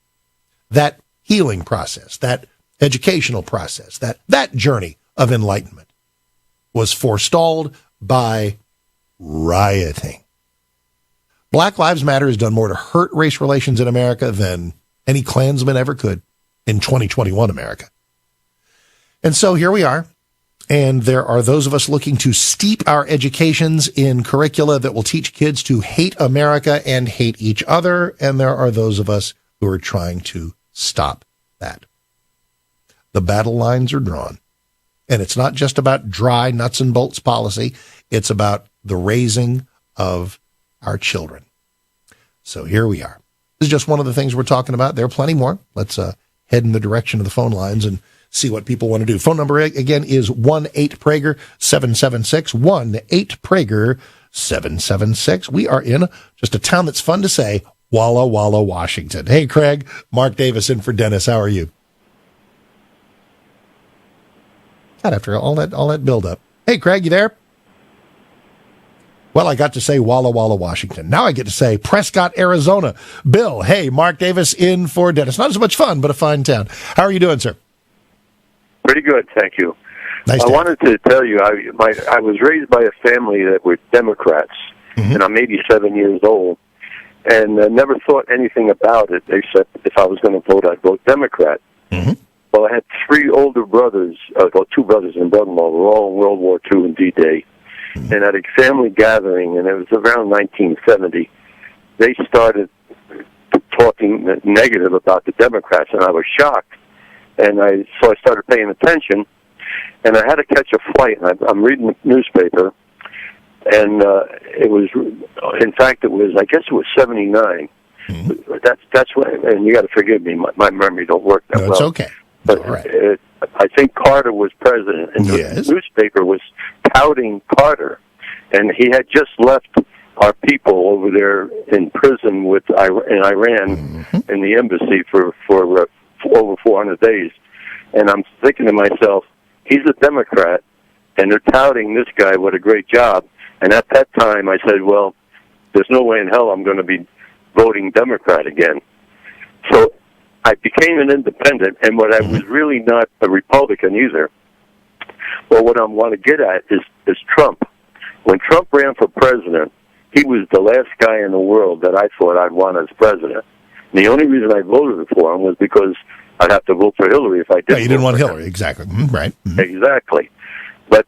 that healing process, that educational process, that journey of enlightenment was forestalled by rioting. Black Lives Matter has done more to hurt race relations in America than any Klansman ever could in 2021 America. And so here we are. And there are those of us looking to steep our educations in curricula that will teach kids to hate America and hate each other. And there are those of us who are trying to stop that. The battle lines are drawn. And it's not just about dry nuts and bolts policy. It's about the raising of our children. So here we are. This is just one of the things we're talking about. There are plenty more. Let's head in the direction of the phone lines and see what people want to do. Phone number again is 1-8-PRAGER-776, 1-8-PRAGER-776. We are in just a town that's fun to say, Walla Walla, Washington. Hey, Craig, Mark Davis in for Dennis. How are you? God, after all that build-up. Hey, Craig, you there? Well, I got to say Walla Walla, Washington. Now I get to say Prescott, Arizona. Bill, hey, Mark Davis in for Dennis. Not as much fun, but a fine town. How are you doing, sir? Pretty good, thank you. Nice I wanted to tell you, I was raised by a family that were Democrats, and I'm 87 years old, and never thought anything about it, except if I was going to vote, I'd vote Democrat. Well, I had three older brothers, two brothers and brother-in-law, were all in World War II and D-Day. And at a family gathering, and it was around 1970, they started talking negative about the Democrats, and I was shocked. And so I started paying attention, and I had to catch a flight. And I'm reading the newspaper, and it was, in fact, I guess it was 79. That's what, and you got to forgive me, my memory don't work that well. It's okay. But I think Carter was president, and the newspaper was touting Carter, and he had just left our people over there in prison in Iran in the embassy for over 400 days. And I'm thinking to myself, he's a Democrat, and they're touting this guy, what a great job. And at that time, I said, well, there's no way in hell I'm going to be voting Democrat again. So I became an independent, and what I was really not a Republican either. Well, what I want to get at is Trump. When Trump ran for president, he was the last guy in the world that I thought I'd want as president. And the only reason I voted for him was because I'd have to vote for Hillary if I didn't. No, you didn't want Hillary, exactly. Right. Exactly. But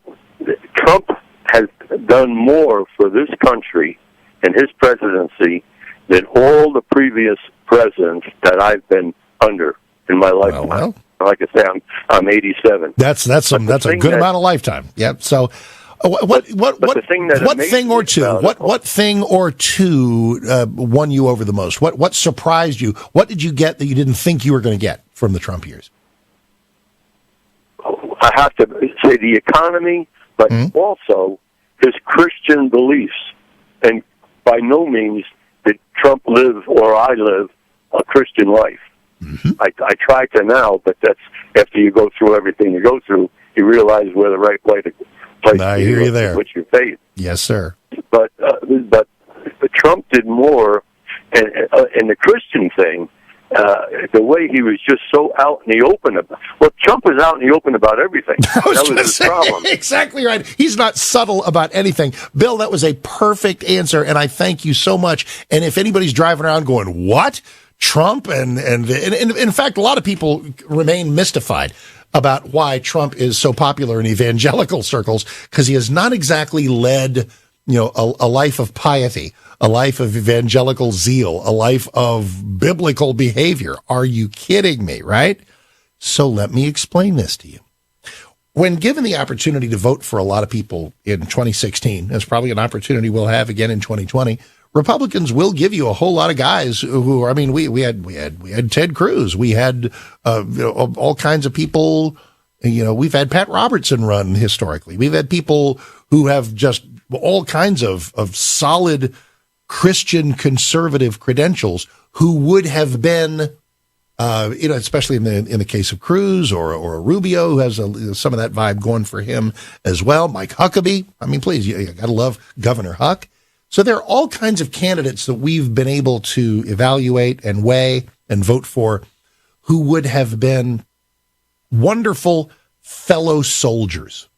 Trump has done more for this country in his presidency than all the previous presidents that I've been under in my lifetime. Well. Like I say, I'm 87. That's a good amount of lifetime. Yep. So, what thing or two won you over the most? What surprised you? What did you get that you didn't think you were going to get from the Trump years? I have to say the economy, but also his Christian beliefs. And by no means did Trump live or I live a Christian life. I try to now, but that's after you go through everything you go through, you realize where the right place I hear you there. With your faith. Yes, sir. But Trump did more, and the Christian thing, the way he was just so out in the open. Trump was out in the open about everything. That was his problem. Exactly right. He's not subtle about anything. Bill, that was a perfect answer, and I thank you so much. And if anybody's driving around going, what? Trump? And in fact, a lot of people remain mystified about why Trump is so popular in evangelical circles, because he has not exactly led a life of piety, a life of evangelical zeal, a life of biblical behavior. Are you kidding me, right? So let me explain this to you. When given the opportunity to vote for a lot of people in 2016, there's probably an opportunity we'll have again in 2020. Republicans will give you a whole lot of guys who, I mean, we had Ted Cruz, we had all kinds of people. We've had Pat Robertson run historically. We've had people who have just all kinds of solid Christian conservative credentials who would have been. Especially in the case of Cruz or Rubio, who has some of that vibe going for him as well. Mike Huckabee. I mean, please, you got to love Governor Huck. So there are all kinds of candidates that we've been able to evaluate and weigh and vote for who would have been wonderful fellow soldiers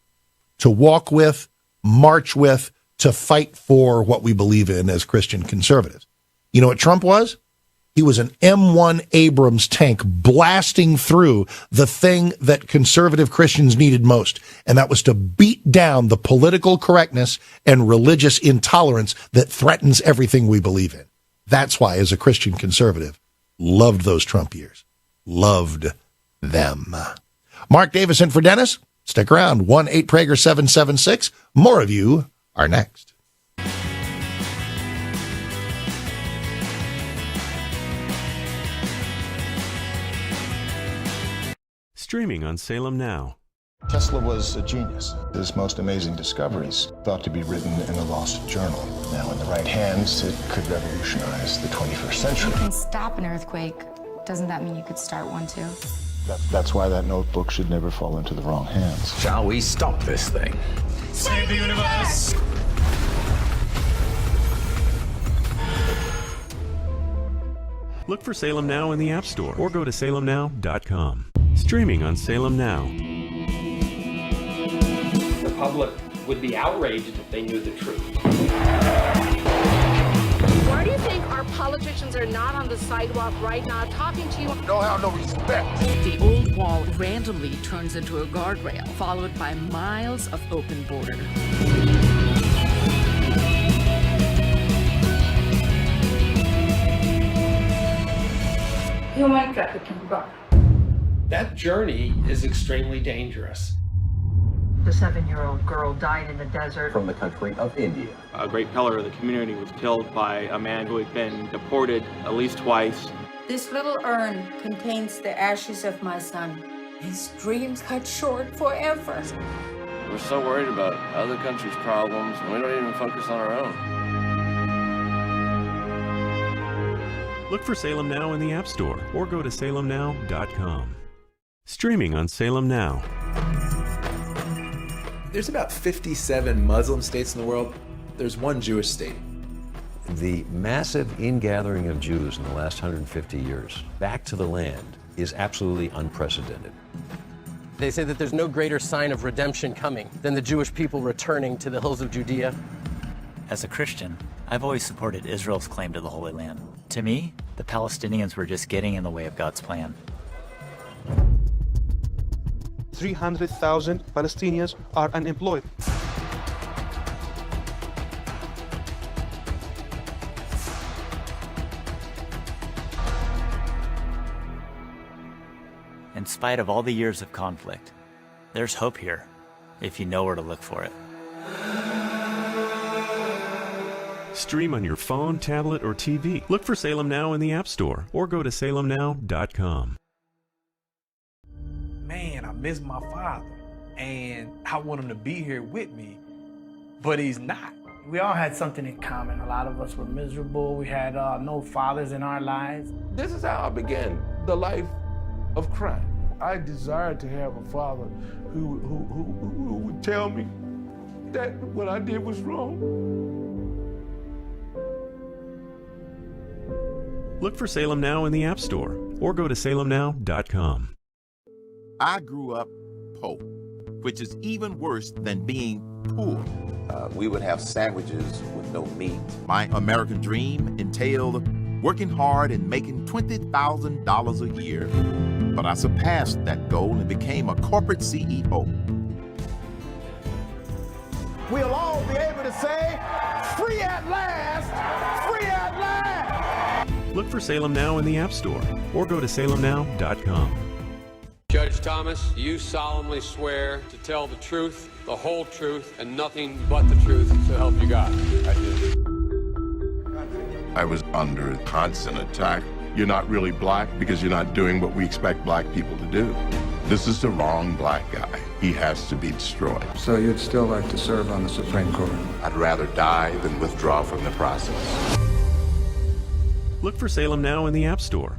to walk with, march with, to fight for what we believe in as Christian conservatives. You know what Trump was? He was an M1 Abrams tank blasting through the thing that conservative Christians needed most, and that was to beat down the political correctness and religious intolerance that threatens everything we believe in. That's why, as a Christian conservative, loved those Trump years. Loved them. Mark Davis in for Dennis. Stick around. 1-8-Prager-776. More of you are next. Streaming on Salem Now. Tesla was a genius. His most amazing discoveries thought to be written in a lost journal. Now, in the right hands, it could revolutionize the 21st century. You can stop an earthquake. Doesn't that mean you could start one too? That's why that notebook should never fall into the wrong hands. Shall we stop this thing? Save the universe! Look for Salem Now in the App Store or go to salemnow.com. Streaming on Salem Now. The public would be outraged if they knew the truth. Why do you think our politicians are not on the sidewalk right now talking to you? Don't have no respect. The old wall randomly turns into a guardrail, followed by miles of open border. Human trafficking. That journey is extremely dangerous. The 7-year-old girl died in the desert. From the country of India. A great pillar of the community was killed by a man who had been deported at least twice. This little urn contains the ashes of my son. His dreams cut short forever. We're so worried about other countries' problems, and we don't even focus on our own. Look for Salem Now in the App Store or go to salemnow.com. Streaming on Salem Now. There's about 57 Muslim states in the world. There's one Jewish state. The massive ingathering of Jews in the last 150 years back to the land is absolutely unprecedented. They say that there's no greater sign of redemption coming than the Jewish people returning to the hills of Judea. As a Christian, I've always supported Israel's claim to the Holy Land. To me, the Palestinians were just getting in the way of God's plan. 300,000 Palestinians are unemployed. In spite of all the years of conflict, there's hope here, if you know where to look for it. Stream on your phone, tablet, or TV. Look for Salem Now in the App Store or go to salemnow.com. Man, I miss my father, and I want him to be here with me, but he's not. We all had something in common. A lot of us were miserable. We had no fathers in our lives. This is how I began the life of crime. I desired to have a father who would tell me that what I did was wrong. Look for Salem Now in the App Store or go to salemnow.com. I grew up poor, which is even worse than being poor. We would have sandwiches with no meat. My American dream entailed working hard and making $20,000 a year. But I surpassed that goal and became a corporate CEO. we'll all be able to say, free at last, free at last. Look for Salem Now in the App Store or go to salemnow.com. Judge Thomas, you solemnly swear to tell the truth, the whole truth, and nothing but the truth, so help you God. I do. I was under constant attack. You're not really black because you're not doing what we expect black people to do. This is the wrong black guy. He has to be destroyed. So you'd still like to serve on the Supreme Court? I'd rather die than withdraw from the process. Look for Salem Now in the App Store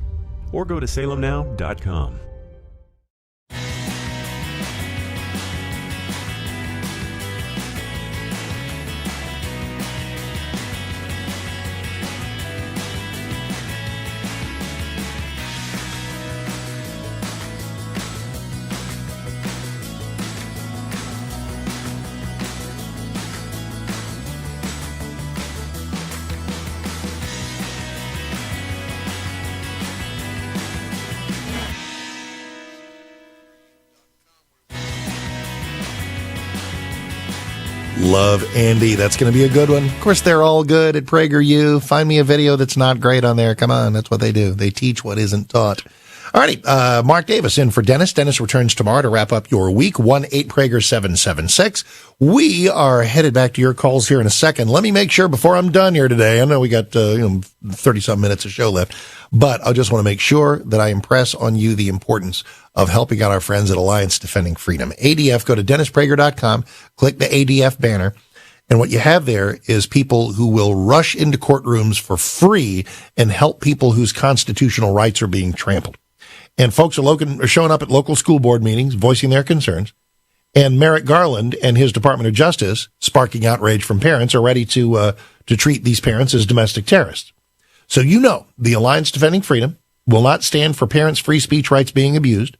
or go to salemnow.com. Love Andy. That's going to be a good one. Of course, they're all good at PragerU. Find me a video that's not great on there. Come on, that's what they do. They teach what isn't taught. All righty, Mark Davis in for Dennis. Dennis returns tomorrow to wrap up your week. 1-8-Prager-776. We are headed back to your calls here in a second. Let me make sure before I'm done here today. I know we got 30-some minutes of show left, but I just want to make sure that I impress on you the importance of helping out our friends at Alliance Defending Freedom. ADF, go to DennisPrager.com, click the ADF banner, and what you have there is people who will rush into courtrooms for free and help people whose constitutional rights are being trampled. And folks are showing up at local school board meetings, voicing their concerns. And Merrick Garland and his Department of Justice, sparking outrage from parents, are ready to treat these parents as domestic terrorists. So the Alliance Defending Freedom will not stand for parents' free speech rights being abused.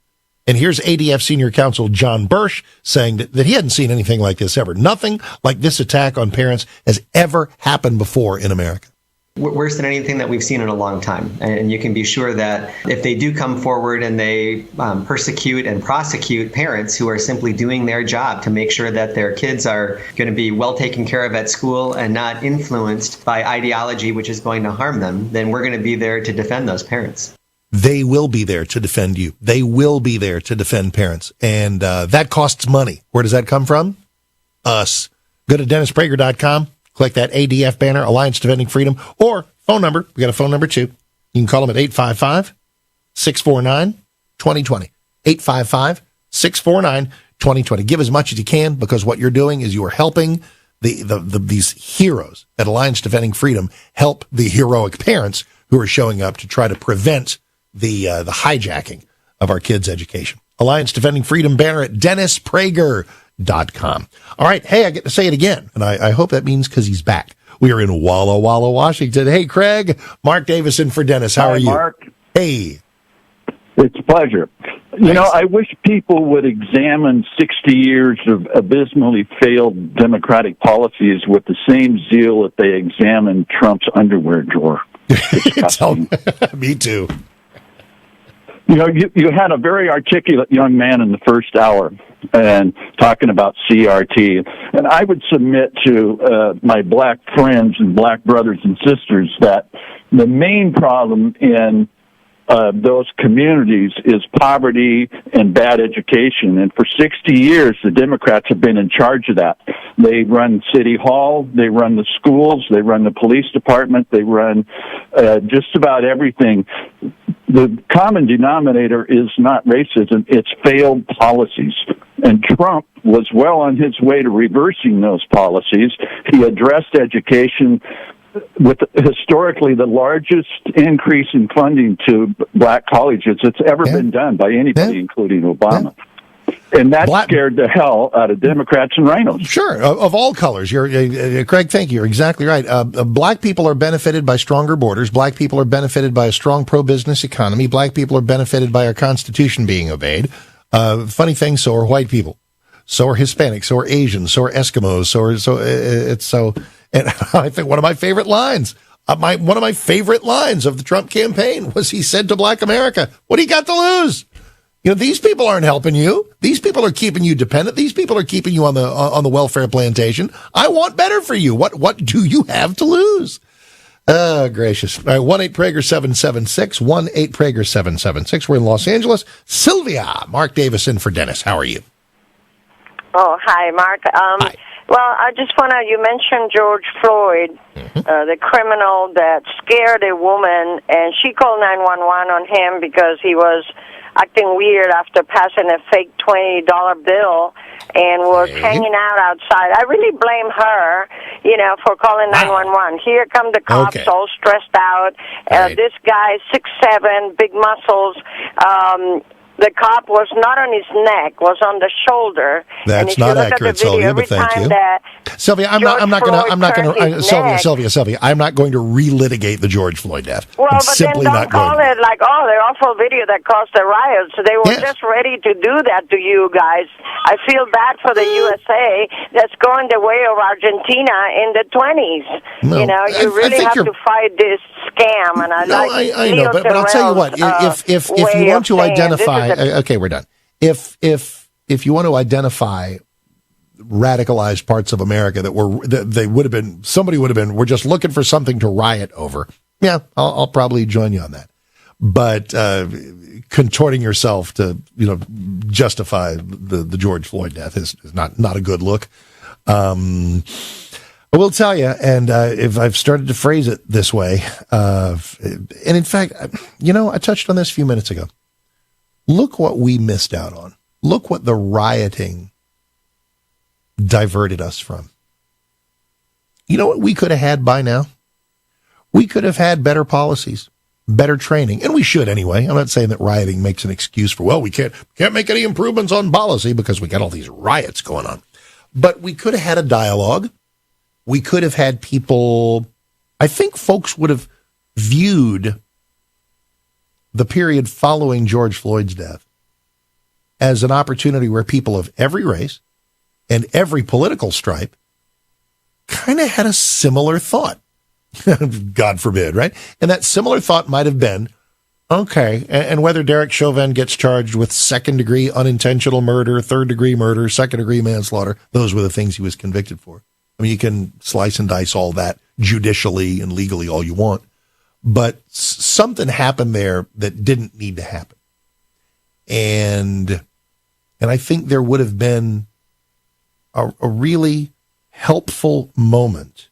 And here's ADF Senior Counsel John Birch saying that he hadn't seen anything like this ever. Nothing like this attack on parents has ever happened before in America. Worse than anything that we've seen in a long time. And you can be sure that if they do come forward and they persecute and prosecute parents who are simply doing their job to make sure that their kids are going to be well taken care of at school and not influenced by ideology which is going to harm them, then we're going to be there to defend those parents. They will be there to defend you. They will be there to defend parents. And that costs money. Where does that come from? Us. Go to DennisPrager.com. Click that ADF banner, Alliance Defending Freedom, or phone number. We got a phone number, too. You can call them at 855-649-2020. 855-649-2020. Give as much as you can, because what you're doing is you are helping these heroes at Alliance Defending Freedom help the heroic parents who are showing up to try to prevent the hijacking of our kids' education. Alliance Defending Freedom banner at DennisPrager.com. All right. Hey, I get to say it again, and I hope that means because he's back. We are in Walla Walla, Washington. Hey, Craig. Mark Davison for Dennis. How are you? Mark. Hey. It's a pleasure. Thanks. I wish people would examine 60 years of abysmally failed Democratic policies with the same zeal that they examined Trump's underwear drawer. Me too. You had a very articulate young man in the first hour and talking about CRT. And I would submit to my black friends and black brothers and sisters that the main problem in those communities is poverty and bad education. And for 60 years, the Democrats have been in charge of that. They run City Hall, they run the schools, they run the police department, they run just about everything. The common denominator is not racism, it's failed policies. And Trump was well on his way to reversing those policies. He addressed education with historically the largest increase in funding to black colleges that's ever been done by anybody, including Obama. And that scared the hell out of Democrats and rhinos. Sure, of all colors. Craig, thank you. You're exactly right. Black people are benefited by stronger borders. Black people are benefited by a strong pro-business economy. Black people are benefited by our Constitution being obeyed. Funny thing, so are white people. So are Hispanics. So are Asians. So are Eskimos. And I think one of my favorite lines of the Trump campaign was he said to Black America, "What do you got to lose? You know, these people aren't helping you. These people are keeping you dependent. These people are keeping you on the welfare plantation. I want better for you. What do you have to lose? Gracious. All right, 1-8-PRAGER-776, 1-8-PRAGER-776. We're in Los Angeles. Sylvia, Mark Davis in for Dennis. How are you? Oh, hi, Mark. Hi. Well, I just want to, you mentioned George Floyd, the criminal that scared a woman, and she called 911 on him because he was acting weird after passing a fake $20 bill and was hanging out outside. I really blame her, for calling 911. Here come the cops all stressed out. This guy, 6'7", big muscles. The cop was not on his neck, was on the shoulder. That's not accurate, Sylvia, but thank you. Sylvia, I'm not going to Sylvia, I'm not going to relitigate the George Floyd death. Well, but then don't call it like, the awful video that caused the riots. They were just ready to do that to you guys. I feel bad for the USA that's going the way of Argentina in the 20s. No, you really have to fight this scam. And I know, but I'll tell you what, if you want to identify, okay, we're done. If you want to identify radicalized parts of America somebody would have been, we're just looking for something to riot over. Yeah, I'll probably join you on that. But contorting yourself to justify the George Floyd death is not a good look. I will tell you, and if I've started to phrase it this way, and in fact, I touched on this a few minutes ago. Look what we missed out on. Look what the rioting diverted us from. You know what we could have had by now? We could have had better policies, better training, and we should anyway. I'm not saying that rioting makes an excuse for, we can't make any improvements on policy because we got all these riots going on. But we could have had a dialogue. We could have had people, I think folks would have viewed the period following George Floyd's death as an opportunity where people of every race and every political stripe kind of had a similar thought. God forbid, right? And that similar thought might have been, okay, and whether Derek Chauvin gets charged with second-degree unintentional murder, third-degree murder, second-degree manslaughter, those were the things he was convicted for. I mean, you can slice and dice all that judicially and legally all you want, but something happened there that didn't need to happen. And I think there would have been a really helpful moment,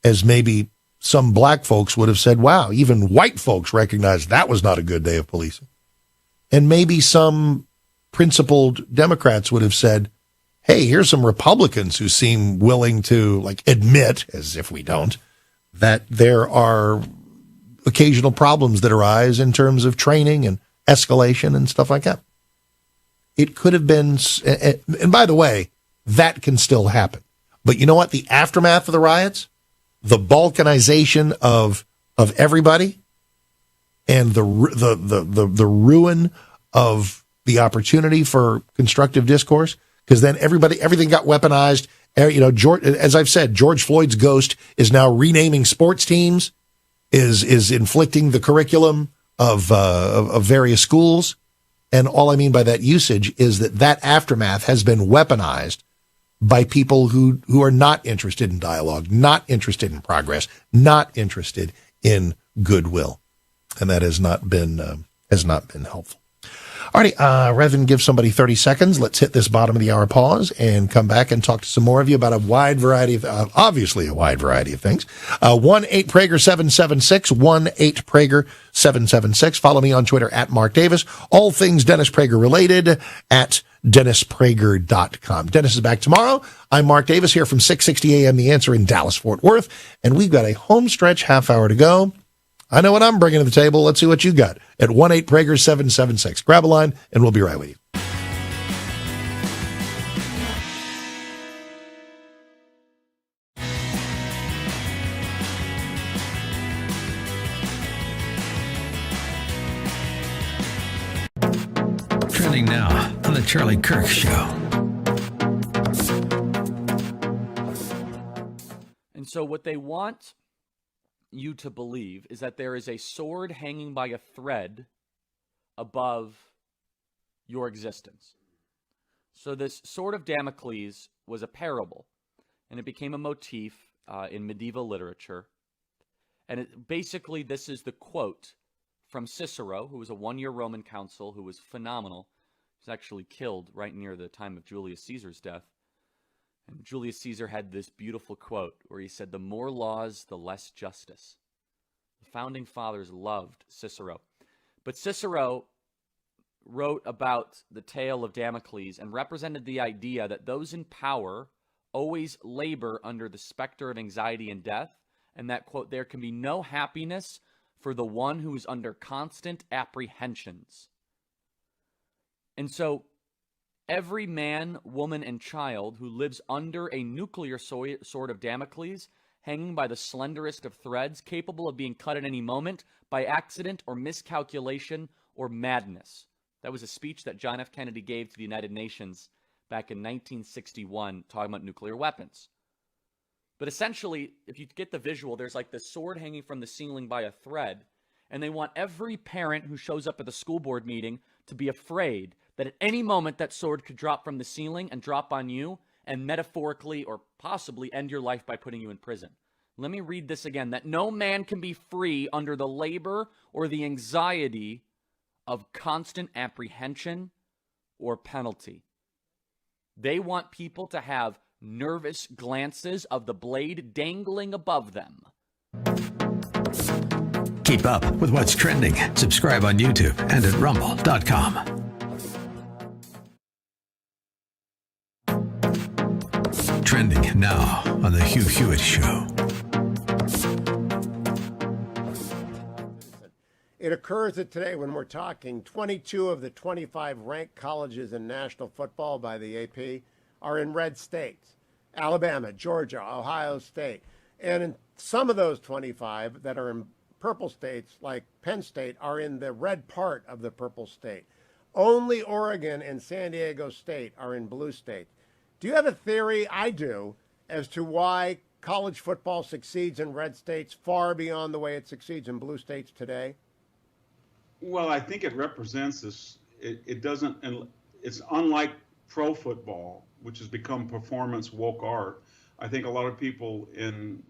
as maybe some black folks would have said, wow, even white folks recognized that was not a good day of policing. And maybe some principled Democrats would have said, hey, here's some Republicans who seem willing to admit, as if we don't, that there are occasional problems that arise in terms of training and escalation and stuff like that. It could have been, and by the way, that can still happen. But you know what? The aftermath of the riots, the balkanization of everybody, and the ruin of the opportunity for constructive discourse, because then everything got weaponized. As I've said, George Floyd's ghost is now renaming sports teams, is inflicting the curriculum of various schools. And all I mean by that usage is that aftermath has been weaponized by people who are not interested in dialogue, not interested in progress, not interested in goodwill. And that has not been helpful. All right, rather than give somebody 30 seconds, let's hit this bottom of the hour pause and come back and talk to some more of you about obviously a wide variety of things. 1-8-PRAGER-776, 1-8-PRAGER-776. Follow me on Twitter at Mark Davis. All things Dennis Prager related at DennisPrager.com. Dennis is back tomorrow. I'm Mark Davis here from 660 a.m. The Answer in Dallas, Fort Worth. And we've got a home stretch half hour to go. I know what I'm bringing to the table. Let's see what you got at 1-8-PRAGER-776. Grab a line, and we'll be right with you. Trending now on the Charlie Kirk Show. And so what they want you to believe is that there is a sword hanging by a thread above your existence. So this sword of Damocles was a parable, and it became a motif in medieval literature. And basically, this is the quote from Cicero, who was a one-year Roman consul who was phenomenal. He was actually killed right near the time of Julius Caesar's death. And Julius Caesar had this beautiful quote where he said, "The more laws, the less justice." The founding fathers loved Cicero. But Cicero wrote about the tale of Damocles and represented the idea that those in power always labor under the specter of anxiety and death, and that, quote, "there can be no happiness for the one who is under constant apprehensions." And so every man, woman, and child who lives under a nuclear sword of Damocles, hanging by the slenderest of threads, capable of being cut at any moment by accident or miscalculation or madness. That was a speech that John F. Kennedy gave to the United Nations back in 1961, talking about nuclear weapons. But essentially, if you get the visual, there's like this sword hanging from the ceiling by a thread, and they want every parent who shows up at the school board meeting to be afraid that at any moment that sword could drop from the ceiling and drop on you and metaphorically or possibly end your life by putting you in prison. Let me read this again. That no man can be free under the labor or the anxiety of constant apprehension or penalty. They want people to have nervous glances of the blade dangling above them. Keep up with what's trending. Subscribe on YouTube and at rumble.com. Trending now on The Hugh Hewitt Show. It occurs that today, when we're talking, 22 of the 25 ranked colleges in national football by the AP are in red states. Alabama, Georgia, Ohio State. And in some of those 25 that are in purple states, like Penn State, are in the red part of the purple state. Only Oregon and San Diego State are in blue states. Do you have a theory? I do, as to why college football succeeds in red states far beyond the way it succeeds in blue states today? Well, I think it represents this. It doesn't, and it's unlike pro football, which has become performance woke art. I think a lot of people in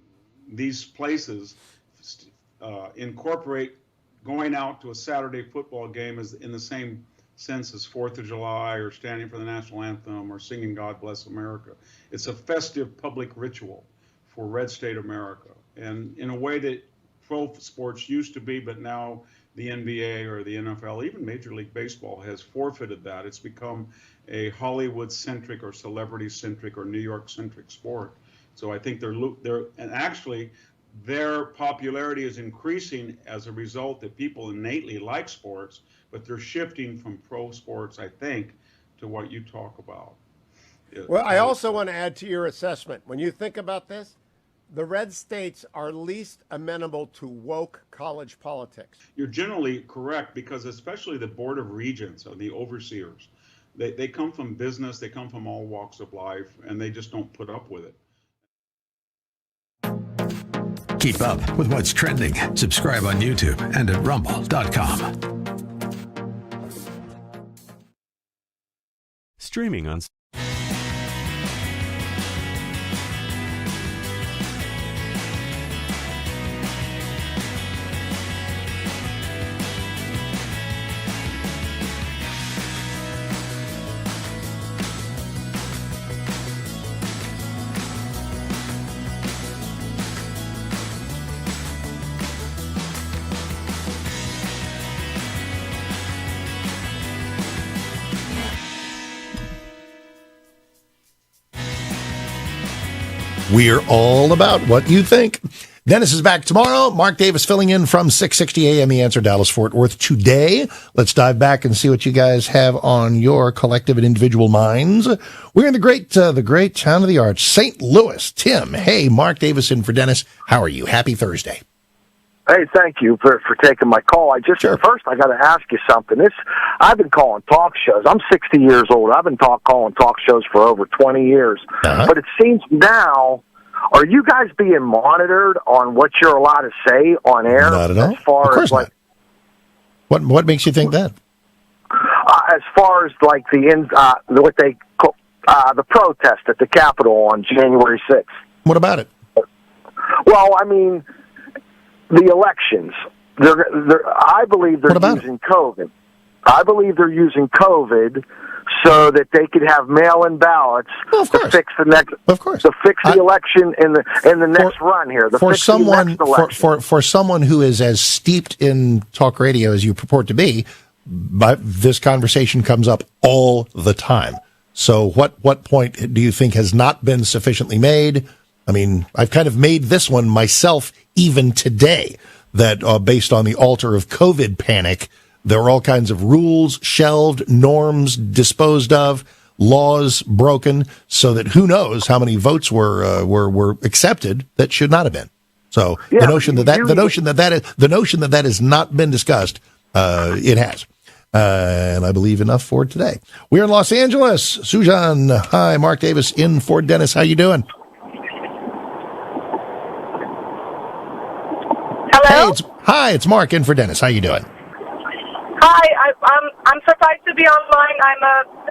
these places incorporate going out to a Saturday football game as in the same sense as 4th of July or standing for the national anthem or singing God Bless America. It's a festive public ritual for red state America, and in a way that pro sports used to be, but now the NBA or the NFL, even Major League Baseball, has forfeited that. It's become a Hollywood-centric or celebrity-centric or New York-centric sport. So I think and actually their popularity is increasing as a result that people innately like sports, but they're shifting from pro sports, I think, to what you talk about. Well, I also want to add to your assessment. When you think about this, the red states are least amenable to woke college politics. You're generally correct, because especially the Board of Regents or the overseers, they come from business, they come from all walks of life, and they just don't put up with it. Keep up with what's trending. Subscribe on YouTube and at rumble.com. Streaming on We're all about what you think. Dennis is back tomorrow. Mark Davis filling in from 6:60 a.m. The Answer, Dallas-Fort Worth. Today, let's dive back and see what you guys have on your collective and individual minds. We're in the great town of the arts, St. Louis. Tim, hey, Mark Davis in for Dennis. How are you? Happy Thursday. Hey, thank you for taking my call. First, I got to ask you something. I've been calling talk shows. I'm 60 years old. I've been calling talk shows for over 20 years. But it seems now, are you guys being monitored on what you're allowed to say on air? Not at all. As far of course as not. What makes you think that? as far as like what they call the protest at the Capitol on January 6th. What about it? Well, I mean, the elections. I believe they're using COVID. I believe they're using COVID so that they could have mail-in ballots to fix the next. Of course, to fix the election in the next run here. For someone who is as steeped in talk radio as you purport to be, this conversation comes up all the time. So, what point do you think has not been sufficiently made? I mean, I've kind of made this one myself even today, that based on the altar of COVID panic, there were all kinds of rules shelved, norms disposed of, laws broken, so that who knows how many votes were accepted that should not have been. So the notion that has not been discussed, it has. And I believe enough for today. We're in Los Angeles. Sujan, hi. Mark Davis in for Dennis. How you doing? Hello? Hi, it's Mark in for Dennis. How you doing? Hi, I'm surprised to be online.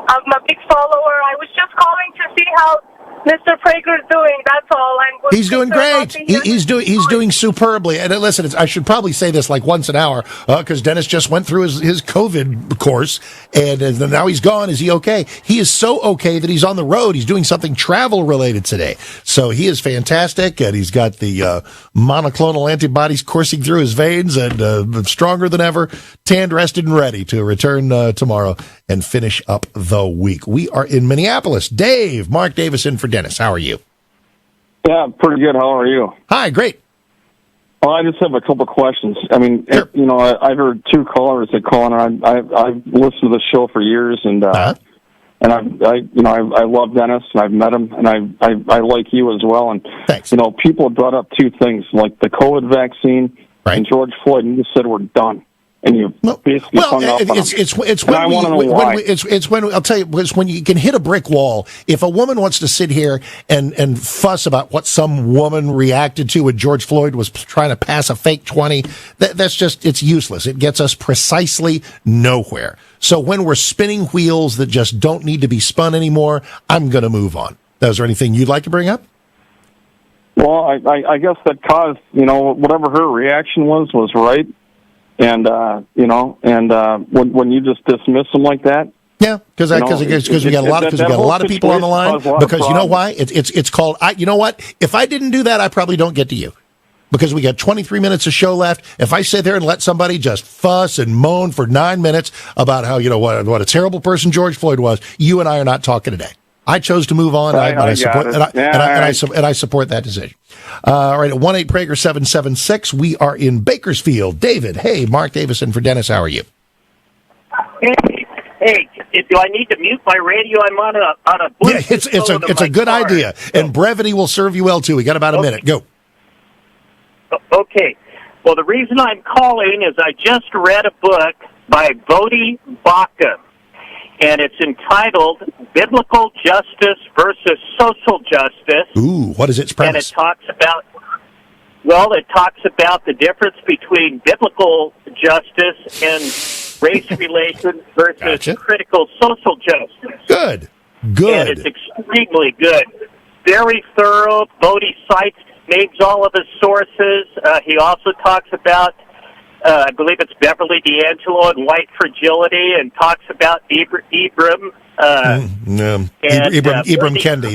I'm a big follower. I was just calling to see how Mr. Prager's doing. That's all. He's doing great. He's doing superbly. And listen, I should probably say this like once an hour because Dennis just went through his COVID course, and now he's gone. Is he okay? He is so okay that he's on the road. He's doing something travel related today. So he is fantastic, and he's got the monoclonal antibodies coursing through his veins, and stronger than ever, tanned, rested, and ready to return tomorrow and finish up the week. We are in Minneapolis. Dave, Mark Davis in for Dennis. How are you? Yeah, pretty good. How are you? Hi, great. Well, I just have a couple of questions. I mean, sure. I've heard two callers that call, and I've listened to the show for years, and and I love Dennis, and I've met him, and I like you as well. And thanks. People have brought up two things, like the COVID vaccine and George Floyd, and you said we're done. And you basically hung up on it's when you can hit a brick wall. If a woman wants to sit here and fuss about what some woman reacted to when George Floyd was trying to pass a fake 20, that's just, it's useless. It gets us precisely nowhere. So when we're spinning wheels that just don't need to be spun anymore, I'm going to move on. Is there anything you'd like to bring up? Well, I guess that caused, whatever her reaction was right. And when you just dismiss them like that, yeah, because we got a lot of people on the line. Because you know why? It's called. You know what? If I didn't do that, I probably don't get to you. Because we got 23 minutes of show left. If I sit there and let somebody just fuss and moan for 9 minutes about how what a terrible person George Floyd was, you and I are not talking today. I chose to move on, and I support that decision. All right, at 1-8-Prager-776, we are in Bakersfield. David, hey, Mark Davis in for Dennis. How are you? Hey, do I need to mute my radio? I'm on a Bluetooth. Yeah, it's a good idea, and brevity will serve you well too. We got about a minute. Go. Okay. Well, the reason I'm calling is I just read a book by Vodi Baca, and it's entitled Biblical Justice versus Social Justice. Ooh, what is its premise? And it talks about the difference between biblical justice and race relations versus critical social justice. Good. And it's extremely good. Very thorough. Bodhi names all of his sources. He also talks about I believe it's Beverly D'Angelo and white fragility, and talks about Ibram. Ibram Kendi,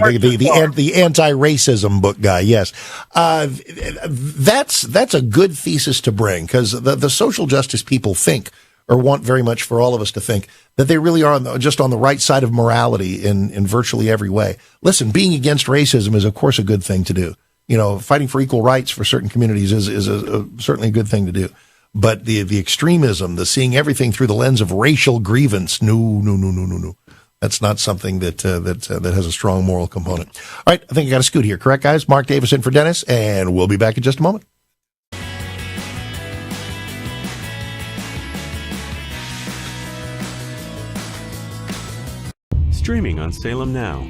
the anti-racism book guy. Yes, that's a good thesis to bring, because the social justice people think, or want very much for all of us to think, that they really are just on the right side of morality in virtually every way. Listen, being against racism is of course a good thing to do. Fighting for equal rights for certain communities is certainly a good thing to do. But the extremism, the seeing everything through the lens of racial grievance, no. That's not something that has a strong moral component. All right, I think I got a scoot here. Correct, guys? Mark Davis in for Dennis, and we'll be back in just a moment. Streaming on Salem Now.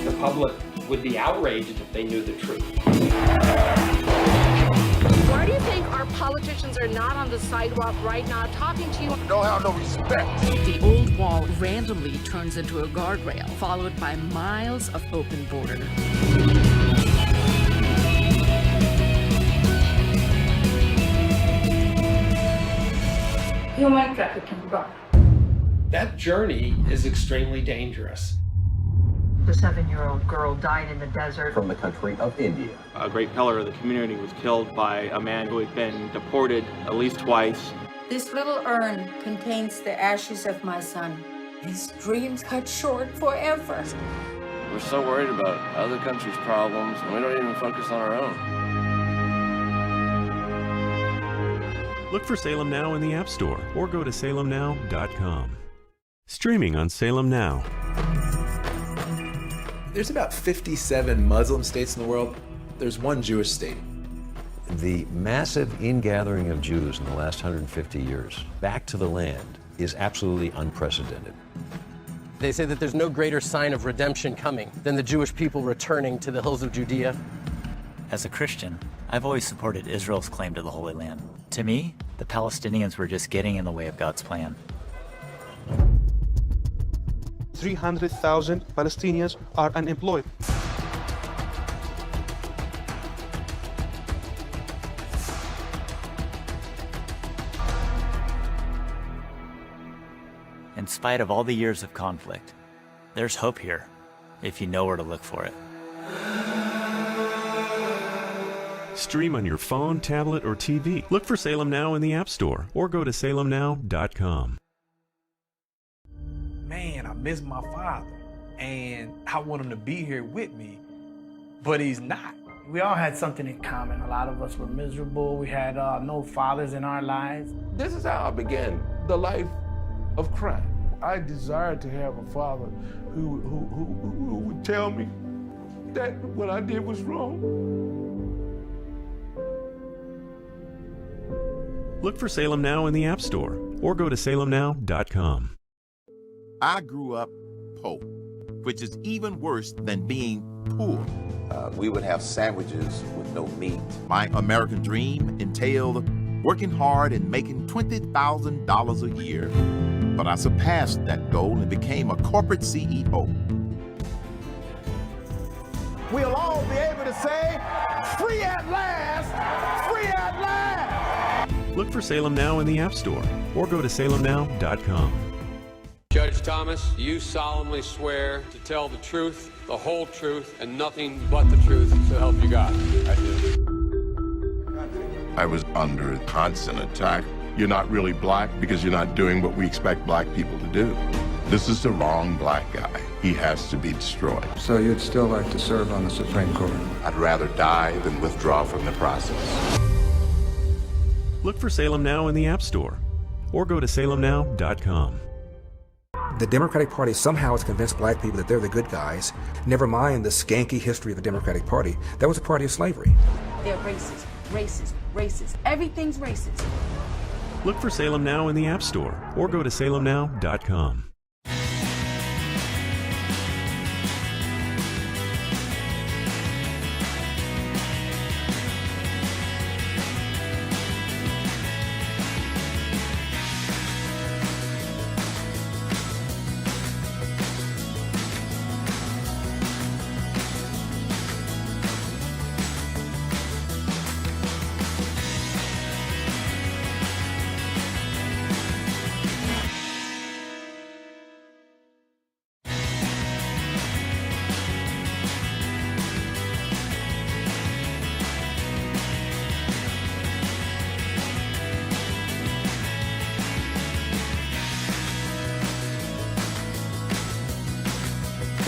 The public would be outraged if they knew the truth. Why do you think our Politicians are not on the sidewalk right now talking to you. Don't have no respect. The old wall randomly turns into a guardrail, followed by miles of open border. Human trafficking. That journey is extremely dangerous. The 7-year-old girl died in the desert. From the country of India. A great pillar of the community was killed by a man who had been deported at least twice. This little urn contains the ashes of my son. His dreams cut short forever. We're so worried about other countries' problems, and we don't even focus on our own. Look for Salem Now in the App Store or go to salemnow.com. Streaming on Salem Now. There's about 57 Muslim states in the world. There's one Jewish state. The massive ingathering of Jews in the last 150 years back to the land is absolutely unprecedented. They say that there's no greater sign of redemption coming than the Jewish people returning to the hills of Judea. As a Christian, I've always supported Israel's claim to the Holy Land. To me, the Palestinians were just getting in the way of God's plan. 300,000 Palestinians are unemployed. In spite of all the years of conflict, there's hope here, if you know where to look for it. Stream on your phone, tablet, or TV. Look for Salem Now in the App Store or go to salemnow.com. Man, I miss my father, and I want him to be here with me, but he's not. We all had something in common. A lot of us were miserable. We had no fathers in our lives. This is how I began the life of crime. I desired to have a father who would tell me that what I did was wrong. Look for Salem Now in the App Store or go to salemnow.com. I grew up poor, which is even worse than being poor. We would have sandwiches with no meat. My American dream entailed working hard and making $20,000 a year. But I surpassed that goal and became a corporate CEO. We'll all be able to say, free at last, free at last. Look for Salem Now in the App Store or go to salemnow.com. Judge Thomas, you solemnly swear to tell the truth, the whole truth, and nothing but the truth, so help you God. I do. I was under constant attack. You're not really black because you're not doing what we expect black people to do. This is the wrong black guy. He has to be destroyed. So you'd still like to serve on the Supreme Court? I'd rather die than withdraw from the process. Look for Salem Now in the App Store or go to salemnow.com. The Democratic Party somehow has convinced black people that they're the good guys. Never mind the skanky history of the Democratic Party. That was a party of slavery. They're racist, racist, racist. Everything's racist. Look for Salem Now in the App Store or go to salemnow.com.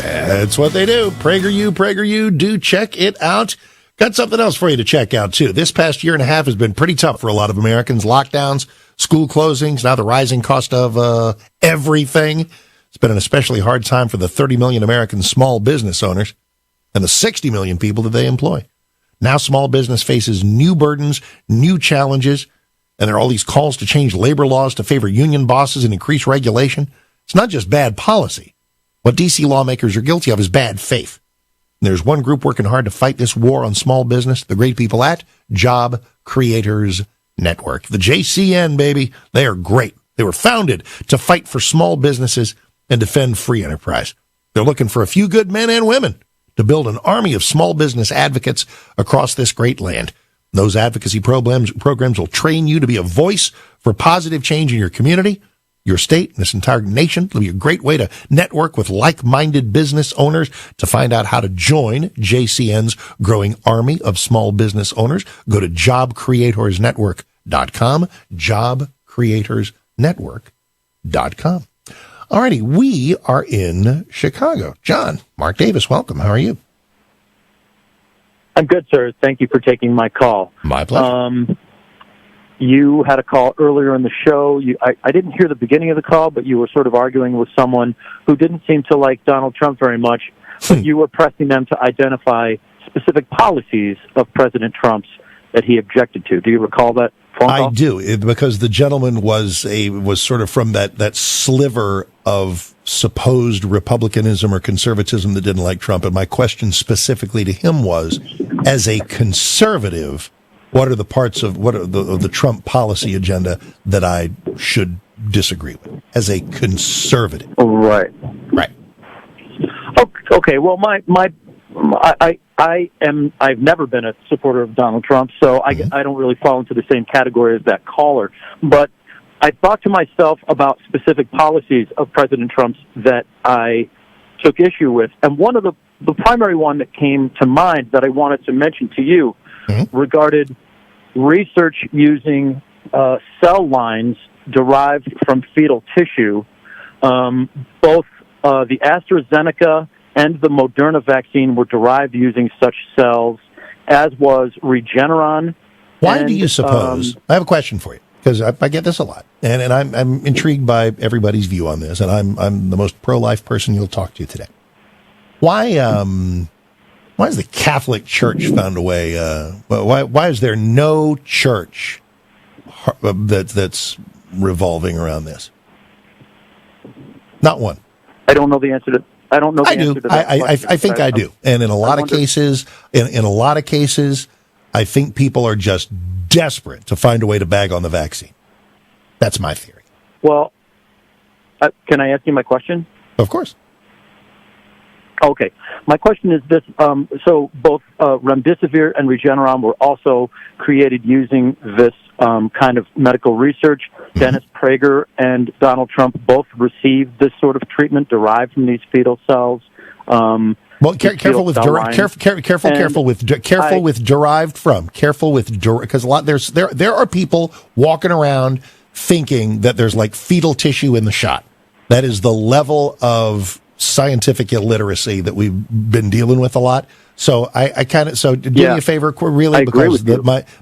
That's what they do. PragerU, do check it out. Got something else for you to check out, too. This past year and a half has been pretty tough for a lot of Americans. Lockdowns, school closings, now the rising cost of everything. It's been an especially hard time for the 30 million American small business owners and the 60 million people that they employ. Now small business faces new burdens, new challenges, and there are all these calls to change labor laws to favor union bosses and increase regulation. It's not just bad policy. What D.C. lawmakers are guilty of is bad faith. And there's one group working hard to fight this war on small business, the great people at Job Creators Network. The JCN, baby, they are great. They were founded to fight for small businesses and defend free enterprise. They're looking for a few good men and women to build an army of small business advocates across this great land. Those advocacy programs will train you to be a voice for positive change in your community, your state, and this entire nation. It'll be a great way to network with like-minded business owners. To find out how to join JCN's growing army of small business owners, go to jobcreatorsnetwork.com, jobcreatorsnetwork.com. Alrighty, we are in Chicago. John, Mark Davis, welcome. How are you? I'm good, sir. Thank you for taking my call. My pleasure. You had a call earlier in the show. I didn't hear the beginning of the call, but you were sort of arguing with someone who didn't seem to like Donald Trump very much. But you were pressing them to identify specific policies of President Trump's that he objected to. Do you recall that phone call? I do, because the gentleman was sort of from that sliver of supposed republicanism or conservatism that didn't like Trump. And my question specifically to him was, as a conservative, what are the parts of the Trump policy agenda that I should disagree with as a conservative? Right. Okay. Well, I've never been a supporter of Donald Trump, so I don't really fall into the same category as that caller. But I thought to myself about specific policies of President Trump's that I took issue with, and one of the primary one that came to mind that I wanted to mention to you regarded research using cell lines derived from fetal tissue. Both the AstraZeneca and the Moderna vaccine were derived using such cells, as was Regeneron. Why do you suppose? I have a question for you, because I get this a lot, and I'm intrigued by everybody's view on this, and I'm the most pro-life person you'll talk to today. Why has the Catholic Church found a way? Why is there no church that's revolving around this? Not one. I don't know the answer to. I don't know the answer to that question. I think I do, and in a lot of cases, I think people are just desperate to find a way to bag on the vaccine. That's my theory. Well, can I ask you my question? Of course. Okay. My question is this. So both Remdesivir and Regeneron were also created using this kind of medical research. Dennis Prager and Donald Trump both received this sort of treatment derived from these fetal cells. Well, careful with derived from. Careful with because there are people walking around thinking that there's like fetal tissue in the shot. That is the level of scientific illiteracy that we've been dealing with a lot. So do me a favor, really, because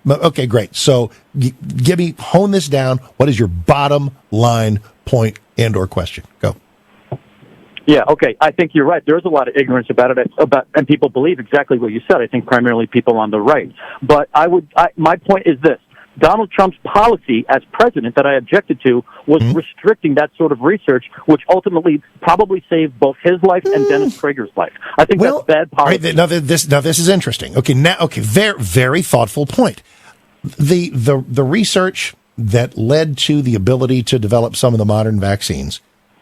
okay, great. So hone this down. What is your bottom line point and/or question? Go. Yeah, okay. I think you're right. There's a lot of ignorance about it, and people believe exactly what you said. I think primarily people on the right. But my point is this. Donald Trump's policy as president that I objected to was restricting that sort of research, which ultimately probably saved both his life and Dennis Prager's life. I think that's bad policy. Right, now this is interesting. Very, very thoughtful point. The research that led to the ability to develop some of the modern vaccines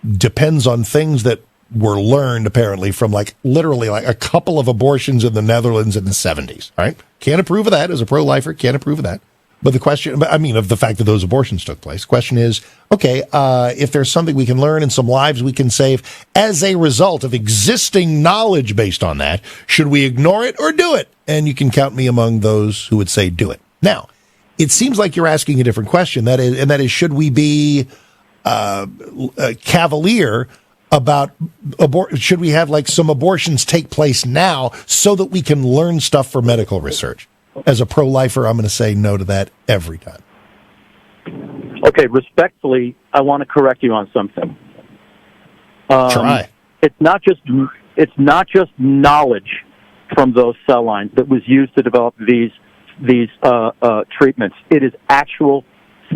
depends on things that were learned apparently from literally a couple of abortions in the Netherlands in the 70s. Right? Can't approve of that as a pro-lifer. Can't approve of that. But the question, of the fact that those abortions took place, the question is, if there's something we can learn and some lives we can save as a result of existing knowledge based on that, should we ignore it or do it? And you can count me among those who would say do it. Now, it seems like you're asking a different question. That is, should we be cavalier about should we have some abortions take place now so that we can learn stuff for medical research? As a pro-lifer, I'm going to say no to that every time. Okay, respectfully, I want to correct you on something. Try. It's not just knowledge from those cell lines that was used to develop these treatments. It is actual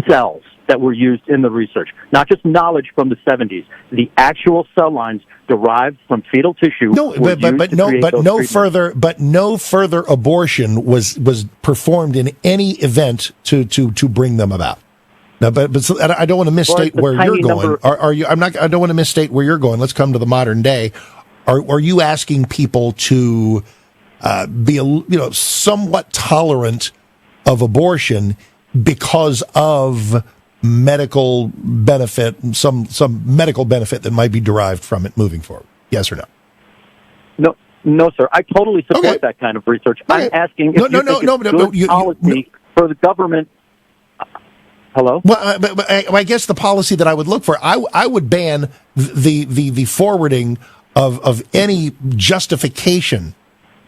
cells. that were used in the research, not just knowledge from the 70s. The actual cell lines derived from fetal tissue. But no further abortion was performed in any event to bring them about. Now, but I don't want to misstate where you're going. Are you? I don't want to misstate where you're going. Let's come to the modern day. Are you asking people to be somewhat tolerant of abortion because of medical benefit, some medical benefit that might be derived from it moving forward? Yes or no? No, sir. I totally support that kind of research. Okay. I'm asking if it's policy for the government. Hello? Well, I guess the policy that I would look for, I would ban the forwarding of any justification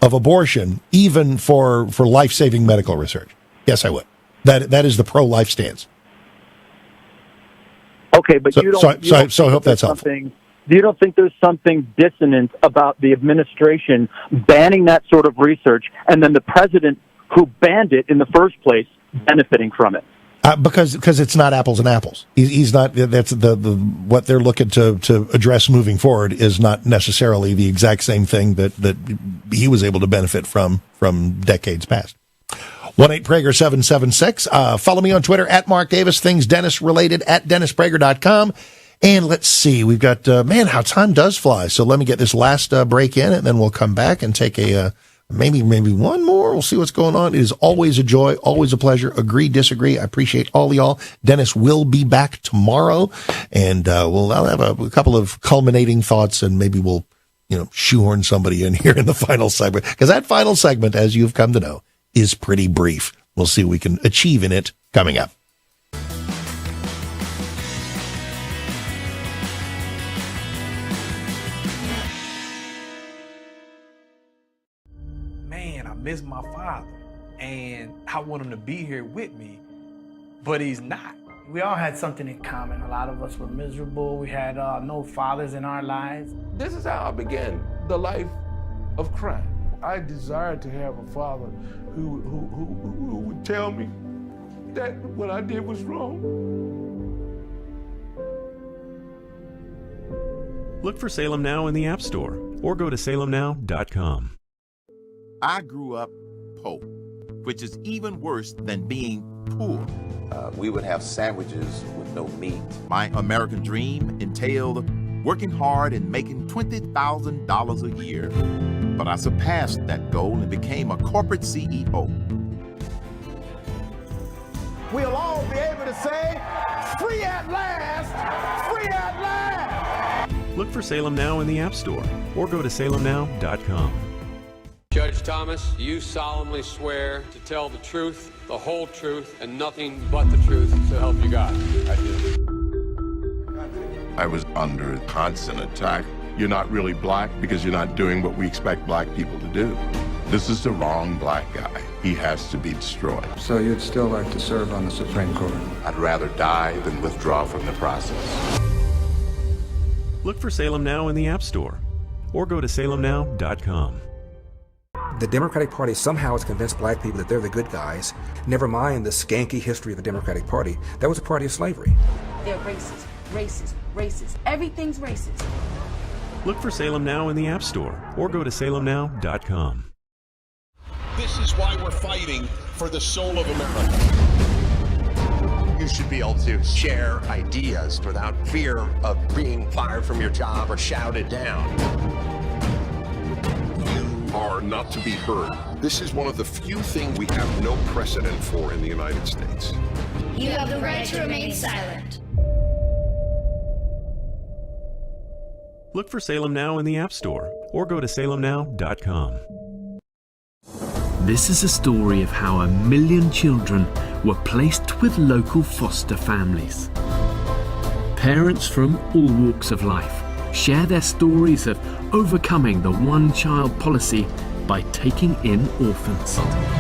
of abortion, even for life-saving medical research. Yes, I would. That is the pro-life stance. Okay, but you don't. So I hope that's helpful. You don't think there's something dissonant about the administration banning that sort of research, and then the president who banned it in the first place benefiting from it? Because it's not apples and apples. He's not. That's the what they're looking to address moving forward is not necessarily the exact same thing that he was able to benefit from decades past. 1-8-Prager-776. Follow me on Twitter at Mark Davis. Things Dennis related at DennisPrager.com. And let's see, we've got how time does fly. So let me get this last break in, and then we'll come back and take a. Maybe one more. We'll see what's going on. It is always a joy, always a pleasure. Agree, disagree. I appreciate all y'all. Dennis will be back tomorrow, and I'll have a couple of culminating thoughts, and maybe we'll, shoehorn somebody in here in the final segment, because that final segment, as you've come to know, is pretty brief. We'll see what we can achieve in it coming up. Miss my father, and I want him to be here with me, but he's not. We all had something in common. A lot of us were miserable. We had no fathers in our lives. This is how I began the life of crime. I desired to have a father who would tell me that what I did was wrong. Look for Salem Now in the App Store or go to salemnow.com. I grew up poor, which is even worse than being poor. We would have sandwiches with no meat. My American dream entailed working hard and making $20,000 a year. But I surpassed that goal and became a corporate CEO. We'll all be able to say, free at last, free at last. Look for Salem Now in the App Store or go to salemnow.com. Judge Thomas, you solemnly swear to tell the truth, the whole truth, and nothing but the truth, so help you God. I do. I was under constant attack. You're not really black because you're not doing what we expect black people to do. This is the wrong black guy. He has to be destroyed. So you'd still like to serve on the Supreme Court? I'd rather die than withdraw from the process. Look for Salem Now in the App Store or go to salemnow.com. The Democratic Party somehow has convinced black people that they're the good guys. Never mind the skanky history of the Democratic Party. That was a party of slavery. They're racist, racist, racist. Everything's racist. Look for Salem Now in the App Store or go to salemnow.com. This is why we're fighting for the soul of America. You should be able to share ideas without fear of being fired from your job or shouted down. Are not to be heard. This is one of the few things we have no precedent for in the United States. You have the right to remain silent. Look for Salem Now in the App Store or go to salemnow.com. This is a story of how 1 million children were placed with local foster families. Parents from all walks of life share their stories of overcoming the one-child policy by taking in orphans.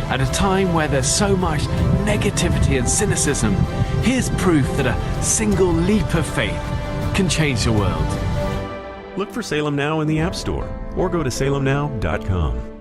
At a time where there's so much negativity and cynicism, here's proof that a single leap of faith can change the world. Look for Salem Now in the App Store or go to salemnow.com.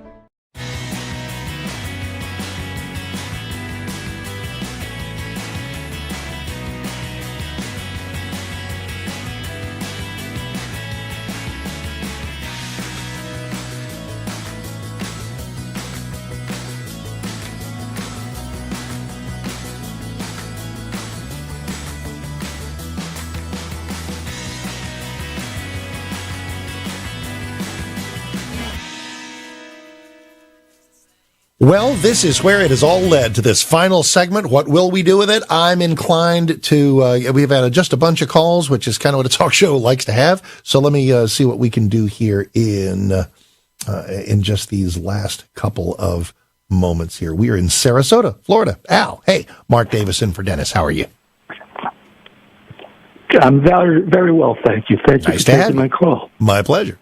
Well, this is where it has all led to this final segment. What will we do with it? I'm inclined to, we've had just a bunch of calls, which is kind of what a talk show likes to have. So let me see what we can do here in just these last couple of moments here. We are in Sarasota, Florida. Al, hey, Mark Davis in for Dennis. How are you? I'm very, very well, thank you. Thank you for taking my call. My pleasure.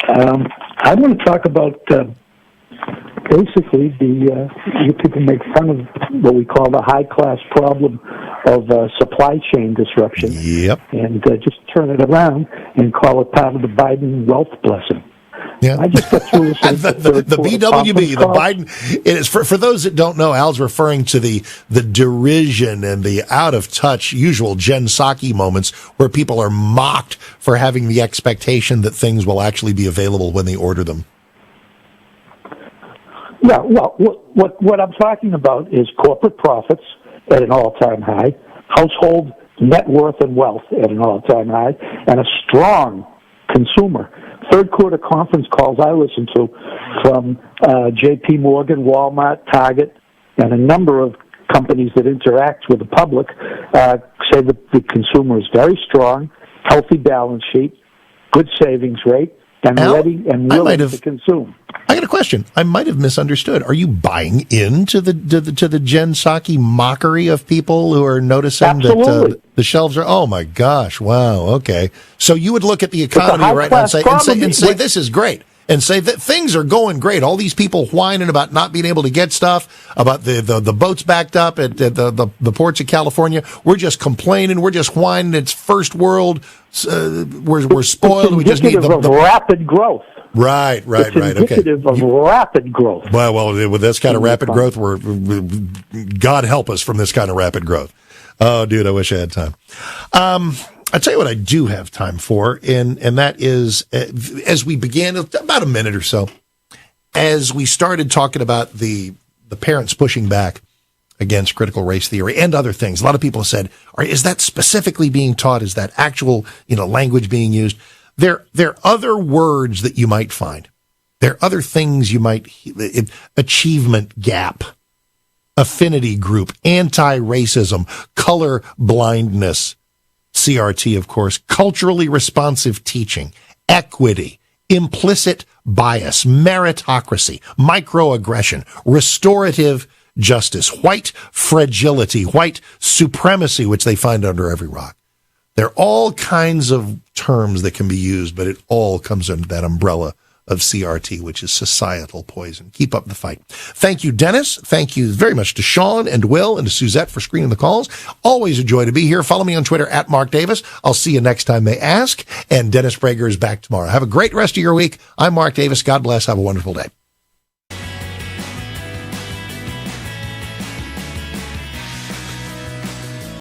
I want to talk about basically you people make fun of what we call the high-class problem of supply chain disruption. Yep. And just turn it around and call it part of the Biden wealth blessing. Yeah. I just got through the BWB, the Biden. It is for those that don't know. Al's referring to the derision and the out of touch usual Jen Psaki moments where people are mocked for having the expectation that things will actually be available when they order them. Yeah, well, what I'm talking about is corporate profits at an all-time high, household net worth and wealth at an all-time high, and a strong consumer. Third quarter conference calls I listened to from J.P. Morgan, Walmart, Target, and a number of companies that interact with the public say that the consumer is very strong, healthy balance sheet, good savings rate, and Al, ready and willing to consume. I got a question. I might have misunderstood. Are you buying into the Jen Psaki mockery of people who are noticing that the shelves are? Oh my gosh! Wow. Okay. So you would look at the economy right now and say this is great, and say that things are going great. All these people whining about not being able to get stuff, about the boats backed up at the ports of California. We're just complaining. We're just whining. It's first world. We're spoiled. We just need the rapid growth. Right. It's indicative of rapid growth. Well, with this kind of rapid growth, God help us from this kind of rapid growth. Oh, dude, I wish I had time. I'll tell you what I do have time for, and that is, as we began, about a minute or so, as we started talking about the parents pushing back against critical race theory and other things. A lot of people have said, is that specifically being taught? Is that actual, language being used? There are other words that you might find. There are other things you might, achievement gap, affinity group, anti-racism, color blindness, CRT, of course, culturally responsive teaching, equity, implicit bias, meritocracy, microaggression, restorative justice, white fragility, white supremacy, which they find under every rock. There are all kinds of terms that can be used, but it all comes under that umbrella of CRT, which is societal poison. Keep up the fight. Thank you, Dennis. Thank you very much to Sean and Will and to Suzette for screening the calls. Always a joy to be here. Follow me on Twitter at Mark Davis. I'll see you next time they ask. And Dennis Prager is back tomorrow. Have a great rest of your week. I'm Mark Davis. God bless. Have a wonderful day.